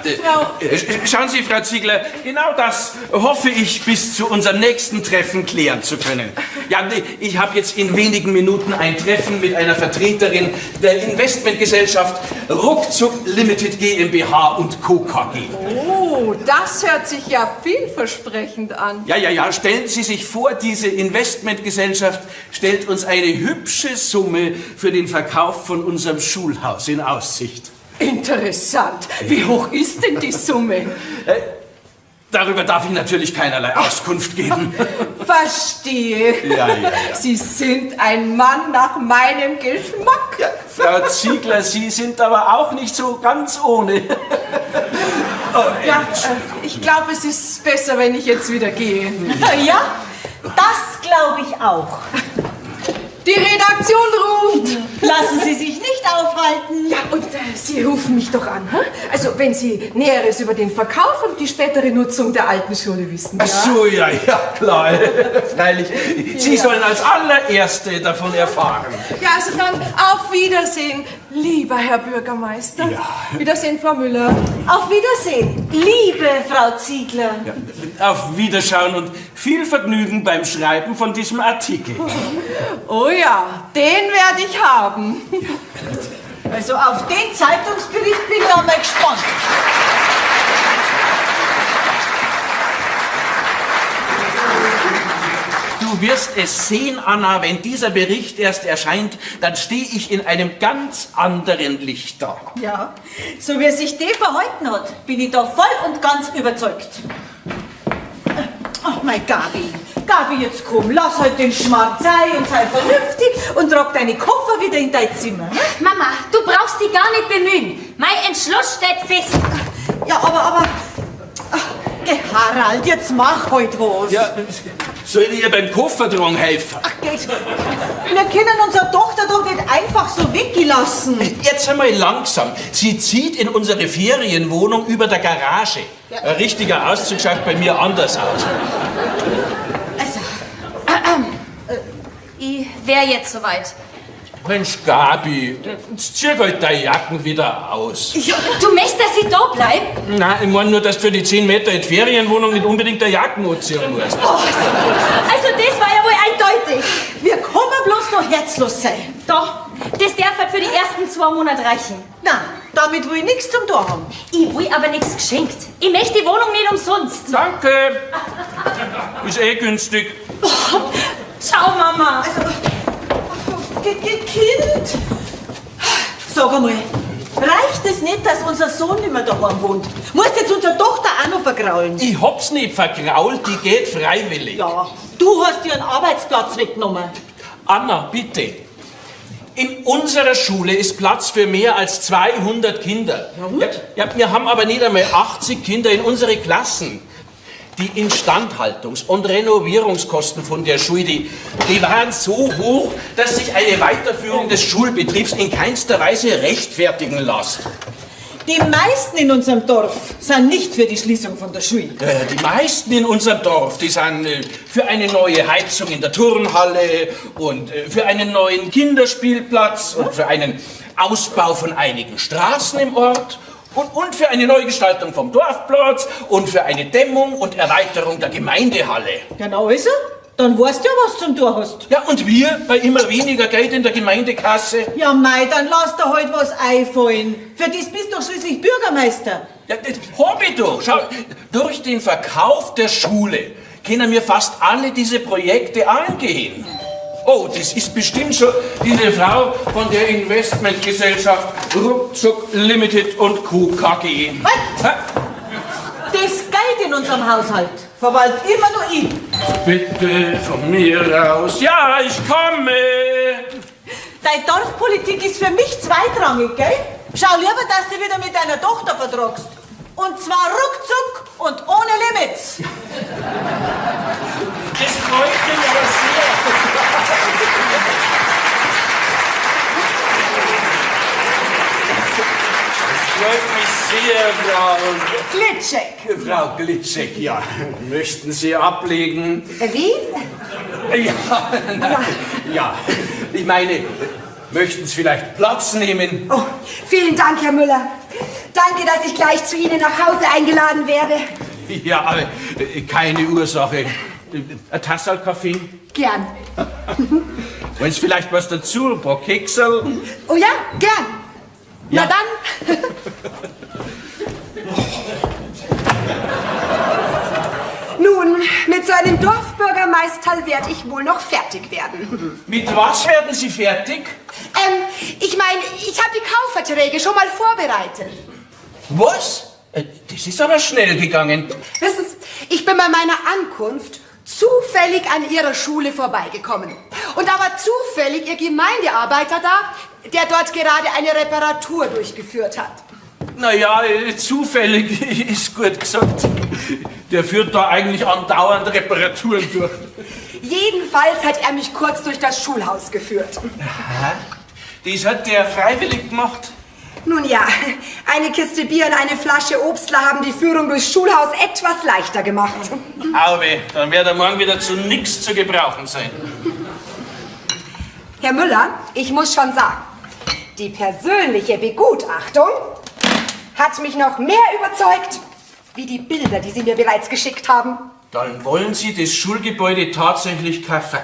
schauen Sie, Frau Ziegler, genau das hoffe ich bis zu unserem nächsten Treffen klären zu können. Ja, ich habe jetzt in wenigen Minuten ein Treffen mit einer Vertreterin der Investmentgesellschaft Ruckzuck Limited GmbH und Co. KG. Oh, das hört sich ja vielversprechend an. Ja, stellen Sie sich vor, diese Investmentgesellschaft stellt uns eine hübsche Summe für den Verkauf von unserem Schulhaus in Aussicht. Interessant. Wie hoch ist denn die Summe? Darüber darf ich natürlich keinerlei Auskunft geben. Verstehe. Ja. Sie sind ein Mann nach meinem Geschmack. Ja, Frau Ziegler, Sie sind aber auch nicht so ganz ohne. Ich glaube, es ist besser, wenn ich jetzt wieder gehe. Ja, das glaube ich auch. Die Redaktion ruft. Lassen Sie sich nicht aufhalten. Ja, und Sie rufen mich doch an. Hm? Also, wenn Sie Näheres über den Verkauf und die spätere Nutzung der alten Schule wissen. Ja? Ach so, ja, klar. Freilich. Sie sollen als allererste davon erfahren. Ja, also dann auf Wiedersehen, lieber Herr Bürgermeister. Ja. Wiedersehen, Frau Müller. Auf Wiedersehen, liebe Frau Ziegler. Ja, auf Wiederschauen und viel Vergnügen beim Schreiben von diesem Artikel. Oh ja, den werde ich haben. Also auf den Zeitungsbericht bin ich einmal gespannt. Du wirst es sehen, Anna, wenn dieser Bericht erst erscheint, dann stehe ich in einem ganz anderen Licht da. Ja, so wie er sich der verhalten hat, bin ich da voll und ganz überzeugt. mein Gabi. Gabi, jetzt komm, lass halt den Schmarrn sein und sei vernünftig und trag deine Koffer wieder in dein Zimmer. Mama, du brauchst dich gar nicht bemühen. Mein Entschluss steht fest. Ja, aber... Ach, geh, Harald, jetzt mach halt was. Ja, soll ich ihr beim Koffertragen helfen? Ach, geht. Wir können unsere Tochter doch nicht einfach so weggelassen. Jetzt einmal langsam. Sie zieht in unsere Ferienwohnung über der Garage. Ein richtiger Auszug schaut bei mir anders aus. Also, ich wäre jetzt soweit. Mensch, Gabi, jetzt zieh halt deine Jacken wieder aus. Ja, du möchtest, dass ich da bleib? Nein, ich meine nur, dass du für die 10 Meter in die Ferienwohnung nicht unbedingt eine Jacken anziehen musst. Oh, also das war ja wohl eindeutig. Wir können bloß noch herzlos sein. Doch, das darf halt für die ersten 2 Monate reichen. Na, damit will ich nichts zum Tor haben. Ich will aber nichts geschenkt. Ich möchte die Wohnung nicht umsonst. Danke. Ist eh günstig. Schau, Mama. Kind! Sag einmal, reicht es nicht, dass unser Sohn nicht mehr daheim wohnt? Musst jetzt unsere Tochter auch noch vergraulen? Ich hab's nicht vergrault, die geht freiwillig. Ja, du hast dir einen Arbeitsplatz weggenommen. Anna, bitte. In unserer Schule ist Platz für mehr als 200 Kinder. Ja, wir haben aber nicht einmal 80 Kinder in unsere Klassen. Die Instandhaltungs- und Renovierungskosten von der Schule, die waren so hoch, dass sich eine Weiterführung des Schulbetriebs in keinster Weise rechtfertigen lässt. Die meisten in unserem Dorf sind nicht für die Schließung von der Schule. Die meisten in unserem Dorf, die sind für eine neue Heizung in der Turnhalle und für einen neuen Kinderspielplatz und für einen Ausbau von einigen Straßen im Ort. Und für eine Neugestaltung vom Dorfplatz und für eine Dämmung und Erweiterung der Gemeindehalle. Genau, also? Dann weißt du ja, was du zum Tor hast. Ja, und wir bei immer weniger Geld in der Gemeindekasse? Ja, mei, dann lass dir halt was einfallen. Für das bist du doch schließlich Bürgermeister. Ja, das hab ich doch. Schau, durch den Verkauf der Schule können wir fast alle diese Projekte angehen. Oh, das ist bestimmt schon diese Frau von der Investmentgesellschaft Ruckzuck Limited und Co. KG. Halt! Das Geld in unserem Haushalt verwaltet immer nur ich. Bitte von mir raus. Ja, ich komme. Deine Dorfpolitik ist für mich zweitrangig, gell? Schau lieber, dass du wieder mit deiner Tochter vertragst. Und zwar ruckzuck und ohne Limits. Das freut mich aber sehr. Das freut mich sehr, Frau Glitschek. Frau Glitschek, ja. Möchten Sie ablegen? Wie? Ja, nein, ja. Ich meine, möchten Sie vielleicht Platz nehmen? Oh, vielen Dank, Herr Müller. Danke, dass ich gleich zu Ihnen nach Hause eingeladen werde. Ja, aber keine Ursache. Ein Tassel Kaffee? Gern. Wollen Sie vielleicht was dazu? Ein paar Keksel? Oh ja, gern. Ja. Na dann. Nun, mit so einem Dorfbürgermeisterl werde ich wohl noch fertig werden. Mit was werden Sie fertig? Ich meine, ich habe die Kaufverträge schon mal vorbereitet. Was? Das ist aber schnell gegangen. Wissen Sie, ich bin bei meiner Ankunft zufällig an Ihrer Schule vorbeigekommen. Und da war zufällig Ihr Gemeindearbeiter da, der dort gerade eine Reparatur durchgeführt hat. Naja, zufällig ist gut gesagt. Der führt da eigentlich andauernd Reparaturen durch. Jedenfalls hat er mich kurz durch das Schulhaus geführt. Aha. Das hat der freiwillig gemacht? Nun ja, eine Kiste Bier und eine Flasche Obstler haben die Führung durchs Schulhaus etwas leichter gemacht. Auwe, dann wird er morgen wieder zu nichts zu gebrauchen sein. Herr Müller, ich muss schon sagen, die persönliche Begutachtung hat mich noch mehr überzeugt, wie die Bilder, die Sie mir bereits geschickt haben. Dann wollen Sie das Schulgebäude tatsächlich kaufen?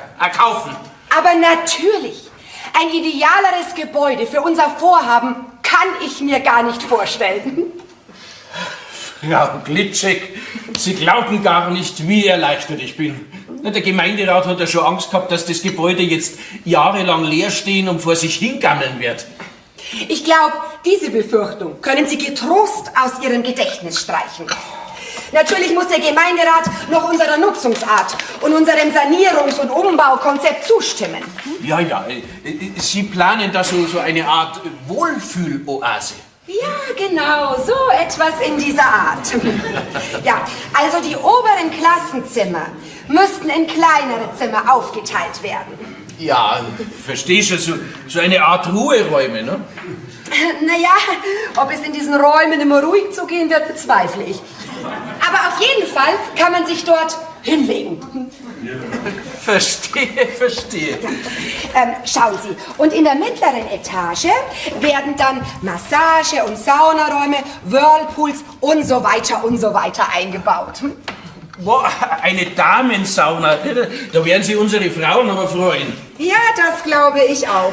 Aber natürlich, ein idealeres Gebäude für unser Vorhaben kann ich mir gar nicht vorstellen. Frau Glitschek, Sie glauben gar nicht, wie erleichtert ich bin. Der Gemeinderat hat ja schon Angst gehabt, dass das Gebäude jetzt jahrelang leer stehen und vor sich hingammeln wird. Ich glaube, diese Befürchtung können Sie getrost aus Ihrem Gedächtnis streichen. Natürlich muss der Gemeinderat noch unserer Nutzungsart und unserem Sanierungs- und Umbaukonzept zustimmen. Ja, Sie planen da so eine Art Wohlfühloase. Ja, genau, so etwas in dieser Art. Ja, also die oberen Klassenzimmer müssten in kleinere Zimmer aufgeteilt werden. Ja, verstehst du, so eine Art Ruheräume, ne? Naja, ob es in diesen Räumen immer ruhig zugehen wird, bezweifle ich. Aber auf jeden Fall kann man sich dort hinlegen. Verstehe. Schauen Sie, und in der mittleren Etage werden dann Massage- und Saunaräume, Whirlpools und so weiter eingebaut. Boah, eine Damensauna, da werden Sie unsere Frauen aber freuen. Ja, das glaube ich auch.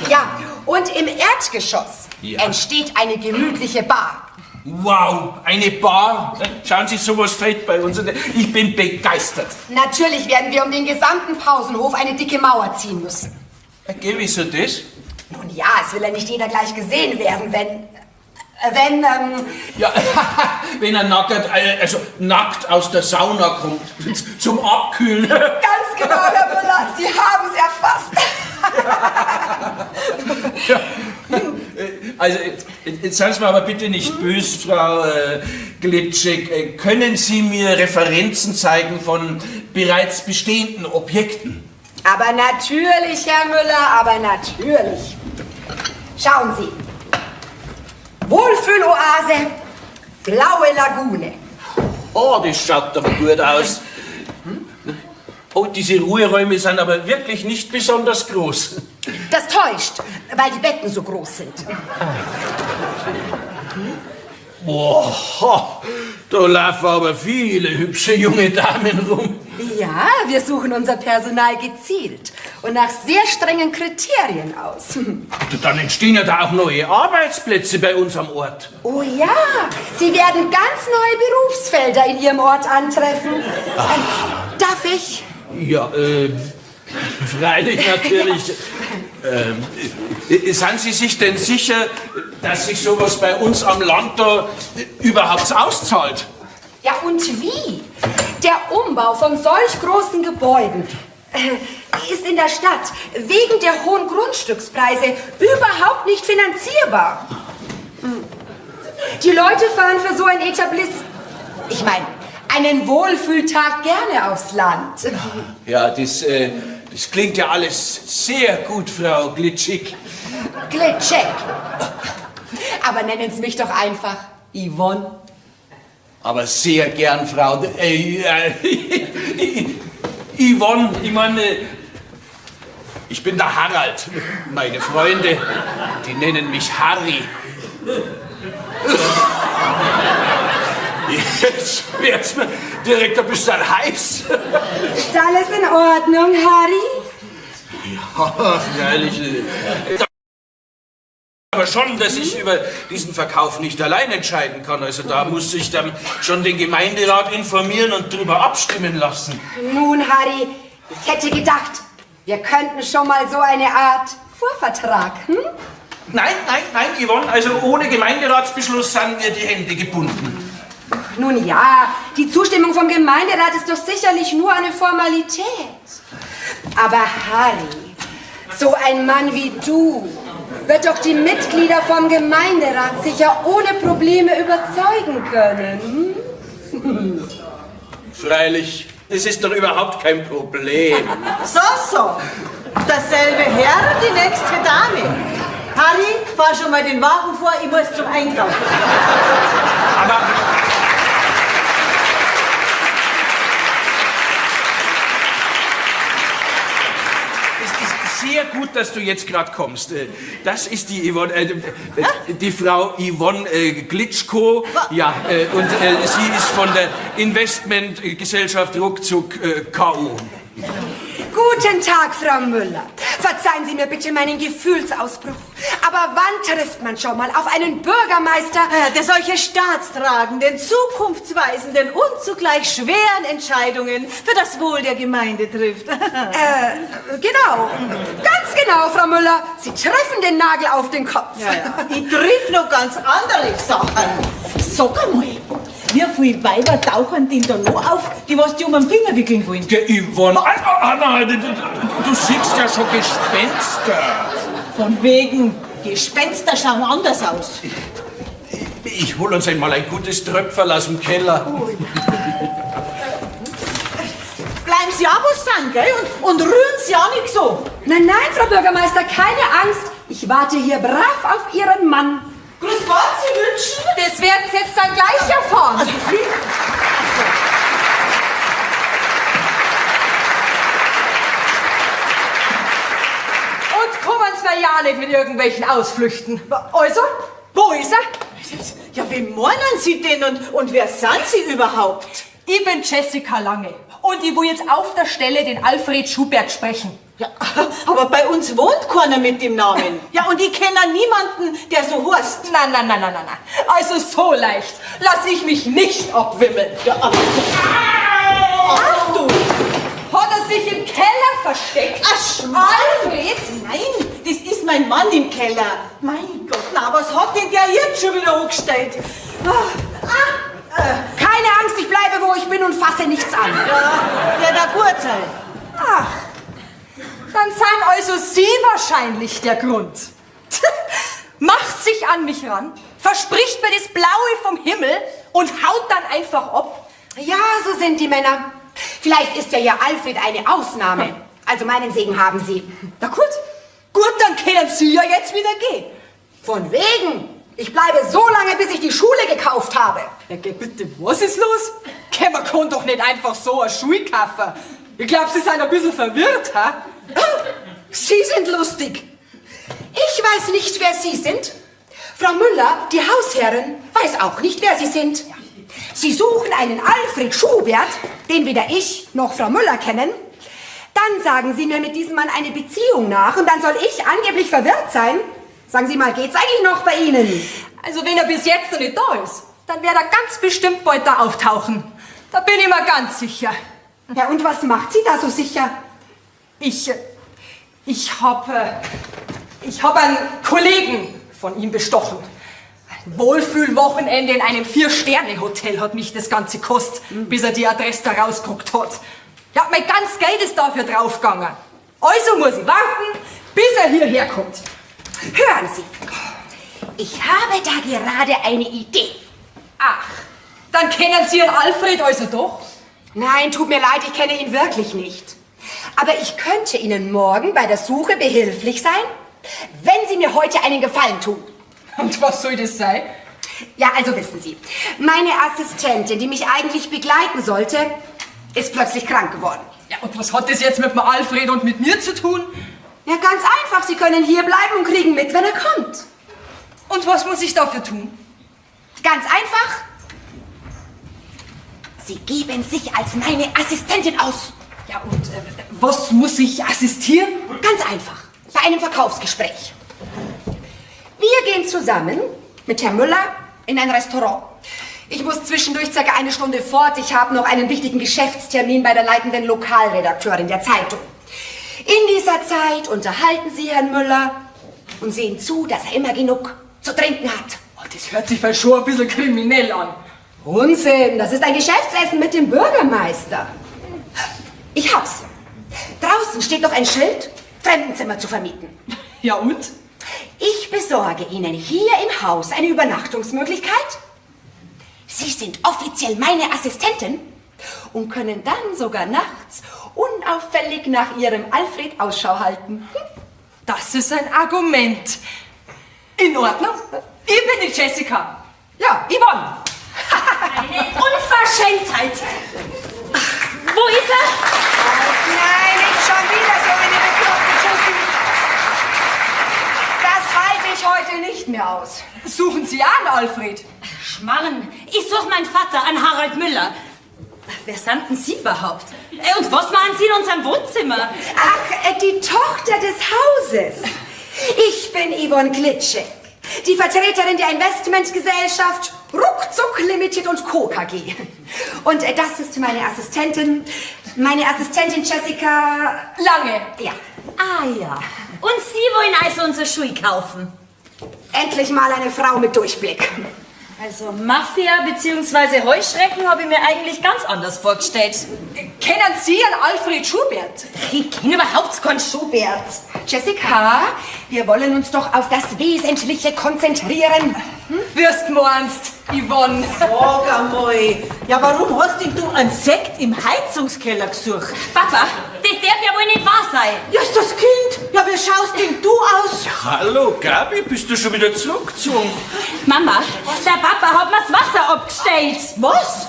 Ja, und im Erdgeschoss entsteht eine gemütliche Bar. Wow, eine Bar. Schauen Sie, sowas fällt bei uns. Ich bin begeistert. Natürlich werden wir um den gesamten Pausenhof eine dicke Mauer ziehen müssen. Okay, wieso das? Nun ja, es will ja nicht jeder gleich gesehen werden, wenn Ja, wenn er nackt aus der Sauna kommt, zum Abkühlen. Ganz genau, Herr Müller, Sie haben es erfasst. Ja. Also, jetzt seien Sie mir aber bitte nicht böse, Frau Glitschek. Können Sie mir Referenzen zeigen von bereits bestehenden Objekten? Aber natürlich, Herr Müller, aber natürlich. Schauen Sie. Wohlfühloase, blaue Lagune. Oh, das schaut aber gut aus. Oh, diese Ruheräume sind aber wirklich nicht besonders groß. Das täuscht, weil die Betten so groß sind. Boah, da laufen aber viele hübsche junge Damen rum. Ja, wir suchen unser Personal gezielt und nach sehr strengen Kriterien aus. Dann entstehen ja da auch neue Arbeitsplätze bei uns am Ort. Oh ja, Sie werden ganz neue Berufsfelder in Ihrem Ort antreffen. Darf ich? Ja, freilich natürlich. Sind Sie sich denn sicher, dass sich sowas bei uns am Land da überhaupt auszahlt? Ja, und wie? Der Umbau von solch großen Gebäuden ist in der Stadt wegen der hohen Grundstückspreise überhaupt nicht finanzierbar. Die Leute fahren für so ein einen Wohlfühltag gerne aufs Land. Ja, das klingt ja alles sehr gut, Frau Glitschik. Glitschek. Aber nennen Sie mich doch einfach Yvonne. Aber sehr gern, Frau. Yvonne, ich meine, ich bin der Harald. Meine Freunde, die nennen mich Harry. Jetzt wird's mir direkt ein bisschen heiß. Ist alles in Ordnung, Harry? Ja, freilich. Aber schon, dass ich über diesen Verkauf nicht allein entscheiden kann. Also da muss ich dann schon den Gemeinderat informieren und drüber abstimmen lassen. Nun, Harry, ich hätte gedacht, wir könnten schon mal so eine Art Vorvertrag, Nein, Yvonne, also ohne Gemeinderatsbeschluss sind mir die Hände gebunden. Nun ja, die Zustimmung vom Gemeinderat ist doch sicherlich nur eine Formalität. Aber Harry, so ein Mann wie du wird doch die Mitglieder vom Gemeinderat sicher ohne Probleme überzeugen können. Freilich, es ist doch überhaupt kein Problem. So. Dasselbe Herr, die nächste Dame. Harry, fahr schon mal den Wagen vor, ich muss zum Einkaufen. Aber... Sehr gut, dass du jetzt gerade kommst. Das ist die Yvonne, die Frau Yvonne Glitschko. Ja, und sie ist von der Investmentgesellschaft Ruckzuck K.O. Gut, Guten Tag, Frau Müller. Verzeihen Sie mir bitte meinen Gefühlsausbruch. Aber wann trifft man schon mal auf einen Bürgermeister, Der solche staatstragenden, zukunftsweisenden und zugleich schweren Entscheidungen für das Wohl der Gemeinde trifft? Genau. Ganz genau, Frau Müller. Sie treffen den Nagel auf den Kopf. Ich triff noch ganz andere Sachen. Sag einmal, wie viele Weiber tauchen denn da noch auf, die was die um den Finger wickeln wollen? Der Yvonne. Anna, du siehst ja schon Gespenster. Von wegen, Gespenster schauen anders aus. Ich hol uns einmal ein gutes Tröpferl aus dem Keller. Bleiben Sie auch was sein, gell? Und rühren Sie auch nicht so. Nein, nein, Frau Bürgermeister, keine Angst. Ich warte hier brav auf Ihren Mann. Grüß Gott, Sie wünschen? Das werden Sie jetzt dann gleich erfahren. Also Sie? Und kommen Sie ja nicht mit irgendwelchen Ausflüchten. Also, wo ist er? Ja, wen meinen Sie denn und wer sind Sie überhaupt? Ich bin Jessica Lange und ich will jetzt auf der Stelle den Alfred Schubert sprechen. Ja, aber bei uns wohnt keiner mit dem Namen. Ja, und ich kenne niemanden, der so heißt. Nein. Also so leicht lasse ich mich nicht abwimmeln. Ja, aber... Ach du! Hat er sich im Keller versteckt? Alfred? Nein, das ist mein Mann im Keller. Mein Gott, na, was hat denn der jetzt schon wieder angestellt? Keine Angst, ich bleibe, wo ich bin und fasse nichts an. Ja, der gut sein. Ach, dann sind also Sie wahrscheinlich der Grund. Macht sich an mich ran, verspricht mir das Blaue vom Himmel und haut dann einfach ab. Ja, so sind die Männer. Vielleicht ist ja Ihr Alfred eine Ausnahme. Also meinen Segen haben Sie. Na gut, dann können Sie ja jetzt wieder gehen. Von wegen. Ich bleibe so lange, bis ich die Schule gekauft habe. Ja, bitte, was ist los? Man kann doch nicht einfach so eine Schule kaufen. Ich glaube, Sie sind ein bisschen verwirrt, ha? Sie sind lustig. Ich weiß nicht, wer Sie sind. Frau Müller, die Hausherrin, weiß auch nicht, wer Sie sind. Sie suchen einen Alfred Schubert, den weder ich noch Frau Müller kennen. Dann sagen Sie mir mit diesem Mann eine Beziehung nach und dann soll ich angeblich verwirrt sein. Sagen Sie mal, geht's eigentlich noch bei Ihnen? Also wenn er bis jetzt noch nicht da ist, dann wird er ganz bestimmt bald da auftauchen. Da bin ich mir ganz sicher. Ja, und was macht Sie da so sicher? Ich hab einen Kollegen von ihm bestochen. Ein Wohlfühlwochenende in einem 4-Sterne-Hotel hat mich das Ganze gekostet, bis er die Adresse da rausgeguckt hat. Ja, mein ganzes Geld ist dafür draufgegangen. Also muss ich warten, bis er hierher kommt. Hören Sie, ich habe da gerade eine Idee. Ach, dann kennen Sie Ihren Alfred also doch? Nein, tut mir leid, ich kenne ihn wirklich nicht. Aber ich könnte Ihnen morgen bei der Suche behilflich sein, wenn Sie mir heute einen Gefallen tun. Und was soll das sein? Ja, also wissen Sie, meine Assistentin, die mich eigentlich begleiten sollte, ist plötzlich krank geworden. Ja, und was hat das jetzt mit dem Alfred und mit mir zu tun? Ja, ganz einfach, Sie können hier bleiben und kriegen mit, wenn er kommt. Und was muss ich dafür tun? Ganz einfach. Sie geben sich als meine Assistentin aus. Ja, und was muss ich assistieren? Ganz einfach, bei einem Verkaufsgespräch. Wir gehen zusammen mit Herrn Müller in ein Restaurant. Ich muss zwischendurch circa 1 Stunde fort. Ich habe noch einen wichtigen Geschäftstermin bei der leitenden Lokalredakteurin der Zeitung. In dieser Zeit unterhalten Sie Herrn Müller und sehen zu, dass er immer genug zu trinken hat. Oh, das hört sich vielleicht schon ein bisschen kriminell an. Unsinn, das ist ein Geschäftsessen mit dem Bürgermeister. Ich hab's. Draußen steht noch ein Schild, Fremdenzimmer zu vermieten. Ja und? Ich besorge Ihnen hier im Haus eine Übernachtungsmöglichkeit. Sie sind offiziell meine Assistentin und können dann sogar nachts unauffällig nach Ihrem Alfred Ausschau halten. Das ist ein Argument. In Ordnung. Ich bin die Jessica. Ja, Yvonne. Eine Unverschämtheit. Wo ist er? Nein, nicht schon wieder so eine bekloppte Tussi. Das halte ich heute nicht mehr aus. Suchen Sie an, Alfred. Schmarrn, ich suche meinen Vater, an Harald Müller. Wer sind denn Sie überhaupt? Und was machen Sie in unserem Wohnzimmer? Ach, die Tochter des Hauses. Ich bin Yvonne Glitschek, die Vertreterin der Investmentgesellschaft Ruckzuck Limited und Co. KG. Und das ist meine Assistentin Jessica Lange. Ja. Ah ja. Und Sie wollen also unsere Schuhe kaufen? Endlich mal eine Frau mit Durchblick. Also Mafia bzw. Heuschrecken habe ich mir eigentlich ganz anders vorgestellt. Kennen Sie einen Alfred Schubert? Ich kenne überhaupt keinen Schubert. Jessica, wir wollen uns doch auf das Wesentliche konzentrieren. Wirst meinst, Yvonne. Sag einmal, ja, warum hast denn du einen Sekt im Heizungskeller gesucht? Papa, das darf ja wohl nicht wahr sein. Ja, ist das Kind? Ja, wie schaust denn du aus? Hallo, Gabi, bist du schon wieder zurückgezogen? Mama, der Papa hat mir das Wasser abgestellt. Was?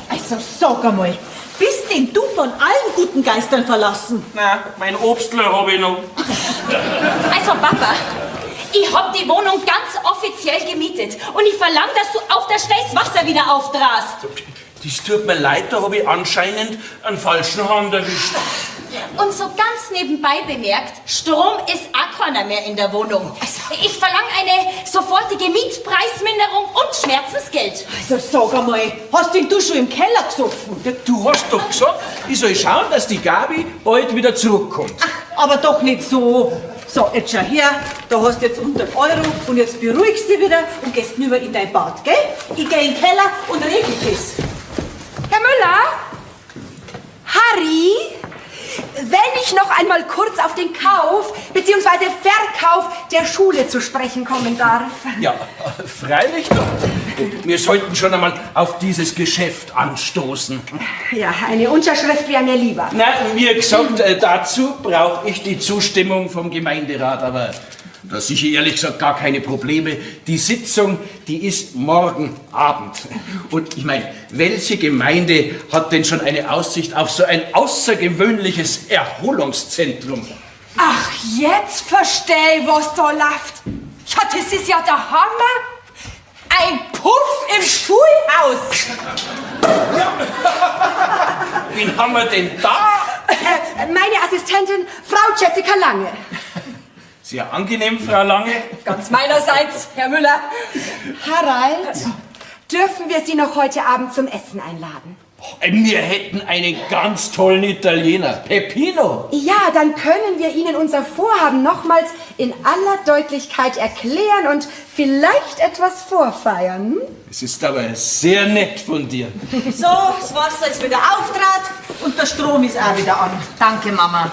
Also, sag einmal, bist denn du von allen guten Geistern verlassen? Na, mein Obstler habe ich noch. Also Papa, ich hab die Wohnung ganz offiziell gemietet und ich verlange, dass du auf der Stelle das Wasser wieder auftrast. Das tut mir leid, da habe ich anscheinend einen falschen Hand erwischt. Und so ganz nebenbei bemerkt, Strom ist auch keiner mehr in der Wohnung. Ich verlange eine sofortige Mietpreisminderung und Schmerzensgeld. Also sag einmal, hast denn du schon im Keller gesoffen? Ja, du hast doch gesagt, ich soll schauen, dass die Gabi bald wieder zurückkommt. Ach, aber doch nicht so. So, jetzt schau her, da hast du jetzt 100 Euro und jetzt beruhigst du dich wieder und gehst rüber in dein Bad, gell? Ich geh in den Keller und regel das. Herr Müller? Harry? Wenn ich noch einmal kurz auf den Kauf bzw. Verkauf der Schule zu sprechen kommen darf. Ja, freilich doch. Wir sollten schon einmal auf dieses Geschäft anstoßen. Ja, eine Unterschrift wäre mir lieber. Na, wie gesagt, dazu brauche ich die Zustimmung vom Gemeinderat, aber da sehe ich ehrlich gesagt gar keine Probleme. Die Sitzung, die ist morgen Abend. Und ich meine, welche Gemeinde hat denn schon eine Aussicht auf so ein außergewöhnliches Erholungszentrum? Ach, jetzt verstehe ich, was da läuft. Ja, das ist ja der Hammer. Ein Puff im Schulhaus. Wen haben wir denn da? Meine Assistentin, Frau Jessica Lange. Sehr angenehm, Frau Lange. Ganz meinerseits, Herr Müller. Harald, dürfen wir Sie noch heute Abend zum Essen einladen? Wir hätten einen ganz tollen Italiener, Peppino. Ja, dann können wir Ihnen unser Vorhaben nochmals in aller Deutlichkeit erklären und vielleicht etwas vorfeiern. Es ist aber sehr nett von dir. So, das Wasser ist wieder auftrat und der Strom ist auch wieder an. Danke, Mama.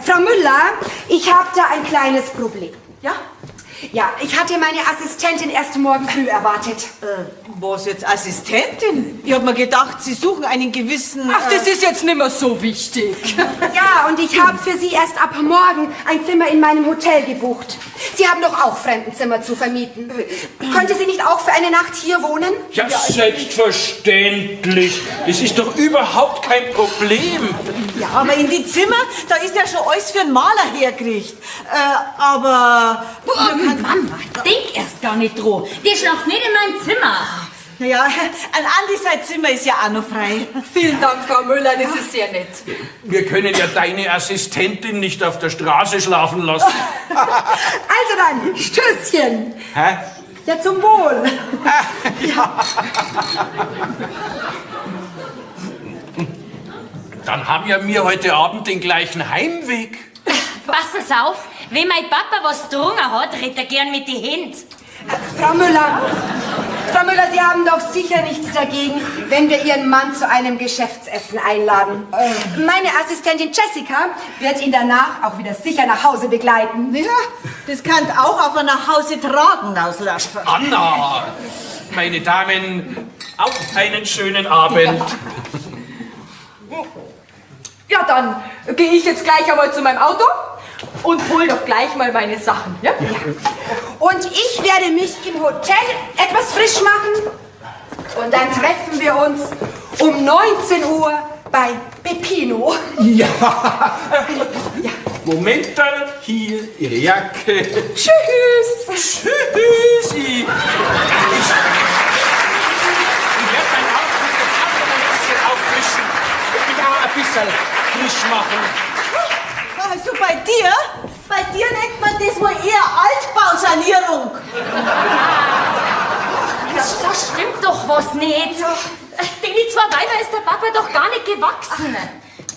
Frau Müller, ich habe da ein kleines Problem. Ja? Ja, ich hatte meine Assistentin erst morgen früh erwartet. Was jetzt Assistentin? Ich hab mir gedacht, Sie suchen einen gewissen... Ach, das ist jetzt nicht mehr so wichtig. Ja, und ich habe für Sie erst ab morgen ein Zimmer in meinem Hotel gebucht. Sie haben doch auch Fremdenzimmer zu vermieten. Könnte sie nicht auch für eine Nacht hier wohnen? Ja, selbstverständlich. Es ist doch überhaupt kein Problem. Ja, aber in die Zimmer, da ist ja schon alles für einen Maler hergekriegt. Aber... Mama, denk erst gar nicht dran. Die schlaft nicht in meinem Zimmer. Naja, ein Andi sein Zimmer ist ja auch noch frei. Vielen Dank, Frau Müller, das ist sehr nett. Wir können ja deine Assistentin nicht auf der Straße schlafen lassen. Also dann, Stößchen. Hä? Ja, zum Wohl. Ja. Dann haben ja wir heute Abend den gleichen Heimweg. Pass auf, wenn mein Papa was getrunken hat, redet er gern mit die Händen. Frau Müller, Sie haben doch sicher nichts dagegen, wenn wir Ihren Mann zu einem Geschäftsessen einladen. Meine Assistentin Jessica wird ihn danach auch wieder sicher nach Hause begleiten. Ja, das kann auch auf ein Nachhause tragen auslaufen. Anna, meine Damen, auf einen schönen Abend. Ja, dann gehe ich jetzt gleich einmal zu meinem Auto und hol doch gleich mal meine Sachen. Ja? Ja. Und ich werde mich im Hotel etwas frisch machen. Und dann treffen wir uns um 19 Uhr bei Peppino. Ja. Moment, dann hier Ihre Jacke. Tschüss. Tschüss. Ich werde mein Auto mit dem Auto auf Schlüssel frisch machen. Also bei dir nennt man das wohl eher Altbausanierung. Da stimmt doch was nicht. Den zwei Weiber ist der Papa doch gar nicht gewachsen.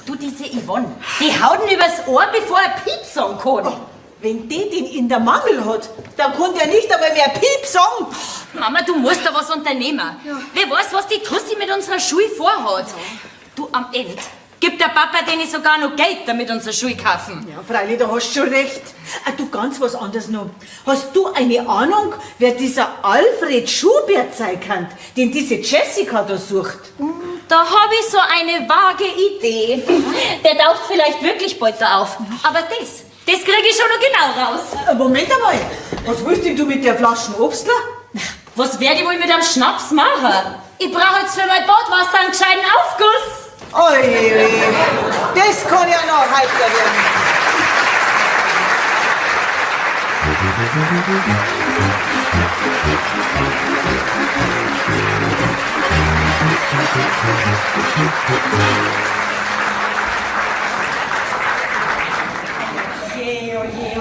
Du, diese Yvonne, die haut ihn übers Ohr, bevor er Piep sagen kann. Wenn die den in der Mangel hat, dann kann der nicht einmal mehr Piep sagen. Mama, du musst da was unternehmen. Wer weiß, was die Tussi mit unserer Schule vorhat. Du, am Ende gibt der Papa denen sogar noch Geld, damit unsere Schule kaufen. Ja, freilich, da hast du schon recht. Du, ganz was anderes noch. Hast du eine Ahnung, wer dieser Alfred Schubert sein kann, den diese Jessica da sucht? Da habe ich so eine vage Idee. Der taucht vielleicht wirklich bald da auf. Aber das kriege ich schon noch genau raus. Moment einmal. Was willst denn du mit der Flaschen Obstler? Was werde ich wohl mit einem Schnaps machen? Ich brauche jetzt für mein Badwasser einen gescheiten Aufguss. Oi, das kann ja noch heiter werden.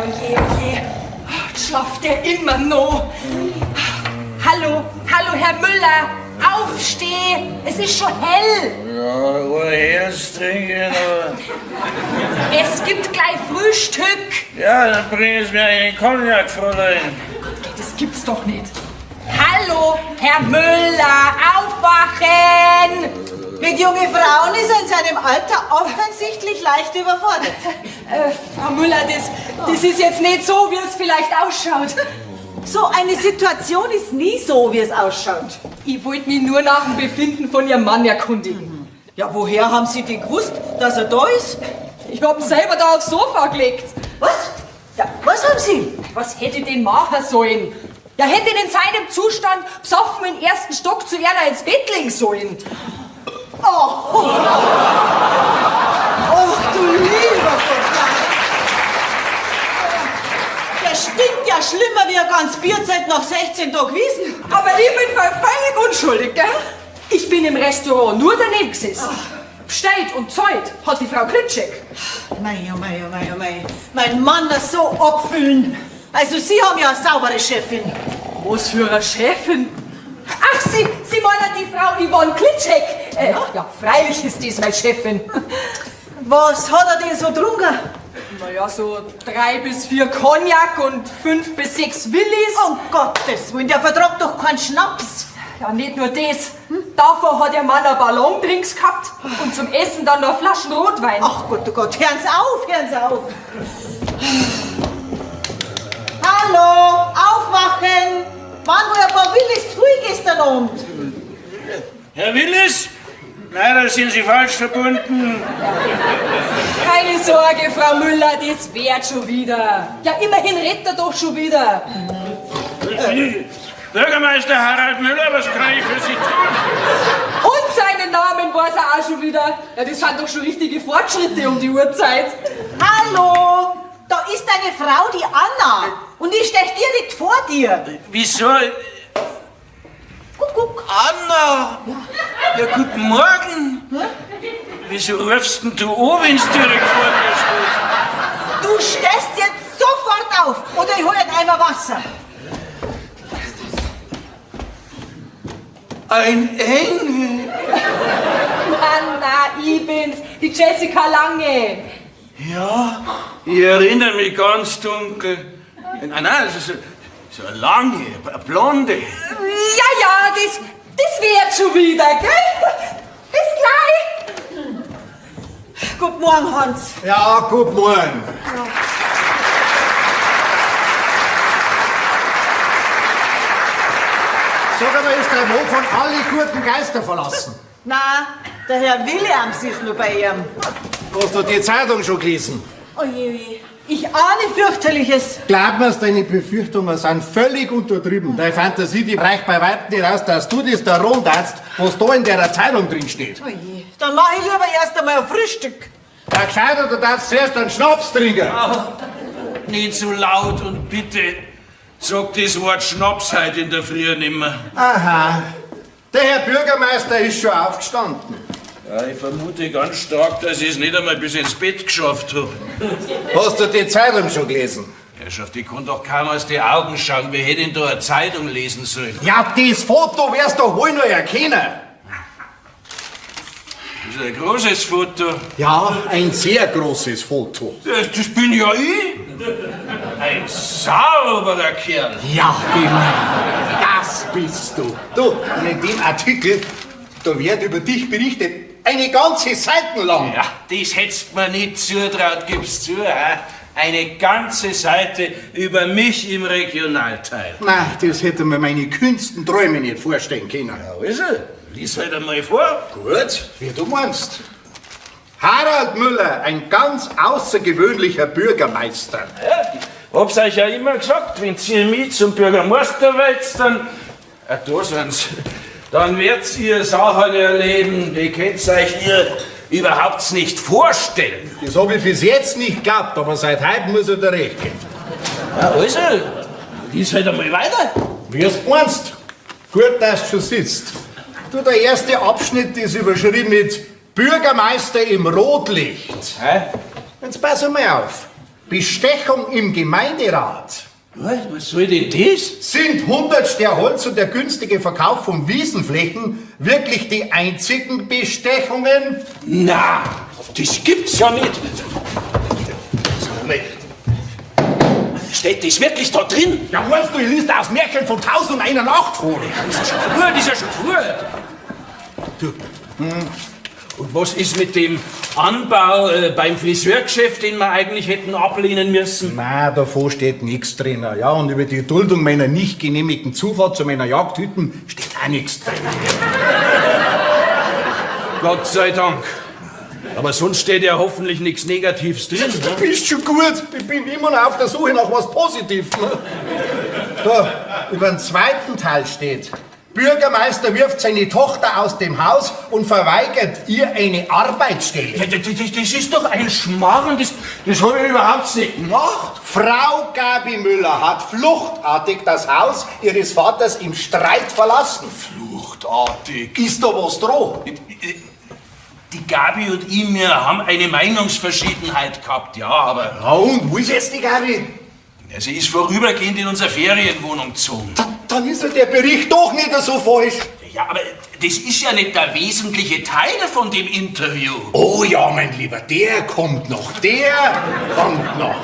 Oje. Jetzt schlaft der immer noch. Hallo, Herr Müller. Aufsteh, es ist schon hell. Ja, woher trinken? Es gibt gleich Frühstück. Ja, dann bring es mir einen Cognac, Fräulein. Das gibt's doch nicht. Hallo, Herr Müller, aufwachen! Mit jungen Frauen ist er in seinem Alter offensichtlich leicht überfordert. Frau Müller, das ist jetzt nicht so, wie es vielleicht ausschaut. So eine Situation ist nie so, wie es ausschaut. Ich wollte mich nur nach dem Befinden von Ihrem Mann erkundigen. Ja, woher haben Sie denn gewusst, dass er da ist? Ich hab ihn selber da aufs Sofa gelegt. Was? Ja, was haben Sie? Was hätte ich denn machen sollen? Ja, hätte ihn in seinem Zustand besoffen im ersten Stock zu Erna ins Bett legen sollen. Oh, du lieber Gott. Der stinkt ja schlimmer wie ein ganz Bierzeit nach 16 Tagen Wiesen. Aber ich bin völlig unschuldig, gell? Ich bin im Restaurant nur daneben gesessen. Bestellt und zahlt hat die Frau Klitschek. Mei. Mein Mann ist so abfüllen. Also Sie haben ja eine saubere Chefin. Was für eine Chefin? Ach, Sie meinen die Frau Yvonne Klitschek? Ja, freilich ist dies meine Chefin. Was hat er denn so getrunken? Naja, so 3 bis 4 Cognac und 5 bis 6 Willis. Um Gottes Willen, der vertragt doch keinen Schnaps. Ja, nicht nur das. Davor hat der Mann ein Ballondrinks gehabt und zum Essen dann noch Flaschen Rotwein. Ach Gott, oh Gott, hören Sie auf. Hallo, aufwachen. Waren wohl ein paar Willis früh gestern Abend? Herr Willis? Leider sind Sie falsch verbunden. Keine Sorge, Frau Müller, das wird schon wieder. Ja, immerhin redet er doch schon wieder. Bürgermeister Harald Müller, was kann ich für Sie tun? Und seinen Namen weiß er auch schon wieder. Ja, das sind doch schon richtige Fortschritte um die Uhrzeit. Hallo, da ist eine Frau, die Anna. Und die steht direkt vor dir. Wieso? Guck. Anna! Ja, guten Morgen! Wieso rufst denn du an, wenn du direkt vor mir stehst? Du stehst jetzt sofort auf oder ich hole einen Eimer Wasser. Ein Engel! Na, ich bin's, die Jessica Lange. Ja, ich erinnere mich ganz dunkel. Nein, das ist so eine lange, eine blonde. Ja, das wird schon wieder, gell? Bis gleich. Guten Morgen, Hans. Ja, guten Morgen. Sag einmal, ist der Mo von alle guten Geister verlassen? Na, der Herr Williams ist nur bei ihm. Hast du die Zeitung schon gelesen? Oje, ich ahne fürchterliches. Glaub mir's, deine Befürchtungen sind völlig untertrieben. Deine Fantasie, die reicht bei weitem nicht aus, dass du das da runterst, was da in der Zeitung drin steht. Oje, dann mach ich lieber erst einmal ein Frühstück. Ja, gescheiter, du darfst zuerst einen Schnaps trinken. Nicht so laut und bitte sag das Wort Schnaps heute in der Früh nimmer. Aha, der Herr Bürgermeister ist schon aufgestanden. Ja, ich vermute ganz stark, dass ich es nicht einmal bis ins Bett geschafft habe. Hast du die Zeitung schon gelesen? Herrschaft, ich kann doch kaum aus die Augen schauen. Wer hätte denn da eine Zeitung lesen sollen? Ja, das Foto wirst du wohl noch erkennen. Das ist ein großes Foto. Ja, ein sehr großes Foto. Das bin ja ich. Ein sauberer Kerl. Ja, genau. Das bist du. Du, und in dem Artikel, da wird über dich berichtet. Eine ganze Seite lang. Ja, das hättest mir nicht zutraut, gib's zu. He? Eine ganze Seite über mich im Regionalteil. Nein, das hätte mir meine kühnsten Träume nicht vorstellen können. Ja, also, lies halt einmal vor. Gut, wie du meinst. Harald Müller, ein ganz außergewöhnlicher Bürgermeister. Ja, ich hab's euch ja immer gesagt, wenn ihr mich zum Bürgermeister wollt, dann... da sind's. Dann werdet ihr Sachen erleben, die könnt's euch ihr überhaupt nicht vorstellen. Das habe ich bis jetzt nicht geglaubt, aber seit heute muss ich da recht geben. Ja, also, lies halt einmal weiter. Wie es meinst. Gut, dass du schon sitzt. Du, der erste Abschnitt ist überschrieben mit Bürgermeister im Rotlicht. Hä? Jetzt pass mal auf. Bestechung im Gemeinderat. Was soll denn das? Sind 100 Ster Holz und der günstige Verkauf von Wiesenflächen wirklich die einzigen Bestechungen? Na, das gibt's ja nicht. Steht das wirklich da drin? Ja, meinst du, ich liest aus Märchen von 1001 Nacht vor? Das ist ja schon gut. Du, und was ist mit dem Anbau beim Friseurgeschäft, den wir eigentlich hätten ablehnen müssen? Na, davor steht nichts drin. Ja, und über die Duldung meiner nicht genehmigten Zufahrt zu meiner Jagdhütten steht auch nichts drin. Gott sei Dank. Aber sonst steht ja hoffentlich nichts Negatives drin. Du bist schon gut. Ich bin immer noch auf der Suche nach was Positivem. Da, über den zweiten Teil steht: Bürgermeister wirft seine Tochter aus dem Haus und verweigert ihr eine Arbeitsstelle. Ja, das ist doch ein Schmarrn, das habe ich überhaupt nicht gemacht. Frau Gabi Müller hat fluchtartig das Haus ihres Vaters im Streit verlassen. Fluchtartig? Ist da was dran? Die Gabi und ich, wir haben eine Meinungsverschiedenheit gehabt, ja, aber... Ja, und wo ist jetzt die Gabi? Ja, sie ist vorübergehend in unsere Ferienwohnung gezogen. Dann ist ja der Bericht doch nicht so falsch. Ja, aber das ist ja nicht der wesentliche Teil von dem Interview. Oh ja, mein Lieber, der kommt noch, der kommt noch.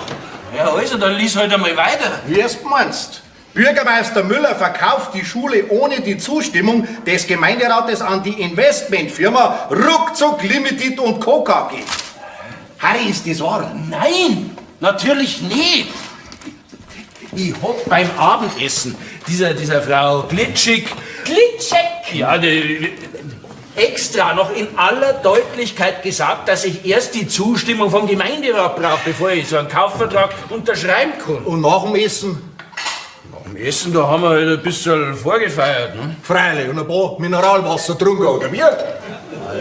Ja, also, dann lies halt einmal weiter. Wie es meinst. Bürgermeister Müller verkauft die Schule ohne die Zustimmung des Gemeinderates an die Investmentfirma Ruckzuck Limited und Co. KG. Harry, ist das wahr? Nein, natürlich nicht. Ich hab beim Abendessen dieser Frau Glitschig, ja, extra noch in aller Deutlichkeit gesagt, dass ich erst die Zustimmung vom Gemeinderat brauche, bevor ich so einen Kaufvertrag unterschreiben kann. Und nach dem Essen? Nach dem Essen, da haben wir halt ein bisschen vorgefeiert. Ne? Freilich, und ein paar Mineralwasser getrunken, oder wie?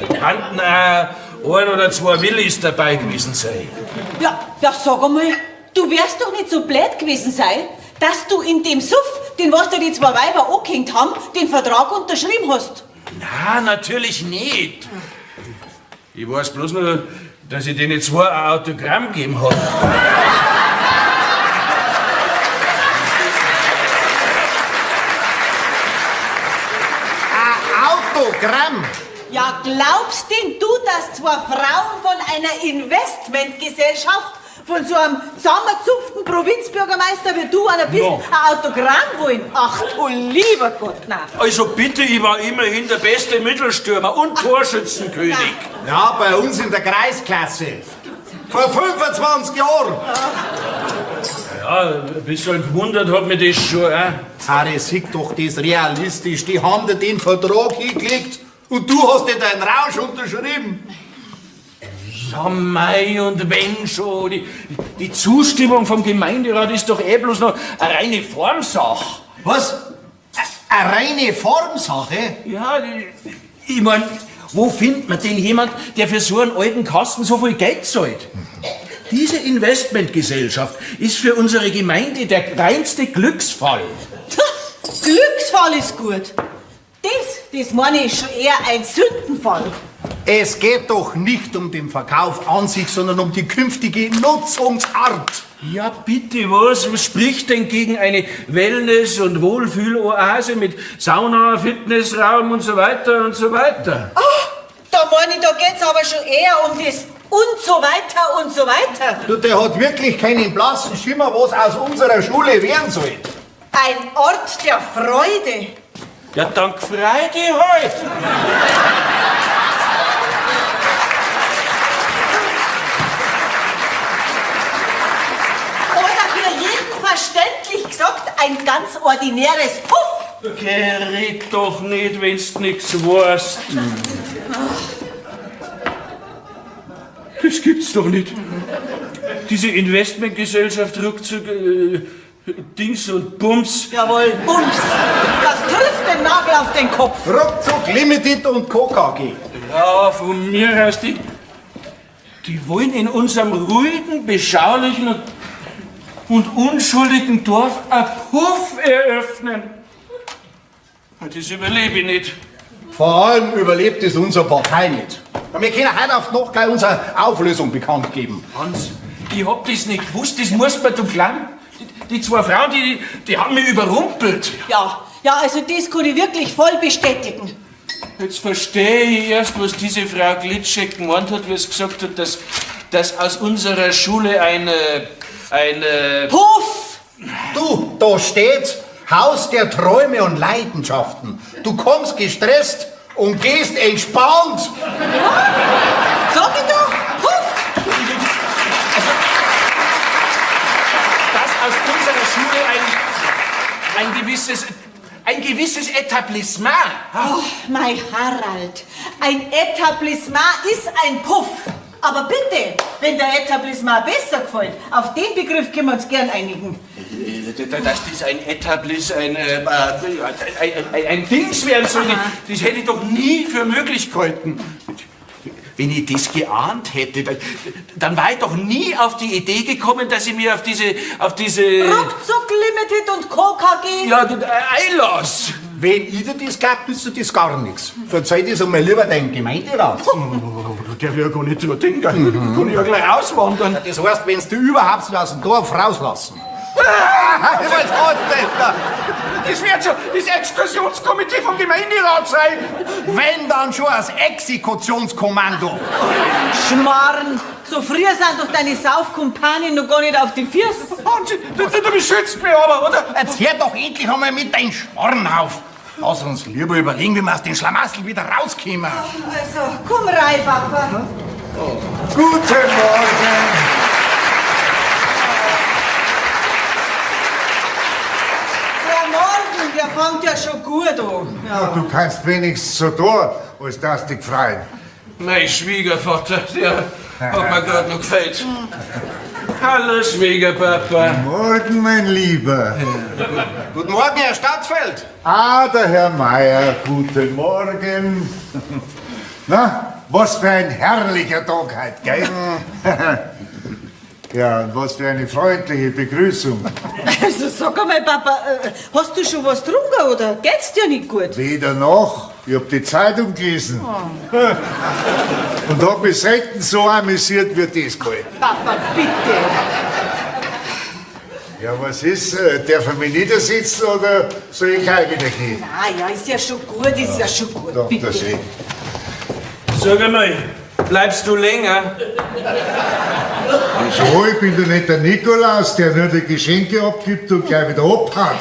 Könnten ein oder zwei Willis dabei gewesen sein. Ja, sag einmal, du wärst doch nicht so blöd gewesen sein, dass du in dem Suff, den was da die zwei Weiber angehängt haben, den Vertrag unterschrieben hast. Na, natürlich nicht. Ich weiß bloß nur, dass ich denen zwei ein Autogramm gegeben habe. Ein Autogramm? Ja, glaubst denn du, dass zwei Frauen von einer Investmentgesellschaft, von so einem zusammengezupften Provinzbürgermeister wie du einer bist, ein Autogramm wollen? Ach du lieber Gott, nein. Also bitte, ich war immerhin der beste Mittelstürmer und Torschützenkönig. Ja, bei uns in der Kreisklasse. Vor 25 Jahren. Ja, ein bisschen gewundert hat mich das schon. Harry, sieh doch das realistisch. Die haben dir den Vertrag hingelegt und du hast dir deinen Rausch unterschrieben. Ja, mei, und wenn schon. Die Zustimmung vom Gemeinderat ist doch eh bloß noch eine reine Formsache. Was? Eine reine Formsache? Ja, ich mein, wo findet man denn jemand, der für so einen alten Kasten so viel Geld zahlt? Diese Investmentgesellschaft ist für unsere Gemeinde der reinste Glücksfall. Glücksfall ist gut. Das meine ich schon eher ein Sündenfall. Es geht doch nicht um den Verkauf an sich, sondern um die künftige Nutzungsart. Ja, bitte, was spricht denn gegen eine Wellness- und Wohlfühloase mit Sauna, Fitnessraum und so weiter und so weiter? Da meine ich, da geht's aber schon eher um das und so weiter und so weiter. Du, der hat wirklich keinen blassen Schimmer, was aus unserer Schule werden soll. Ein Ort der Freude. Ja, dank Freude halt. Oder für jeden verständlich gesagt, ein ganz ordinäres Puff. Gerät doch nicht, wenn's nix weißt. Das gibt's doch nicht. Diese Investmentgesellschaft ruckzuck, Dings und Bums. Jawohl, Bums. Das trifft den Nagel auf den Kopf. Ruckzuck Limited und Co. KG. Ja, von mir aus, die wollen in unserem ruhigen, beschaulichen und unschuldigen Dorf ein Puff eröffnen. Das überlebe ich nicht. Vor allem überlebt es unsere Partei nicht. Wir können heute auf noch gleich unsere Auflösung bekannt geben. Hans, ich hab das nicht gewusst, das muss man doch glauben. Die zwei Frauen, die haben mich überrumpelt. Ja, also das kann ich wirklich voll bestätigen. Jetzt verstehe ich erst, was diese Frau Glitschek gemeint hat, wie sie gesagt hat, dass aus unserer Schule eine Puff! Du, da steht Haus der Träume und Leidenschaften. Du kommst gestresst und gehst entspannt. Sag ich doch, Puff! Dass aus unserer Schule ein gewisses Etablissement. Oh, mein Harald, ein Etablissement ist ein Puff. Aber bitte, wenn der Etablissement besser gefällt, auf den Begriff können wir uns gern einigen. Dass das ein Dings werden soll, das hätte ich doch nie für möglich gehalten. Wenn ich das geahnt hätte, dann war ich doch nie auf die Idee gekommen, dass ich mir auf diese Ruckzuck Limited und Co. KG. ja, einlass. Wenn ich dir das gab, nützt dir das gar nichts. Verzeih das einmal lieber deinem Gemeinderat. Der will ja gar nicht so denken. Kann ich ja gleich auswandern. Das heißt, wenn du überhaupt aus dem Dorf rauslassen. Das wird schon das Exkursionskomitee vom Gemeinderat sein. Wenn dann schon als Exekutionskommando. Schmarrn, so früher sind doch deine Saufkumpanen noch gar nicht auf die Füße. Du beschützt mich aber, oder? Jetzt hör doch endlich einmal mit deinem Schmarrn auf. Lass uns lieber überlegen, wie wir aus den Schlamassel wieder rauskommen. Also, komm rein, Papa. Guten Morgen. Der fängt ja schon gut an. Ja, du kannst wenigstens so tun, als dass dich freuen. Mein Schwiegervater, der hat mir gerade noch gefällt. Hallo, Schwiegerpapa. Morgen, mein Lieber. Guten Morgen, Herr Stadtfeld. Ah, der Herr Meier, guten Morgen. Na, was für ein herrlicher Tag heute, gell? Ja, und was für eine freundliche Begrüßung. Also sag einmal, Papa, hast du schon was getrunken oder geht's dir nicht gut? Weder noch. Ich hab die Zeitung gelesen. Und hab mich selten so amüsiert wie diesmal. Papa, bitte. Ja, was ist? Darf ich mich niedersitzen oder soll ich auch wieder gehen? Ja, ist ja schon gut, ist ja schon gut. Doch, Bitte. das eh. Sag einmal, bleibst du länger? Wieso? Ich bin doch nicht der Nikolaus, der nur die Geschenke abgibt und gleich wieder abhaut.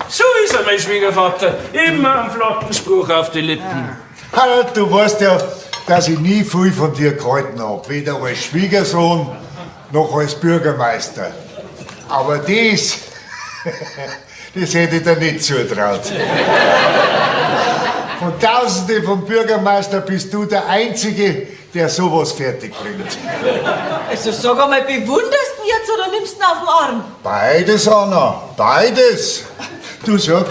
So ist er, mein Schwiegervater. Immer einen flotten Spruch auf die Lippen. Harald, du weißt ja, dass ich nie viel von dir gehalten hab. Weder als Schwiegersohn noch als Bürgermeister. Aber das, das hätte ich dir nicht zutraut. Von Tausenden von Bürgermeister bist du der Einzige, der sowas fertig bringt. Also sag einmal, bewunderst du ihn jetzt oder nimmst du ihn auf den Arm? Beides, Anna, beides. Du sag,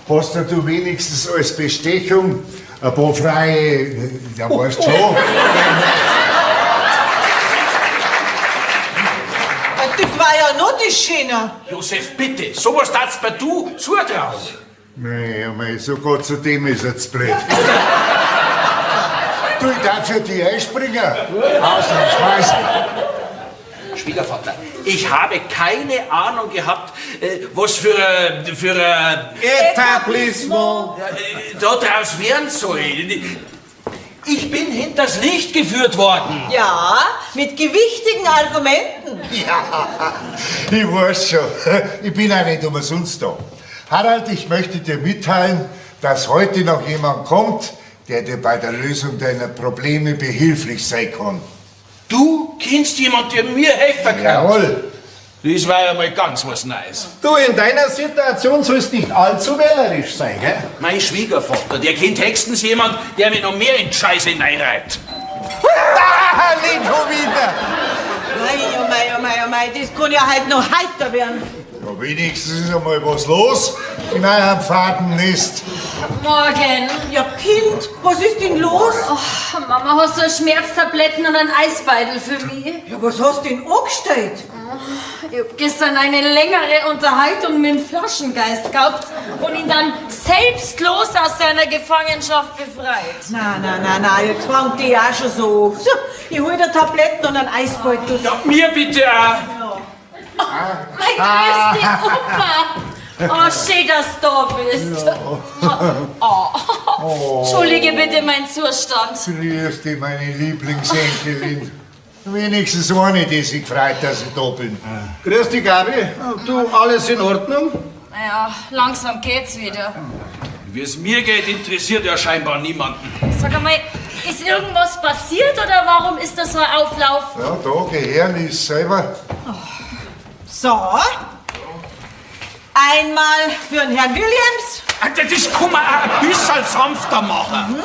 hast du wenigstens als Bestechung ein paar freie, ja weißt schon. Das war ja noch das Schöne. Josef, bitte, sowas darfst mir du zutrauen. Nee, so Gott zu dem ist jetzt blöd. Du, ich darf für die einspringen. Ausnahmsweise. Schwiegervater, ich habe keine Ahnung gehabt, was für ein Etablissement. da draus werden soll. Ich bin hinters Licht geführt worden. Ja, mit gewichtigen Argumenten. Ja, ich weiß schon. Ich bin auch nicht umsonst da. Harald, ich möchte dir mitteilen, dass heute noch jemand kommt, der dir bei der Lösung deiner Probleme behilflich sein kann. Du kennst jemanden, der mir helfen kann? Jawohl. Das war ja mal ganz was Neues. Du, in deiner Situation sollst nicht allzu wählerisch sein, gell? Mein Schwiegervater, der kennt höchstens jemand, der mir noch mehr in die Scheiße hineinreibt. Nicht schon wieder. Mei, oh mei, oh mei, oh mei, das kann ja halt noch heiter werden. Ja, wenigstens ist einmal was los in eurem Fadennest. Morgen. Ja, Kind, was ist denn los? Oh, Mama, hast du Schmerztabletten und einen Eisbeutel für mich? Ja, was hast du denn angestellt? Ich hab gestern eine längere Unterhaltung mit dem Flaschengeist gehabt und ihn dann selbstlos aus seiner Gefangenschaft befreit. Na, jetzt fängt die auch schon so. So, ich hol dir Tabletten und einen Eisbeutel. Ja, mir bitte auch. Mein grüß Opa! Oh, schön, dass du da bist. Oh. Entschuldige bitte meinen Zustand. Grüß dich, meine Lieblingsenkelin. Wenigstens eine, die sich freut, dass ich da bin. Grüß dich, Gabi. Du, alles in Ordnung? Naja, langsam geht's wieder. Wie es mir geht, interessiert ja scheinbar niemanden. Sag einmal, ist irgendwas passiert oder warum ist das so ein Auflauf? Ja, da, Gehirn ist selber. So. Einmal für den Herrn Williams. Das kann man auch ein bisschen sanfter machen.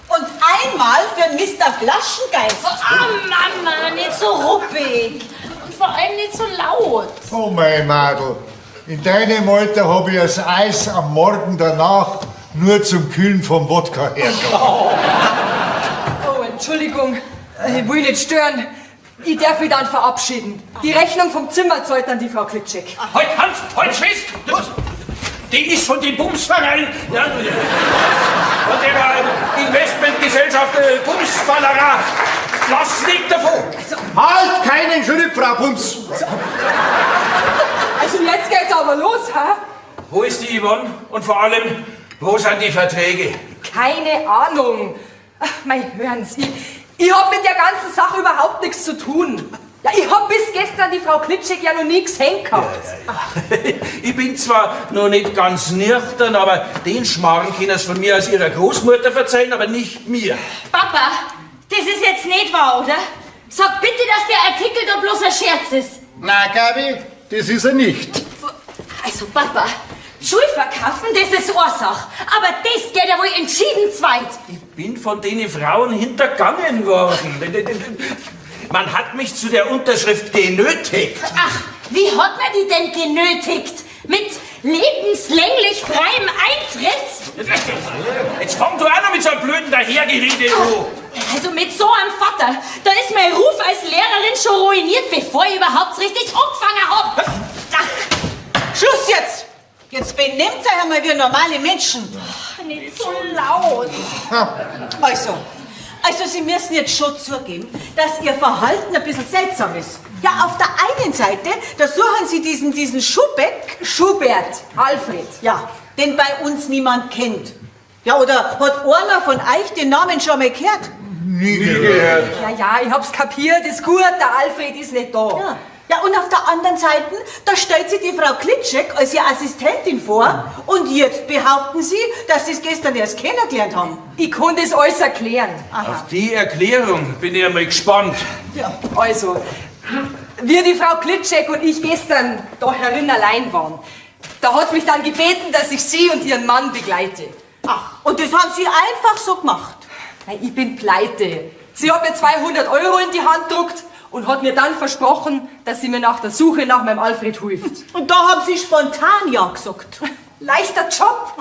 Und einmal für Mr. Flaschengeist. Ah, Mama, nicht so ruppig. Und vor allem nicht so laut. Oh, mein Madel. In deinem Alter habe ich das Eis am Morgen danach nur zum Kühlen vom Wodka hergebracht. Oh, Entschuldigung, ich will nicht stören. Ich darf mich dann verabschieden. Die Rechnung vom Zimmer zahlt dann die Frau Klitschek. Halt, Hans, halt fest! Die ist von dem Bumsverein, ja, von der Investmentgesellschaft Bumsfallerer. Lass nicht davon! Halt keinen Schritt, Frau Bums! Also jetzt geht's aber los, hä? Wo ist die Yvonne? Und vor allem, wo sind die Verträge? Keine Ahnung. Ach, mein, hören Sie, ich hab mit der ganzen Sache überhaupt nichts zu tun. Ja, ich hab bis gestern die Frau Klitschek ja noch nie gesehen gehabt. Ich bin zwar noch nicht ganz nüchtern, aber den Schmarrn können Sie von mir als Ihrer Großmutter verzeihen, aber nicht mir. Papa, das ist jetzt nicht wahr, oder? Sag bitte, dass der Artikel da bloß ein Scherz ist. Na, Gabi, das ist er nicht. Also, Papa, Schulverkaufen, das ist Ursache. Aber das geht ja wohl entschieden zweit. Ich bin von den Frauen hintergangen worden. Man hat mich zu der Unterschrift genötigt. Ach, wie hat man die denn genötigt? Mit lebenslänglich freiem Eintritt? Jetzt fang du auch noch mit so einem blöden Dahergerede an. Also mit so einem Vater, da ist mein Ruf als Lehrerin schon ruiniert, bevor ich überhaupt richtig angefangen hab. Schluss jetzt! Jetzt benehmt euch einmal wie normale Menschen. Ach, nicht so laut. Also, Sie müssen jetzt schon zugeben, dass Ihr Verhalten ein bisschen seltsam ist. Ja, auf der einen Seite, da suchen Sie diesen Schubert, Alfred. Ja, den bei uns niemand kennt. Ja, oder hat einer von euch den Namen schon mal gehört? Nie gehört. Ja, ich hab's kapiert, ist gut, der Alfred ist nicht da. Ja, und auf der anderen Seite, da stellt sich die Frau Klitschek als Ihre Assistentin vor und jetzt behaupten Sie, dass Sie es gestern erst kennengelernt haben. Ich kann das alles erklären. Auf die Erklärung bin ich einmal gespannt. Ja, also, wie die Frau Klitschek und ich gestern da herin allein waren, da hat mich dann gebeten, dass ich sie und ihren Mann begleite. Ach, und das haben Sie einfach so gemacht? Nein, ich bin pleite. Sie hat mir 200 € in die Hand gedruckt und hat mir dann versprochen, dass sie mir nach der Suche nach meinem Alfred hilft. Und da haben Sie spontan ja gesagt. Leichter Job.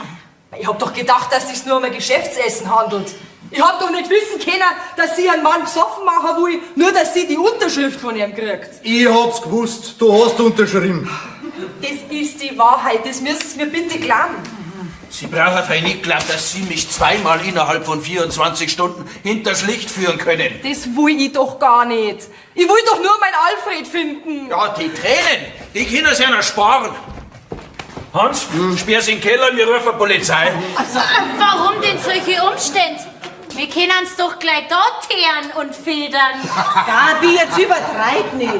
Ich hab doch gedacht, dass sich's nur um ein Geschäftsessen handelt. Ich hab doch nicht wissen können, dass sie einen Mann besoffen machen will, nur dass sie die Unterschrift von ihm kriegt. Ich hab's gewusst, du hast unterschrieben. Das ist die Wahrheit, das müssen Sie mir bitte glauben. Sie brauchen fein nicht glauben, dass Sie mich zweimal innerhalb von 24 Stunden hinters Licht führen können. Das will ich doch gar nicht. Ich will doch nur meinen Alfred finden. Ja, die Tränen, die können Sie ja noch sparen. Hans, sperr's in den Keller, wir rufen Polizei. Also, warum denn solche Umstände? Wir können uns doch gleich dort teeren und filtern. Gabi, jetzt übertreib nicht.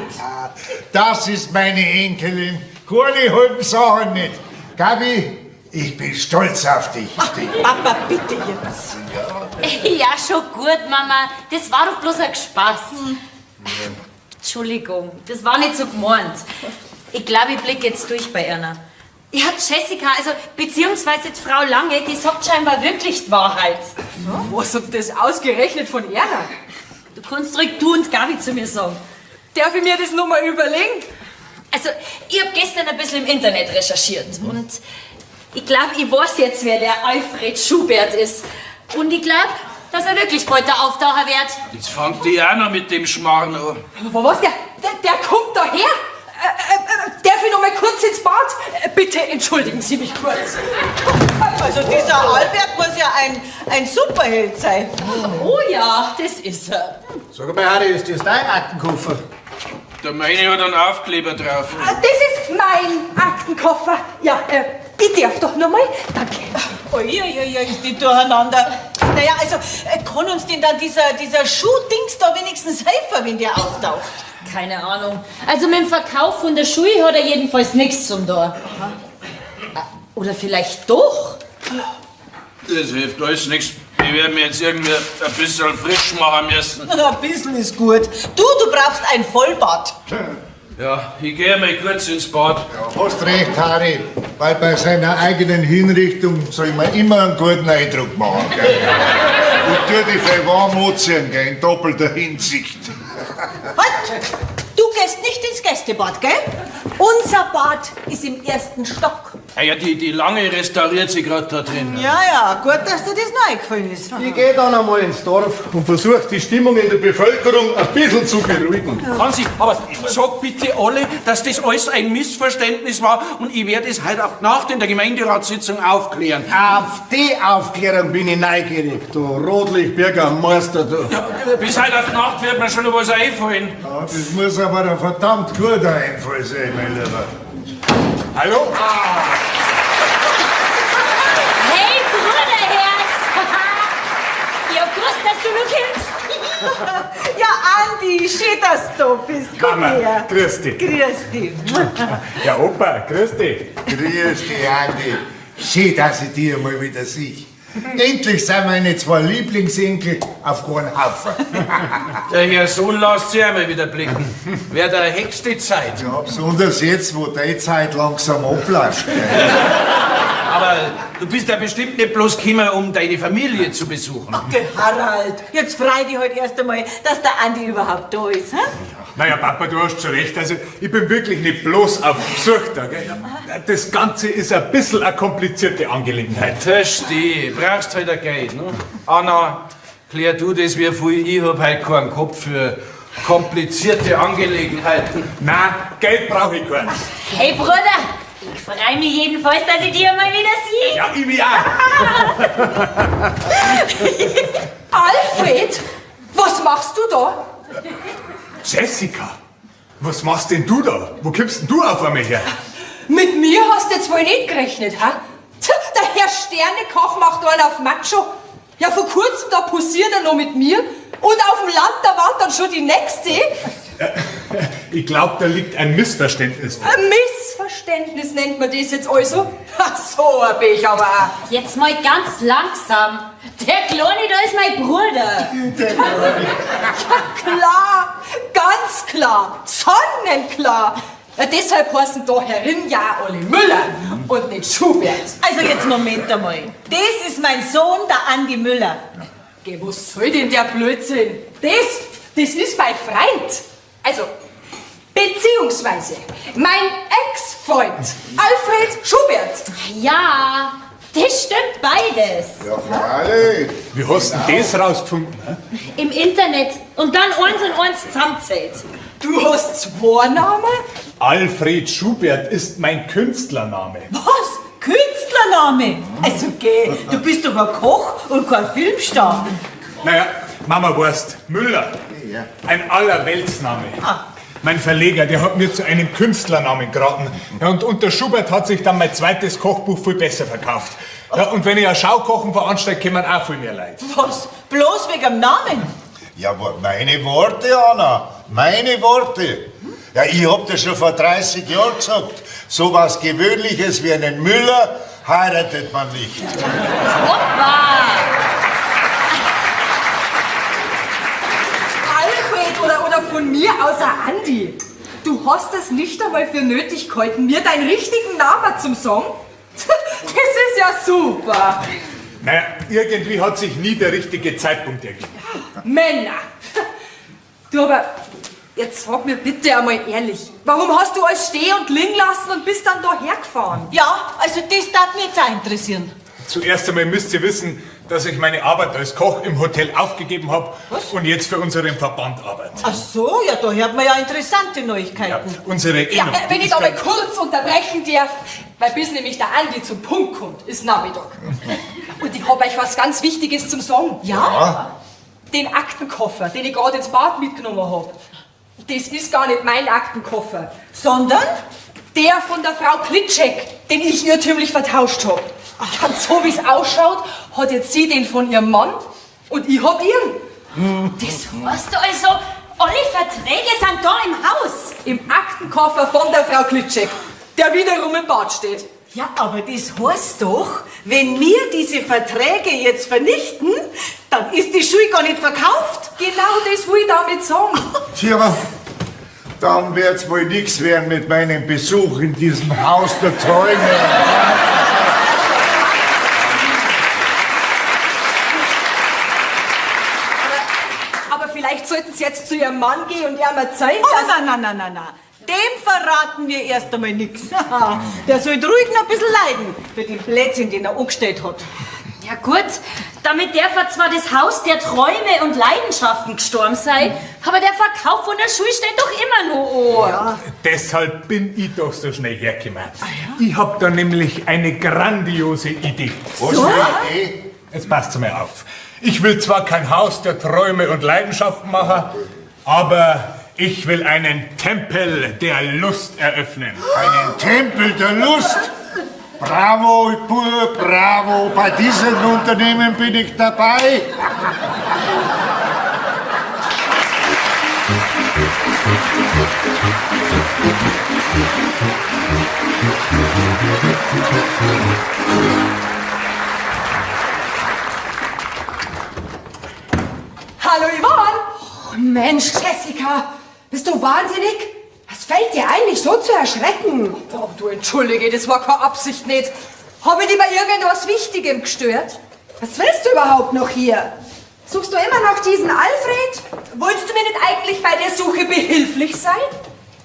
Das ist meine Enkelin. Keine halben Sachen nicht. Gabi, ich bin stolz auf dich. Papa, bitte jetzt. Ja, schon gut, Mama. Das war doch bloß ein Spaß. Entschuldigung, das war nicht so gemeint. Ich glaube, ich blicke jetzt durch bei Erna. Ja, Jessica, also beziehungsweise die Frau Lange, die sagt scheinbar wirklich die Wahrheit. Was hat das ausgerechnet von Erna? Du kannst ruhig du und Gabi zu mir sagen. Darf ich mir das nur mal überlegen? Also, ich habe gestern ein bisschen im Internet recherchiert und ich glaube, ich weiß jetzt, wer der Alfred Schubert ist. Und ich glaube, dass er wirklich bald der Auftaucher wird. Jetzt fangt die auch noch mit dem Schmarrn an. Was? Der kommt daher? Darf ich noch mal kurz ins Bad? Bitte entschuldigen Sie mich kurz. Also dieser Albert muss ja ein Superheld sein. Oh ja, das ist er. Sag mal, Harry, ist das dein Aktenkoffer? Der meine hat einen Aufkleber drauf. Das ist mein Aktenkoffer. Ja, ich darf doch noch mal. Danke. Uiuiui, ist die durcheinander. Naja, also kann uns denn dann dieser Schuhdings da wenigstens helfen, wenn der auftaucht? Keine Ahnung. Also mit dem Verkauf von der Schuhe hat er jedenfalls nichts zum da. Oder vielleicht doch? Das hilft alles nichts. Wir werden mir jetzt irgendwie ein bisschen frisch machen müssen. Ein bisschen ist gut. Du brauchst ein Vollbad. Ja, ich gehe mal kurz ins Bad. Ja, hast recht, Harry. Weil bei seiner eigenen Hinrichtung soll man immer einen guten Eindruck machen. Gell? Und tue dich für warm anziehen, gell? In doppelter Hinsicht. Halt! Du gehst nicht ins Gästebad, gell? Unser Bad ist im 1. Stock. Ja, die Lange restauriert sich gerade da drin. Ja, gut, dass dir das neu gefallen ist. Ich gehe dann einmal ins Dorf und versuche die Stimmung in der Bevölkerung ein bisschen zu beruhigen. Hansi, aber sag bitte alle, dass das alles ein Missverständnis war und ich werde es heute auf die Nacht in der Gemeinderatssitzung aufklären. Auf die Aufklärung bin ich neugierig, du Rotlichtbürgermeister, du. Ja, bis heute auf die Nacht wird mir schon noch was einfallen. Ja, das muss aber ein verdammt guter Einfall sein, mein Lieber. Hallo? Hey, Bruderherz! Ich hab gewusst, dass du noch kommst. Ja, Andi, schön, dass du bist. Komm Mama, her. grüß dich. Grüß dich. Ja, Opa, grüß dich. Grüß dich, Andi. Schön, dass ich dich mal wieder sehe. Endlich sind meine zwei Lieblingsenkel auf einen Haufen. Der Herr Sohn lässt sich einmal wieder blicken. Wäre der höchste Zeit. Ja, besonders jetzt, wo die Zeit langsam abläuft. Aber du bist ja bestimmt nicht bloß gekommen, um deine Familie zu besuchen. Ach, Harald, jetzt freu dich heute erst einmal, dass der Andi überhaupt da ist. Hä? Naja, Papa, du hast schon recht. Also, ich bin wirklich nicht bloß auf Besuch da, gell? Das Ganze ist ein bisschen eine komplizierte Angelegenheit. Verstehe, brauchst halt ein Geld, ne? Anna, klär du das wie viel, ich hab halt keinen Kopf für komplizierte Angelegenheiten. Nein, Geld brauche ich keins. Hey, Bruder! Ich freue mich jedenfalls, dass ich dich mal wieder sehe. Ja, ich mich auch. Alfred, was machst du da? Jessica, was machst denn du da? Wo kommst denn du auf einmal her? Mit mir hast du jetzt wohl nicht gerechnet, ha? Tja, der Herr Sternekoch macht einen auf Macho. Ja, vor kurzem da posiert er noch mit mir und auf dem Land, da war dann schon die nächste. Ich glaube, da liegt ein Missverständnis vor. Ein Missverständnis nennt man das jetzt also? Ach, so bin ich aber auch. Jetzt mal ganz langsam. Der Kleine, da ist mein Bruder. Ja, klar, ganz klar, sonnenklar. Ja, deshalb heißen da Herrin ja alle Müller und nicht Schubert. Also jetzt Moment einmal. Das ist mein Sohn, der Andi Müller. Geh, was soll denn der Blödsinn? Das ist mein Freund. Also, beziehungsweise mein Ex-Freund, Alfred Schubert. Ja, das stimmt beides. Ja, freilich. Wie hast du denn das rausgefunden? Hä? Im Internet und dann eins und eins zusammenzählt. Du hast zwei Namen? Alfred Schubert ist mein Künstlername. Was? Künstlername? Also geh, du bist doch ein Koch und kein Filmstar. Naja, Mama weißt, Müller. Ein Allerweltsname. Mein Verleger, der hat mir zu einem Künstlernamen geraten. Ja, und der Schubert hat sich dann mein zweites Kochbuch viel besser verkauft. Ja, und wenn ich ein Schaukochen veranstalte, kommen auch viel mehr Leute. Was? Bloß wegen dem Namen? Ja, aber meine Worte, Anna, meine Worte. Ja, ich hab dir schon vor 30 Jahren gesagt, so was Gewöhnliches wie einen Müller heiratet man nicht. Alfred oder von mir aus ein Andi. Du hast es nicht einmal für nötig gehalten, mir deinen richtigen Namen zum Song? Das ist ja super. Naja, irgendwie hat sich nie der richtige Zeitpunkt ergeben. Männer! Du, aber jetzt sag mir bitte einmal ehrlich, warum hast du alles stehen und liegen lassen und bist dann da hergefahren? Ja, also das darf mich jetzt auch interessieren. Zuerst einmal müsst ihr wissen, dass ich meine Arbeit als Koch im Hotel aufgegeben habe und jetzt für unseren Verband arbeite. Ach so, ja, da hört man ja interessante Neuigkeiten. Unsere Ja, wenn ich da mal kurz unterbrechen darf, weil bis nämlich der Andi zum Punkt kommt, ist Nachmittag. Und ich habe euch was ganz Wichtiges zum Sagen. Ja? Den Aktenkoffer, den ich gerade ins Bad mitgenommen habe. Das ist gar nicht mein Aktenkoffer. Sondern? Der von der Frau Klitschek, den ich irrtümlich vertauscht habe. Und so wie es ausschaut, hat jetzt sie den von ihrem Mann und ich hab ihren. Das heißt also, alle Verträge sind da im Haus. Im Aktenkoffer von der Frau Klitschek, der wiederum im Bad steht. Ja, aber das heißt doch, wenn wir diese Verträge jetzt vernichten, dann ist die Schule gar nicht verkauft. Genau das will ich damit sagen. Tja, dann wird's wohl nichts werden mit meinem Besuch in diesem Haus der Träume. Aber vielleicht sollten Sie jetzt zu Ihrem Mann gehen und ihm erzählen, Oh, nein. Dem verraten wir erst einmal nichts. Der soll ruhig noch ein bisschen leiden für den Blödsinn, den er angestellt hat. Ja gut, damit der zwar das Haus der Träume und Leidenschaften gestorben sei, aber der Verkauf von der Schule steht doch immer noch an. Ja. Deshalb bin ich doch so schnell hergekommen. Ich hab da nämlich eine grandiose Idee. Was für eine Idee? Jetzt passt mal auf. Ich will zwar kein Haus der Träume und Leidenschaften machen, aber ich will einen Tempel der Lust eröffnen. Einen Tempel der Lust? Bravo, pur, bravo. Bei diesem Unternehmen bin ich dabei. Hallo Yvonne! Mensch, Jessica, bist du wahnsinnig? Was fällt dir ein, mich so zu erschrecken? Oh, du entschuldige, das war keine Absicht nicht. Habe ich dich bei irgendwas Wichtigem gestört? Was willst du überhaupt noch hier? Suchst du immer noch diesen Alfred? Wolltest du mir nicht eigentlich bei der Suche behilflich sein?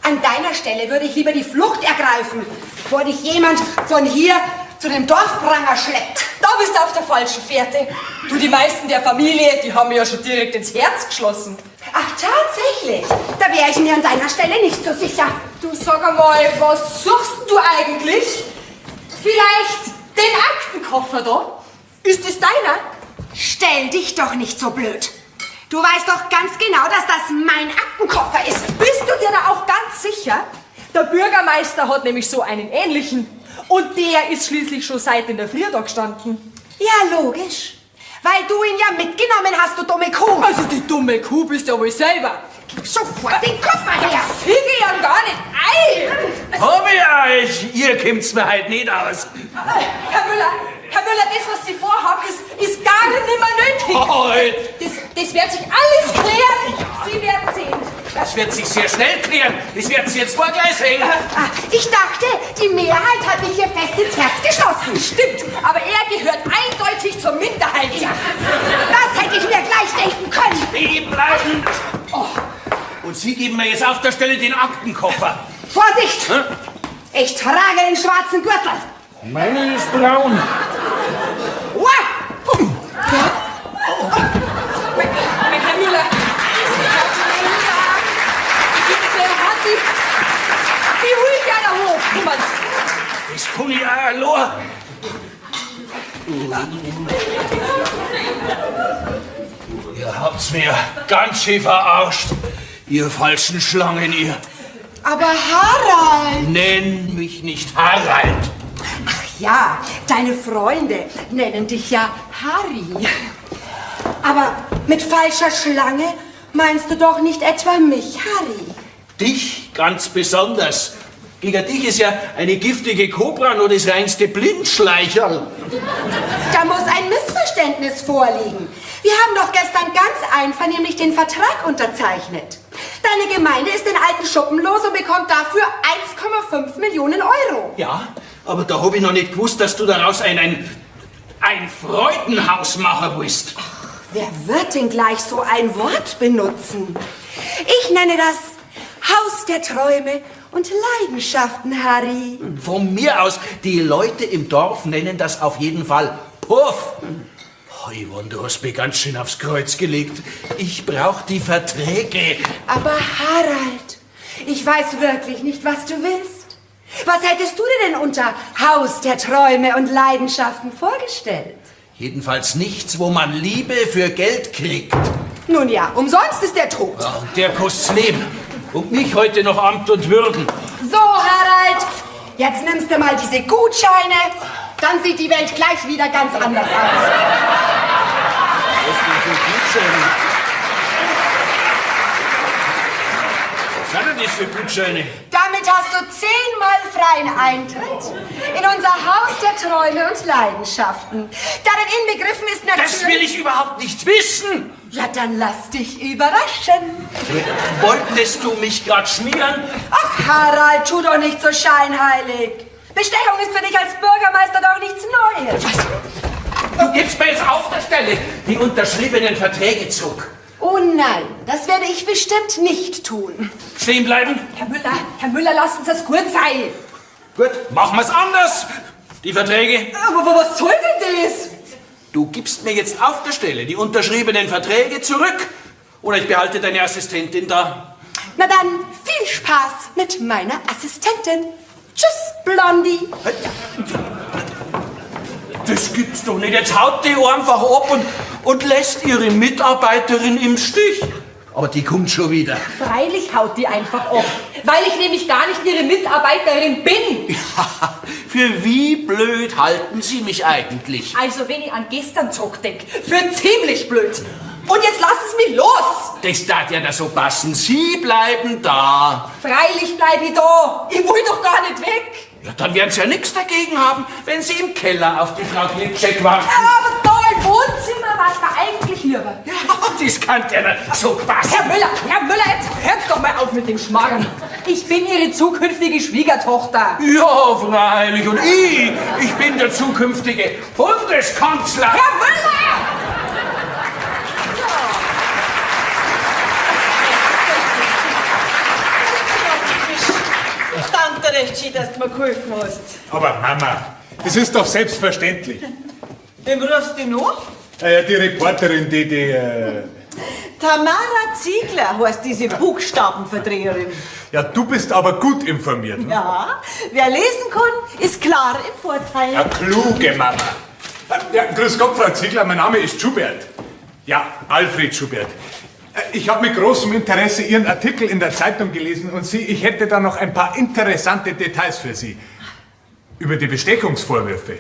An deiner Stelle würde ich lieber die Flucht ergreifen, bevor dich jemand von hier zu dem Dorfpranger schleppt. Da bist du auf der falschen Fährte. Du, die meisten der Familie, die haben mir ja schon direkt ins Herz geschlossen. Ach, tatsächlich? Da wäre ich mir an deiner Stelle nicht so sicher. Du, sag einmal, was suchst du eigentlich? Vielleicht den Aktenkoffer da? Ist es deiner? Stell dich doch nicht so blöd. Du weißt doch ganz genau, dass das mein Aktenkoffer ist. Bist du dir da auch ganz sicher? Der Bürgermeister hat nämlich so einen ähnlichen. Und der ist schließlich schon seit in der Früh da gestanden. Ja, logisch. Weil du ihn ja mitgenommen hast, du dumme Kuh. Also die dumme Kuh bist ja wohl selber. Gib sofort den Koffer her. Ich sehe ja gar nicht ein. Hab ich euch! Ihr kommt's mir halt nicht aus. Herr Müller, das, was Sie vorhaben, ist gar nicht mehr nötig. Halt! Das wird sich alles klären. Sie werden sehen. Das wird sich sehr schnell klären. Das werden Sie jetzt gleich sehen. Ich dachte, die Mehrheit hat mich hier fest ins Herz geschlossen. Stimmt, aber er gehört eindeutig zur Minderheit. Ja, das hätte ich mir gleich denken können. Stehen bleiben! Oh. Und Sie geben mir jetzt auf der Stelle den Aktenkoffer. Vorsicht! Ich trage den schwarzen Gürtel. Meine ist braun. Herr Müller, die holt ja da hoch. Das kann ich auch allein. Ihr habt's mir ganz schön verarscht, ihr falschen Schlangen, ihr. Aber Harald! Nenn mich nicht Harald. Ja, deine Freunde nennen dich ja Harry. Aber mit falscher Schlange meinst du doch nicht etwa mich, Harry? Dich ganz besonders. Gegen dich ist ja eine giftige Kobra nur das reinste Blindschleicherl. Da muss ein Missverständnis vorliegen. Wir haben doch gestern ganz einvernehmlich den Vertrag unterzeichnet. Deine Gemeinde ist den alten Schuppen los und bekommt dafür 1,5 Millionen Euro. Ja, aber da hab ich noch nicht gewusst, dass du daraus ein Freudenhaus machen willst. Wer wird denn gleich so ein Wort benutzen? Ich nenne das Haus der Träume und Leidenschaften, Harry. Von mir aus, die Leute im Dorf nennen das auf jeden Fall Puff. Oh, Yvonne, du hast mir ganz schön aufs Kreuz gelegt. Ich brauch die Verträge. Aber Harald, ich weiß wirklich nicht, was du willst. Was hättest du dir denn unter Haus der Träume und Leidenschaften vorgestellt? Jedenfalls nichts, wo man Liebe für Geld kriegt. Nun ja, umsonst ist der tot. Ja, und der kostet's Leben. Und mich heute noch Amt und Würden. So, Harald, jetzt nimmst du mal diese Gutscheine. Dann sieht die Welt gleich wieder ganz anders aus. Was sind denn das für Gutscheine? Damit hast du 10-mal freien Eintritt in unser Haus der Träume und Leidenschaften. Darin inbegriffen ist natürlich... Das will ich überhaupt nicht wissen. Ja, dann lass dich überraschen. Wolltest du mich gerade schmieren? Ach, Harald, tu doch nicht so scheinheilig. Bestechung ist für dich als Bürgermeister doch nichts Neues. Du gibst mir jetzt auf der Stelle die unterschriebenen Verträge zurück. Oh nein, das werde ich bestimmt nicht tun. Stehen bleiben? Herr Müller, lassen Sie es gut sein. Gut, machen wir's anders. Die Verträge. Aber was soll denn das? Du gibst mir jetzt auf der Stelle die unterschriebenen Verträge zurück oder ich behalte deine Assistentin da. Na dann, viel Spaß mit meiner Assistentin. Tschüss, Blondie. Das gibt's doch nicht. Jetzt haut die einfach ab und lässt ihre Mitarbeiterin im Stich. Aber die kommt schon wieder. Freilich haut die einfach ab, weil ich nämlich gar nicht ihre Mitarbeiterin bin. Ja, für wie blöd halten Sie mich eigentlich? Also wenn ich an gestern zurückdenke, für ziemlich blöd. Und jetzt lassen Sie mich los. Das darf ja da so passen. Sie bleiben da. Freilich bleibe ich da. Ich will doch gar nicht weg. Ja, dann werden Sie ja nichts dagegen haben, wenn Sie im Keller auf die Frau Glitschek warten. Aber da im Wohnzimmer war es mir eigentlich lieber. Ja, das kann ja nicht so passen. Herr Müller, jetzt hört's doch mal auf mit dem Schmarrn. Ich bin Ihre zukünftige Schwiegertochter. Ja, freilich. Und ich bin der zukünftige Bundeskanzler. Herr Müller! Danke recht schön, dass du mir geholfen hast. Aber Mama, das ist doch selbstverständlich. Wem rufst du noch? Die Reporterin, die Tamara Ziegler heißt diese Buchstabenverdreherin. Ja, du bist aber gut informiert. Ne? Ja, wer lesen kann, ist klar im Vorteil. Ja, kluge Mama. Ja, grüß Gott, Frau Ziegler, mein Name ist Schubert. Ja, Alfred Schubert. Ich habe mit großem Interesse Ihren Artikel in der Zeitung gelesen und ich hätte da noch ein paar interessante Details für Sie. Über die Bestechungsvorwürfe.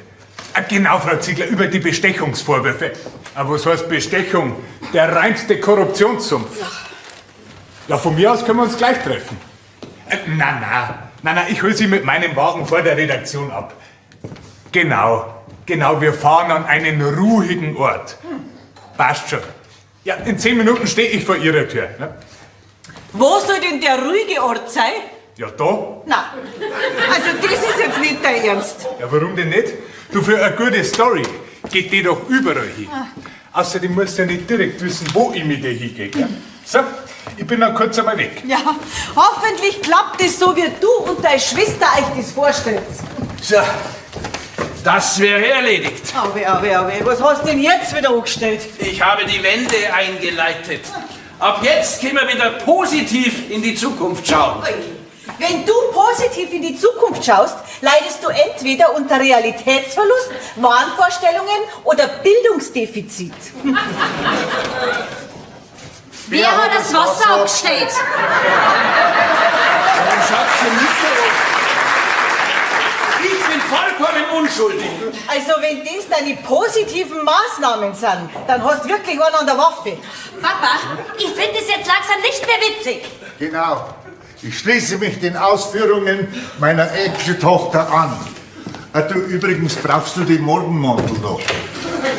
Genau, Frau Ziegler, über die Bestechungsvorwürfe. Aber was heißt Bestechung? Der reinste Korruptionssumpf. Ja, von mir aus können wir uns gleich treffen. Na, ich hole Sie mit meinem Wagen vor der Redaktion ab. Genau, wir fahren an einen ruhigen Ort. Passt schon. Ja, in 10 Minuten stehe ich vor Ihrer Tür. Ne? Wo soll denn der ruhige Ort sein? Ja, da. Na, also das ist jetzt nicht dein Ernst. Ja, warum denn nicht? Du, für eine gute Story geht die doch überall hin. Außerdem musst du ja nicht direkt wissen, wo ich mit dir hingehe. Ja? So, ich bin dann kurz einmal weg. Ja, hoffentlich klappt es so, wie du und deine Schwester euch das vorstellt. So, das wäre erledigt. Aber, was hast du denn jetzt wieder angestellt? Ich habe die Wende eingeleitet. Ab jetzt können wir wieder positiv in die Zukunft schauen. Ui, Wenn du positiv in die Zukunft schaust, leidest du entweder unter Realitätsverlust, Wahnvorstellungen oder Bildungsdefizit. Wer hat das Wasser abgestellt? Ich bin vollkommen unschuldig. Also wenn das deine positiven Maßnahmen sind, dann hast du wirklich einen an der Waffe. Papa, ich finde es jetzt langsam nicht mehr witzig. Genau. Ich schließe mich den Ausführungen meiner Enkeltochter an. Du, übrigens brauchst du den Morgenmantel noch.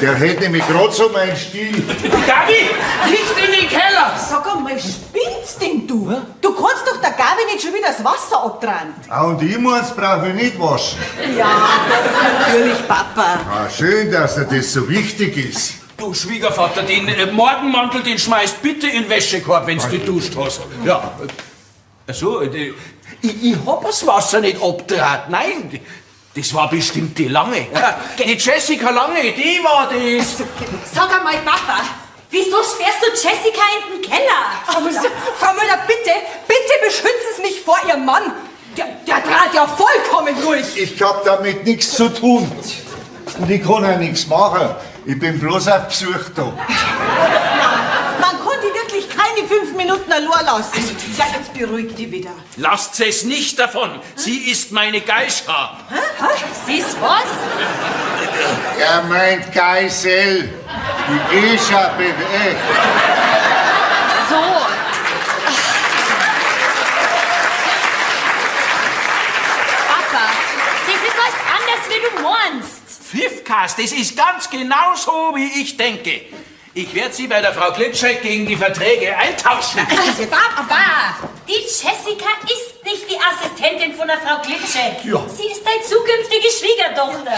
Der hält nämlich gerade so meinen Stil. Gabi, nicht in den Keller! Sag einmal, spinnst denn du? Du kannst doch der Gabi nicht schon wieder das Wasser abdrehen. Und ich muss, brauche ich nicht waschen. Ja, doch, natürlich, Papa. Schön, dass dir das so wichtig ist. Du Schwiegervater, den Morgenmantel, den schmeißt bitte in den Wäschekorb, wenn du geduscht hast. Ja. Achso, ich hab das Wasser nicht abgedreht. Nein, das war bestimmt die Lange. Die Jessica Lange, die war das. Sag einmal, Papa, wieso sperrst du Jessica in den Keller? Frau Müller, bitte beschützen Sie mich vor Ihrem Mann. Der trat ja vollkommen durch. Ich hab damit nichts zu tun. Und ich kann auch nichts machen. Ich bin bloß auf Besuch da. Man konnte wirklich keine 5 Minuten allein lassen. Ja, jetzt beruhigt die wieder. Lasst es nicht davon. Sie ist meine Geisha. Sie ist was? Er meint Geisel. Die Geisha bin ich. So. Papa, das ist alles anders, wie du meinst. Pfiffkas, das ist ganz genau so, wie ich denke. Ich werde Sie bei der Frau Klitschek gegen die Verträge eintauschen. Papa, die Jessica ist nicht die Assistentin von der Frau Klitschek. Ja. Sie ist deine zukünftige Schwiegertochter.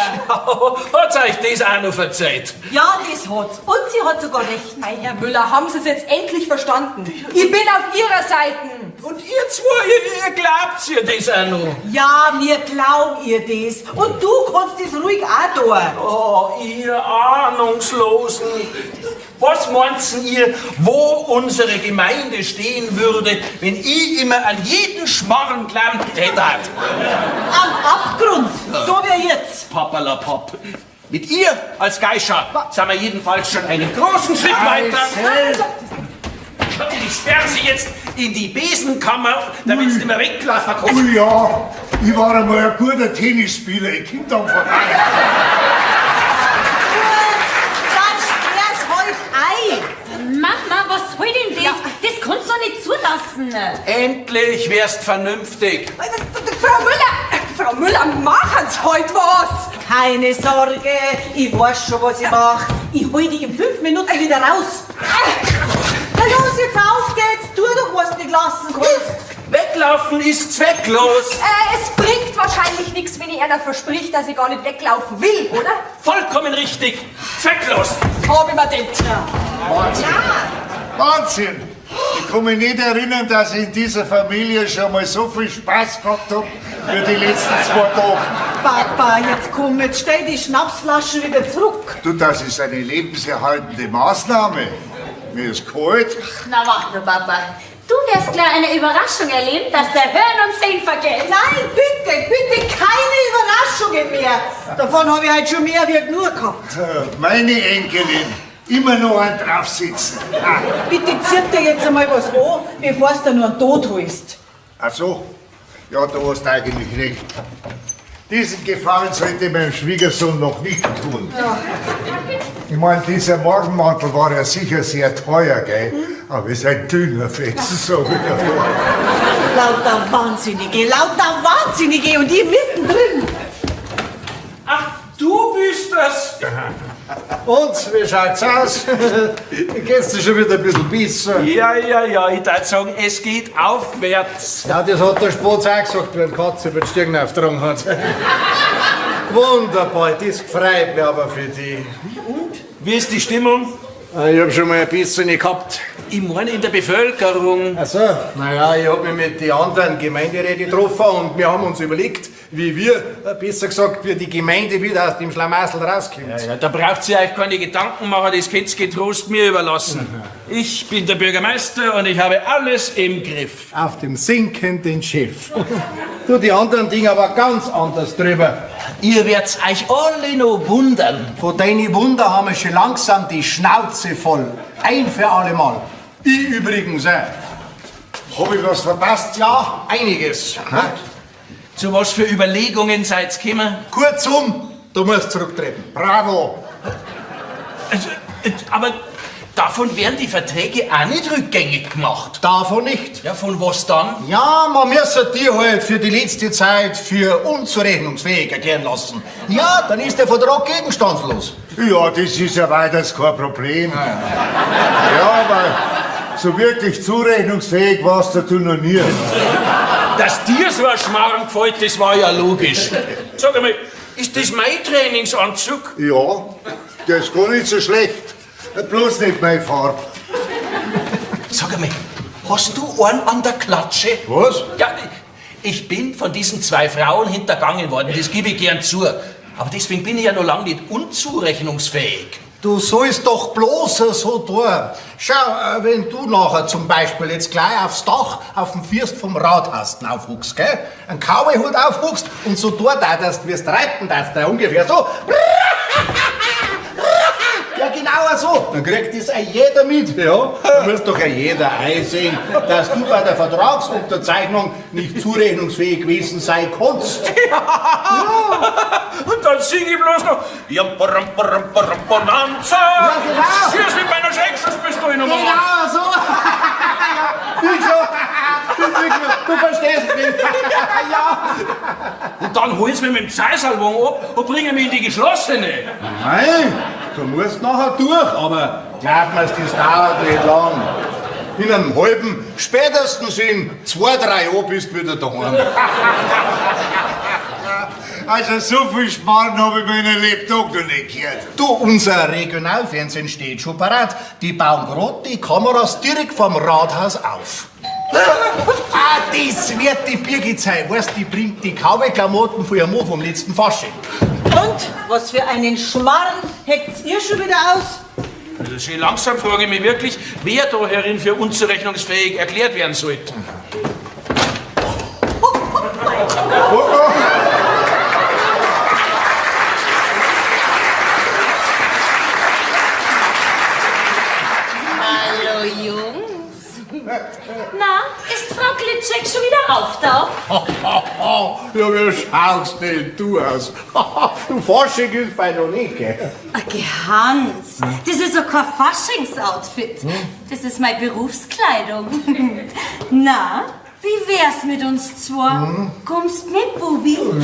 Hat euch das auch noch verzeiht? Ja, das hat's. Und sie hat sogar recht. Ei, Herr Müller, haben Sie es jetzt endlich verstanden? Ich bin auf Ihrer Seite. Und ihr zwei, ihr glaubt ihr das auch noch? Ja, mir glauben ihr das. Und du kannst das ruhig auch tun. Oh, ihr Ahnungslosen. Was meint ihr, wo unsere Gemeinde stehen würde, wenn ich immer an jeden Schmarrn glaubt hätte? Am Abgrund, so wie jetzt. Papalapap. Mit ihr als Geisha sind wir jedenfalls schon einen großen Schritt weiter. Ich sperre sie jetzt in die Besenkammer, damit sie nicht mehr weglaufen kann. Oh ja, ich war einmal ein guter Tennisspieler. Ich komm dann vorbei. Dann sperr's halt ein. Mama, was soll denn das? Das kannst du doch nicht zulassen. Endlich wärst vernünftig. Frau Müller, machen Sie heute was. Keine Sorge, ich weiß schon, was ich mache. Ich hol dich in 5 Minuten wieder raus. Na los, jetzt auf geht's. Tu doch, was du nicht lassen kannst. Weglaufen ist zwecklos. Es bringt wahrscheinlich nichts, wenn ich einer verspricht, dass ich gar nicht weglaufen will, oder? Vollkommen richtig. Zwecklos. Hab ich mir gedacht. Wahnsinn. Wahnsinn. Ich kann mich nicht erinnern, dass ich in dieser Familie schon mal so viel Spaß gehabt habe wie die letzten 2 Tage. Papa, jetzt komm, jetzt stell die Schnapsflaschen wieder zurück. Du, das ist eine lebenserhaltende Maßnahme. Mir ist kalt. Na, warte nur, Papa. Du wirst gleich eine Überraschung erleben, dass der Hören und Sehen vergeht. Nein, bitte, keine Überraschungen mehr. Davon habe ich halt schon mehr wie genug gehabt. Meine Enkelin. Immer noch einen draufsitzen. Ah. Bitte zieh dir jetzt einmal was an, bevor du nur einen Tod holst. Ach so. Ja, du hast eigentlich recht. Diesen Gefallen sollte meinem Schwiegersohn noch nicht tun. Ja. Ich meine, dieser Morgenmantel war ja sicher sehr teuer, gell? Aber es ist ein dünner Fetzen, so wie Lauter Wahnsinnige und die mittendrin. Ach, du bist das. Und, wie schaut's aus? Geht's dir schon wieder ein bisschen besser? Ja, ich würde sagen, es geht aufwärts. Ja, das hat der Spatz auch gesagt, wenn die Katze über die Stirn aufgetragen hat. Wunderbar, das freut mich aber für dich. Und? Wie ist die Stimmung? Ich hab schon mal ein bisschen gehabt. Ich meine in der Bevölkerung. Ach so, naja, ich hab mich mit den anderen Gemeinderäten getroffen und wir haben uns überlegt, wie wir, besser gesagt, wie die Gemeinde wieder aus dem Schlamassel rauskommt. Ja, da braucht ihr euch keine Gedanken machen, das könnt ihr getrost mir überlassen. Ich bin der Bürgermeister und ich habe alles im Griff. Auf dem sinkenden Schiff. Du, die anderen Dinge aber ganz anders drüber. Ihr werdet euch alle noch wundern. Von deinen Wunder haben wir schon langsam die Schnauze voll. Ein für alle Mal. Ich übrigens auch. Hab ich was verpasst? Ja, einiges. Zu was für Überlegungen seid ihr gekommen? Kurzum, du musst zurücktreten. Bravo! Also, aber davon werden die Verträge auch nicht rückgängig gemacht. Davon nicht. Ja, von was dann? Ja, man müsste die halt für die letzte Zeit für unzurechnungsfähig erklären lassen. Ja, dann ist der Vertrag gegenstandslos. Ja, das ist ja weiters kein Problem. Ja, aber so wirklich zurechnungsfähig warst du noch nie. Dass dir so ein Schmarrn gefällt, das war ja logisch. Sag einmal, ist das mein Trainingsanzug? Ja, der ist gar nicht so schlecht. Bloß nicht meine Farbe. Sag einmal, hast du einen an der Klatsche? Was? Ja, ich bin von diesen 2 Frauen hintergangen worden, das gebe ich gern zu. Aber deswegen bin ich ja noch lange nicht unzurechnungsfähig. Du sollst doch bloß so tun. Schau, wenn du nachher zum Beispiel jetzt gleich aufs Dach auf dem First vom Rathaus aufwuchst, gell? Ein Cowboy-Hut aufwuchst und so dort auch, dass du wirst reiten, dass du ungefähr so. Ja, genau so. Dann kriegt das auch jeder mit. Ja? Da muss doch auch jeder einsehen, dass du bei der Vertragsunterzeichnung nicht zurechnungsfähig gewesen sein kannst. Und dann singe ich bloß noch Bonanza. Ja, genau. Hier ist mit meiner Schreckschusspistole nochmal. Genau so. Du verstehst mich. Ja. Und dann holst du mich mit dem Zeisalwagen ab und bringst mich in die geschlossene. Nein, du musst nachher durch, aber glaub mir, das dauert nicht lang. In einem halben, spätestens in 2, 3 Jahren bist du wieder daheim. Also so viel Schmarrn habe ich in meinem Lebtag noch nicht gehört. Du, unser Regionalfernsehen steht schon parat. Die bauen gerade die Kameras direkt vom Rathaus auf. Das wird die Birgit sein. Weißt, die bringt die Cowboy-Klamotten von ihrem Mann vom letzten Fasching. Und was für einen Schmarrn heckt ihr schon wieder aus? Also schön langsam frage ich mich wirklich, wer da herin für unzurechnungsfähig erklärt werden sollte. Hallo Jungs. Na, ist Frau Glitschek schon wieder auftaucht? Ja, wie schaust denn du aus? Du Fasching ist bei noch nicht, gell? Okay, Hans, das ist doch kein Faschingsoutfit. Das ist meine Berufskleidung. Na, wie wär's mit uns zwei? Kommst mit, Bubi? Du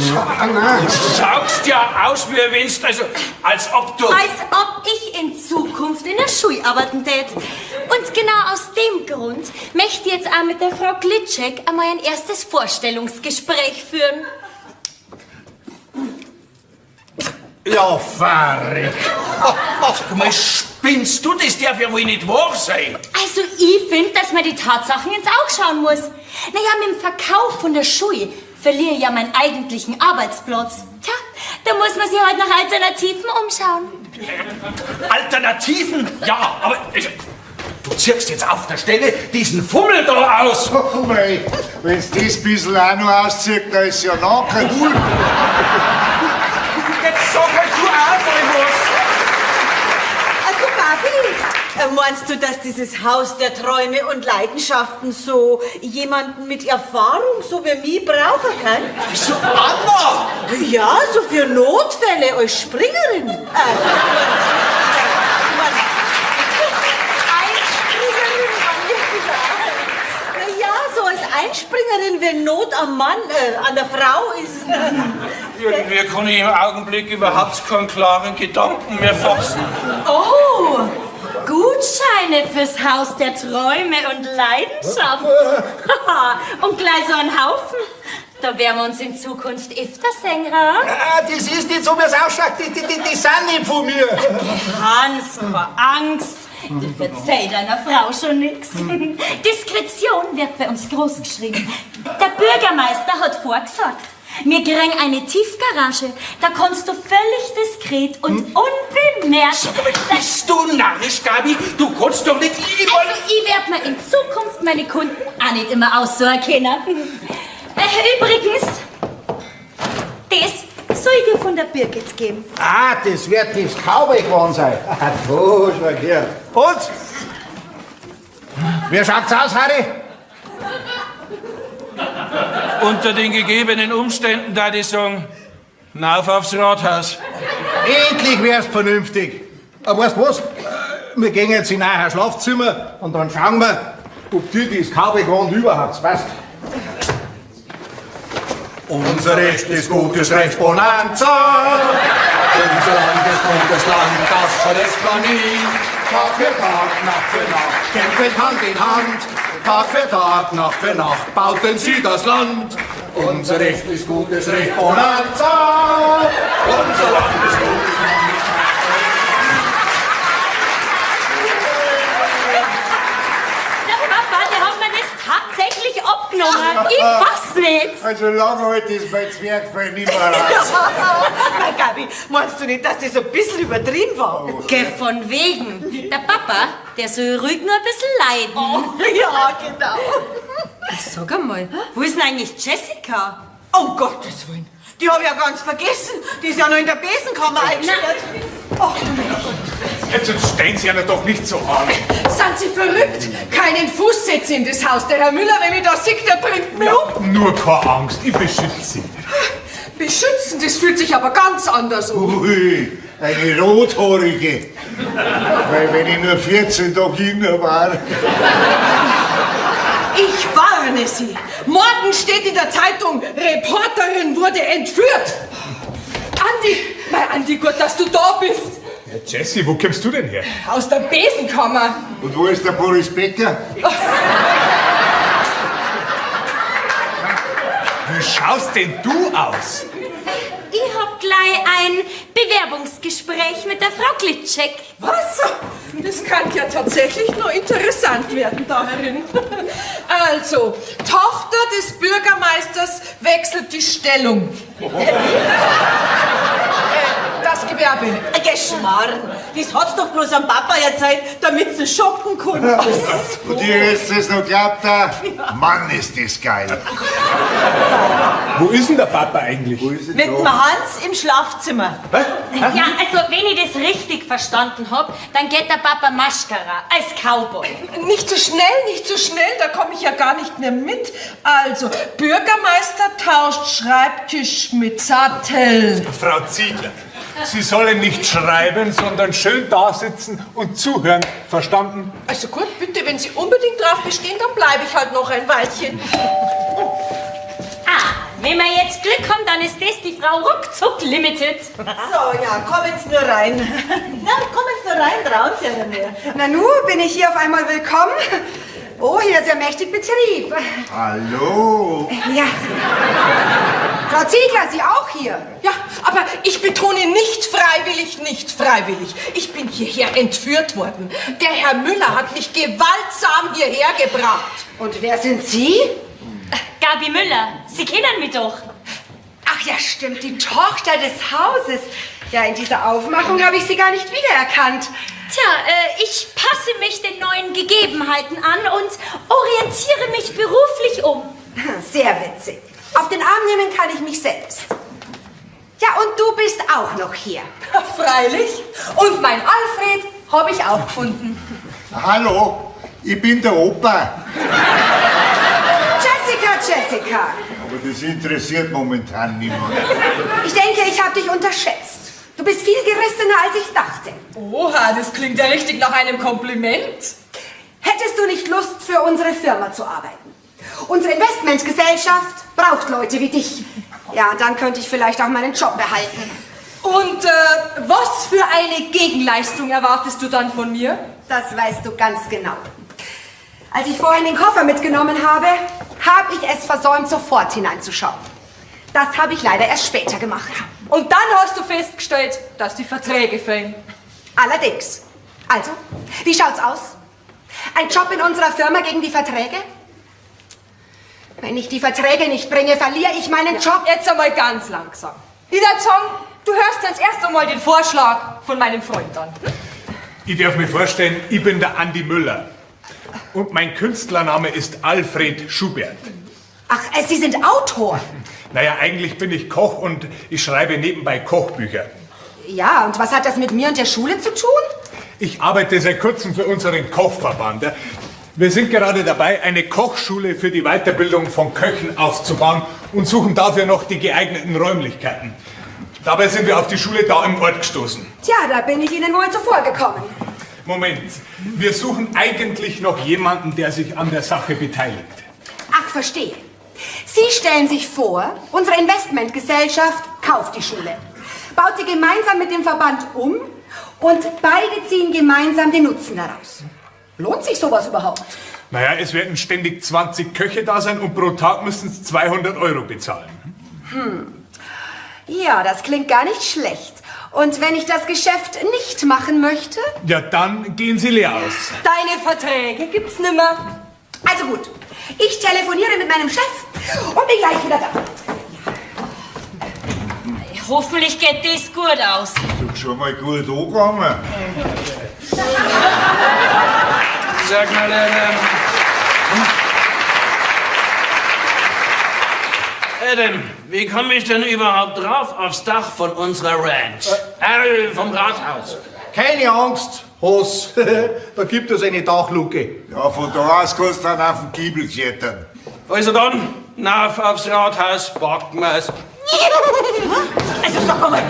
schaust ja aus, wie wenn's, also als ob du... Als ob ich in Zukunft in der Schule arbeiten tät. Und genau aus dem Grund möchte ich jetzt auch mit der Frau Glitschek einmal ein erstes Vorstellungsgespräch führen. Ja, verrückt. Sag mal, spinnst du? Das darf ja wohl nicht wahr sein. Also ich finde, dass man die Tatsachen ins Auge schauen muss. Naja, mit dem Verkauf von der Schule verliere ich ja meinen eigentlichen Arbeitsplatz. Tja, da muss man sich halt nach Alternativen umschauen. Alternativen? Ja, aber... Du ziehst jetzt auf der Stelle diesen Fummel da aus. Oh mei, wenn's das bisschen auch noch auszieht, dann ist ja nachher cool. Jetzt sag halt du auch mal was. Du, Gabi, meinst du, dass dieses Haus der Träume und Leidenschaften so jemanden mit Erfahrung so wie mich brauchen kann? So, Anna! Ja, so für Notfälle als Springerin. Ja, so als Einspringerin, wenn Not am Mann, an der Frau ist. Irgendwie kann ich im Augenblick überhaupt keinen klaren Gedanken mehr fassen. Oh, Gutscheine fürs Haus der Träume und Leidenschaften. Und gleich so ein Haufen. Da werden wir uns in Zukunft öfter sehen, ha? Das ist nicht so, wie es ausschaut. Die sind nicht von mir. Hans, keine Angst. Ich verzeih deiner Frau schon nix. Diskretion wird bei uns groß geschrieben. Der Bürgermeister hat vorgesagt, wir kriegen eine Tiefgarage. Da kannst du völlig diskret und unbemerkt... Bist du narrisch, Gabi? Du kannst doch nicht... Also, ich werde mir in Zukunft meine Kunden auch nicht immer aus so erkennen. Übrigens, das soll ich dir von der Birgit geben. Ah, das wird das Cowboy geworden sein. Du, schau her. Und? Wie schaut's aus, Harry? Unter den gegebenen Umständen, da ich sagen, rauf aufs Rathaus. Endlich wär's vernünftig. Aber weißt du was? Wir gehen jetzt in euer Schlafzimmer und dann schauen wir, ob dir das Cowboy-Gewand überhaupt passt. Unser Recht ist gutes Recht, Bonanza. Unser Land ist gutes Land, das verlässt man nie. Tag für Tag, Nacht für Nacht, kämpfen Hand in Hand. Tag für Tag, Nacht für Nacht, bauten sie das Land. Unser Recht ist gutes Recht, Bonanza. Unser Land ist gutes Land. Tatsächlich abgenommen. Ich fass nicht. Also lange halt ist mein Zwergfell nicht mehr raus. Gabi, meinst du nicht, dass das ein bisschen übertrieben war? Geh von wegen. Der Papa, der soll ruhig nur ein bisschen leiden. Oh, ja, genau. Sag einmal, wo ist denn eigentlich Jessica? Um Gottes Willen. Die habe ich ja ganz vergessen. Die ist ja noch in der Besenkammer eingesperrt. Ach, Jetzt stellen Sie einer doch nicht so an. Sind Sie verrückt? Keinen Fuß setzen in das Haus. Der Herr Müller, wenn ich das sehe, der bringt mich um. Nur keine Angst, ich beschütze Sie. Beschützen, das fühlt sich aber ganz anders an. Ui, eine Rothaarige. Weil wenn ich nur 14 Tage hin war. Ich warne Sie. Morgen steht in der Zeitung, Reporterin wurde entführt. Andi, mein Andi, gut, dass du da bist. Ja, Jessie, wo kommst du denn her? Aus der Besenkammer. Und wo ist der Boris Becker? Wie schaust denn du aus? Ich hab gleich ein Bewerbungsgespräch mit der Frau Glitschek. Was? Das kann ja tatsächlich nur interessant werden, da herin. Also, Tochter des Bürgermeisters wechselt die Stellung. Das Gewerbe. Geschmarren. Das hat's doch bloß am Papa erzählt, damit sie shoppen können. Und ihr hättet es noch glaubt, Mann, ist das geil. Wo ist denn der Papa eigentlich? Mit dem Hans im Schlafzimmer. Was? Ja, also wenn ich das richtig verstanden hab, dann geht der Papa Maschkara als Cowboy. Nicht so schnell, da komme ich ja gar nicht mehr mit. Also, Bürgermeister tauscht Schreibtisch mit Sattel. Frau Ziegler, Sie sollen nicht schreiben, sondern schön dasitzen und zuhören. Verstanden? Also gut, bitte, wenn Sie unbedingt drauf bestehen, dann bleibe ich halt noch ein Weilchen. Wenn wir jetzt Glück haben, dann ist das die Frau Ruckzuck Limited. So, ja, kommen Sie nur rein. Na, kommen Sie nur rein, trauen Sie ja nicht mehr. Na nu, bin ich hier auf einmal willkommen. Oh, hier ist ja mächtig Betrieb. Hallo? Ja. Frau Ziegler, Sie auch hier? Ja, aber ich betone nicht freiwillig, nicht freiwillig. Ich bin hierher entführt worden. Der Herr Müller hat mich gewaltsam hierher gebracht. Und wer sind Sie? Gabi Müller, Sie kennen mich doch. Ach ja, stimmt, die Tochter des Hauses. Ja, in dieser Aufmachung habe ich Sie gar nicht wiedererkannt. Tja, ich passe mich den neuen Gegebenheiten an und orientiere mich beruflich um. Sehr witzig. Auf den Arm nehmen kann ich mich selbst. Ja, und du bist auch noch hier. Freilich. Und mein Alfred habe ich auch gefunden. Hallo, ich bin der Opa. Jessica. Aber das interessiert momentan niemand. Ich denke, ich habe dich unterschätzt. Du bist viel gerissener, als ich dachte. Oha, das klingt ja richtig nach einem Kompliment. Hättest du nicht Lust, für unsere Firma zu arbeiten? Unsere Investmentgesellschaft braucht Leute wie dich. Ja, dann könnte ich vielleicht auch meinen Job behalten. Und was für eine Gegenleistung erwartest du dann von mir? Das weißt du ganz genau. Als ich vorhin den Koffer mitgenommen habe, habe ich es versäumt, sofort hineinzuschauen. Das habe ich leider erst später gemacht. Und dann hast du festgestellt, dass die Verträge fehlen. Allerdings. Also, wie schaut's aus? Ein Job in unserer Firma gegen die Verträge? Wenn ich die Verträge nicht bringe, verliere ich meinen Job. Jetzt einmal ganz langsam. Ich würde sagen, du hörst jetzt erst einmal den Vorschlag von meinem Freund an. Ich darf mir vorstellen, ich bin der Andi Müller. Und mein Künstlername ist Alfred Schubert. Ach, Sie sind Autor. Naja, eigentlich bin ich Koch und ich schreibe nebenbei Kochbücher. Ja, und was hat das mit mir und der Schule zu tun? Ich arbeite seit kurzem für unseren Kochverband. Wir sind gerade dabei, eine Kochschule für die Weiterbildung von Köchen aufzubauen und suchen dafür noch die geeigneten Räumlichkeiten. Dabei sind wir auf die Schule da im Ort gestoßen. Tja, da bin ich Ihnen wohl zuvor gekommen. Moment, wir suchen eigentlich noch jemanden, der sich an der Sache beteiligt. Ach, verstehe. Sie stellen sich vor, unsere Investmentgesellschaft kauft die Schule, baut sie gemeinsam mit dem Verband um und beide ziehen gemeinsam den Nutzen daraus. Lohnt sich sowas überhaupt? Naja, es werden ständig 20 Köche da sein und pro Tag müssen sie 200 € bezahlen. Ja, das klingt gar nicht schlecht. Und wenn ich das Geschäft nicht machen möchte? Ja, dann gehen sie leer aus. Deine Verträge gibt's nimmer. Also gut, ich telefoniere mit meinem Chef und bin gleich wieder da. Hoffentlich geht das gut aus. Ist schon mal gut angegangen. Sag mal, Adam, wie komme ich denn überhaupt drauf aufs Dach von unserer Ranch? Vom Rathaus. Keine Angst, Hass. Da gibt es eine Dachluke. Ja, von da aus kannst du dann auf den Giebel klettern. Also dann, nauf aufs Rathaus, packen wir's. Also sag einmal,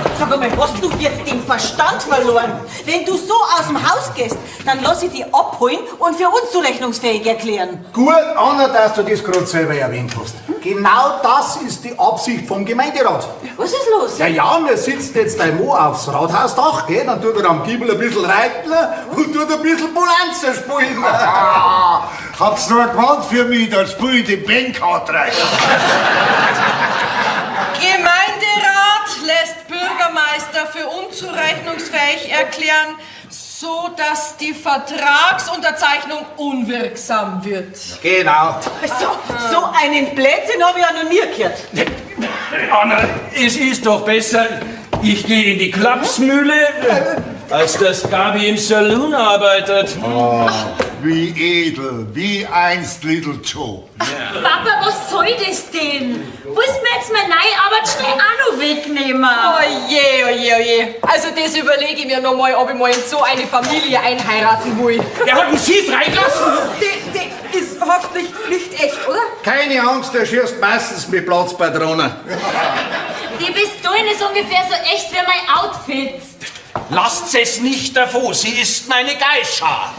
hast du jetzt den Verstand verloren? Wenn du so aus dem Haus gehst, dann lass ich dich abholen und für unzurechnungsfähig erklären. Gut, Anna, dass du das gerade selber erwähnt hast. Genau das ist die Absicht vom Gemeinderat. Was ist los? Ja, wir sitzen jetzt dein Mo aufs Rathausdach, gell? Dann tut er am Giebel ein bisschen reiten und tut ein bisschen Bonanza spielen. Habt's noch ein Gewand für mich, dann spiel ich den Bankhard rein. Gemeinderat lässt Bürgermeister für unzurechnungsfähig erklären, so dass die Vertragsunterzeichnung unwirksam wird. Genau. So einen Blödsinn habe ich ja noch nie gehört. Anna, es ist doch besser, ich gehe in die Klapsmühle, als dass Gabi im Saloon arbeitet. Oh, wie edel, wie einst Little Joe. Papa, was soll das denn? Willst du mir jetzt meine neue Arbeitsstelle auch noch wegnehmen? Oje, oje, oje. Also das überlege ich mir noch mal, ob ich mal in so eine Familie einheiraten will. Der hat einen Schiff reingelassen! Der ist hoffentlich nicht echt, oder? Keine Angst, der schießt meistens mit Platzpatronen. Die Pistolen ist ungefähr so echt wie mein Outfit. Lasst es nicht davor, sie ist meine Geisha.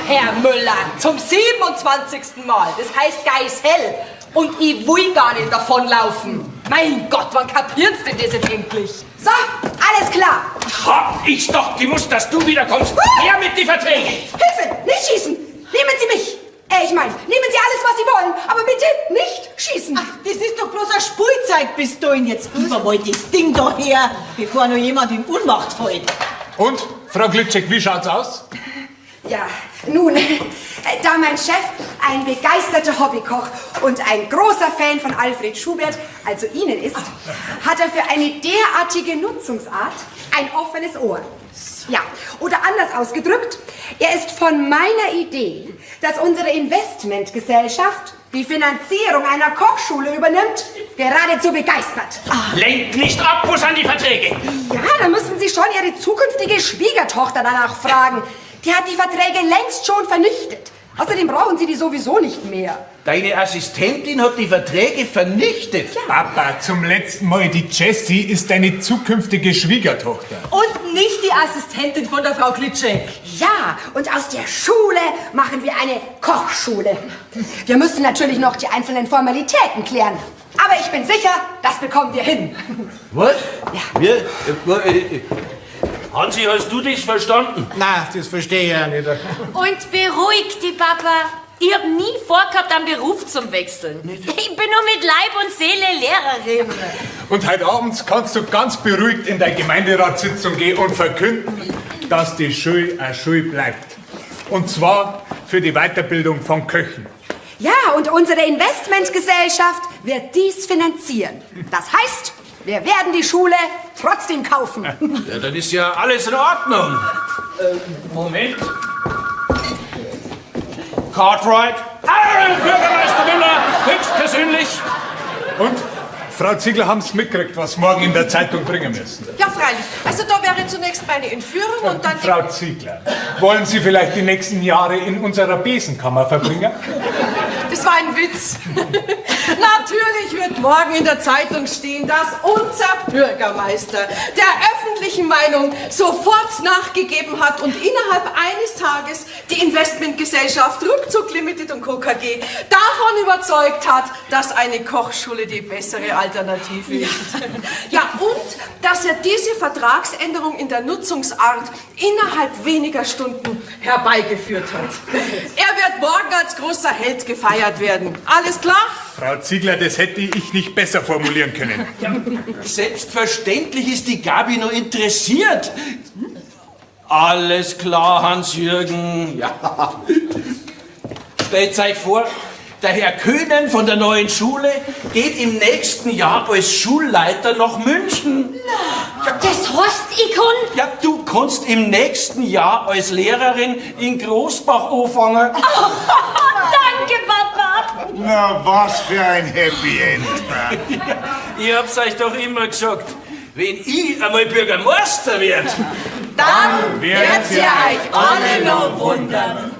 Herr Müller, zum 27. Mal. Das heißt Geishell. Und ich will gar nicht davonlaufen. Mein Gott, wann kapiert denn das jetzt endlich? So, alles klar. Hab ich doch gewusst, dass du wiederkommst. Her mit die Verträge. Hilfe, nicht schießen. Nehmen Sie mich. Ich meine, nehmen Sie alles, was Sie wollen, aber bitte nicht schießen. Ach, das ist doch bloß eine Spielzeugpistole. Jetzt gib mir mal das Ding da her, bevor noch jemand in Ohnmacht fällt. Und, Frau Glitschek, wie schaut's aus? Ja, nun, da mein Chef ein begeisterter Hobbykoch und ein großer Fan von Alfred Schubert, also Ihnen ist, hat er für eine derartige Nutzungsart ein offenes Ohr. Ja, oder anders ausgedrückt, er ist von meiner Idee, dass unsere Investmentgesellschaft die Finanzierung einer Kochschule übernimmt, geradezu begeistert. Lenkt nicht ab, wo sind die Verträge? Ja, da müssen Sie schon Ihre zukünftige Schwiegertochter danach fragen. Die hat die Verträge längst schon vernichtet. Außerdem brauchen Sie die sowieso nicht mehr. Deine Assistentin hat die Verträge vernichtet. Ja. Papa, zum letzten Mal, die Jessie ist deine zukünftige Schwiegertochter. Und nicht die Assistentin von der Frau Klitschek. Ja, und aus der Schule machen wir eine Kochschule. Wir müssen natürlich noch die einzelnen Formalitäten klären. Aber ich bin sicher, das bekommen wir hin. Was? Ja. Wir? Hansi, hast du dich verstanden? Nein, das verstehe ich ja nicht. Und beruhig dich, Papa. Ich hab nie vorgehabt, einen Beruf zum Wechseln. Ich bin nur mit Leib und Seele Lehrerin. Und heute Abend kannst du ganz beruhigt in deine Gemeinderatssitzung gehen und verkünden, dass die Schule eine Schule bleibt. Und zwar für die Weiterbildung von Köchen. Ja, und unsere Investmentgesellschaft wird dies finanzieren. Das heißt, wir werden die Schule trotzdem kaufen. Ja, dann ist ja alles in Ordnung. Moment. Cartwright. Bürgermeister Müller, höchstpersönlich. Und? Frau Ziegler, haben Sie mitgekriegt, was morgen in der Zeitung bringen müssen? Ja, freilich. Also da wäre zunächst meine Entführung und dann... Frau Ziegler, wollen Sie vielleicht die nächsten Jahre in unserer Besenkammer verbringen? Das war ein Witz. Natürlich wird morgen in der Zeitung stehen, dass unser Bürgermeister der öffentlichen Meinung sofort nachgegeben hat und innerhalb eines Tages die Investmentgesellschaft Ruckzuck Limited und Co. KG davon überzeugt hat, dass eine Kochschule die bessere Alternative ist. Ja, und dass er diese Vertragsänderung in der Nutzungsart innerhalb weniger Stunden herbeigeführt hat. Er wird morgen als großer Held gefeiert werden. Alles klar? Frau Ziegler, das hätte ich nicht besser formulieren können. Ja, selbstverständlich ist die Gabi nur interessiert. Alles klar, Hans-Jürgen. Ja. Stellt euch vor, der Herr Köhnen von der neuen Schule geht im nächsten Jahr als Schulleiter nach München. Ja, das heißt, ich kann... Ja, du kannst im nächsten Jahr als Lehrerin in Großbach anfangen. Oh, danke, Papa. Na, was für ein Happy End. Ich hab's euch doch immer gesagt, wenn ich einmal Bürgermeister werde, Dann werdet ihr euch alle noch wundern.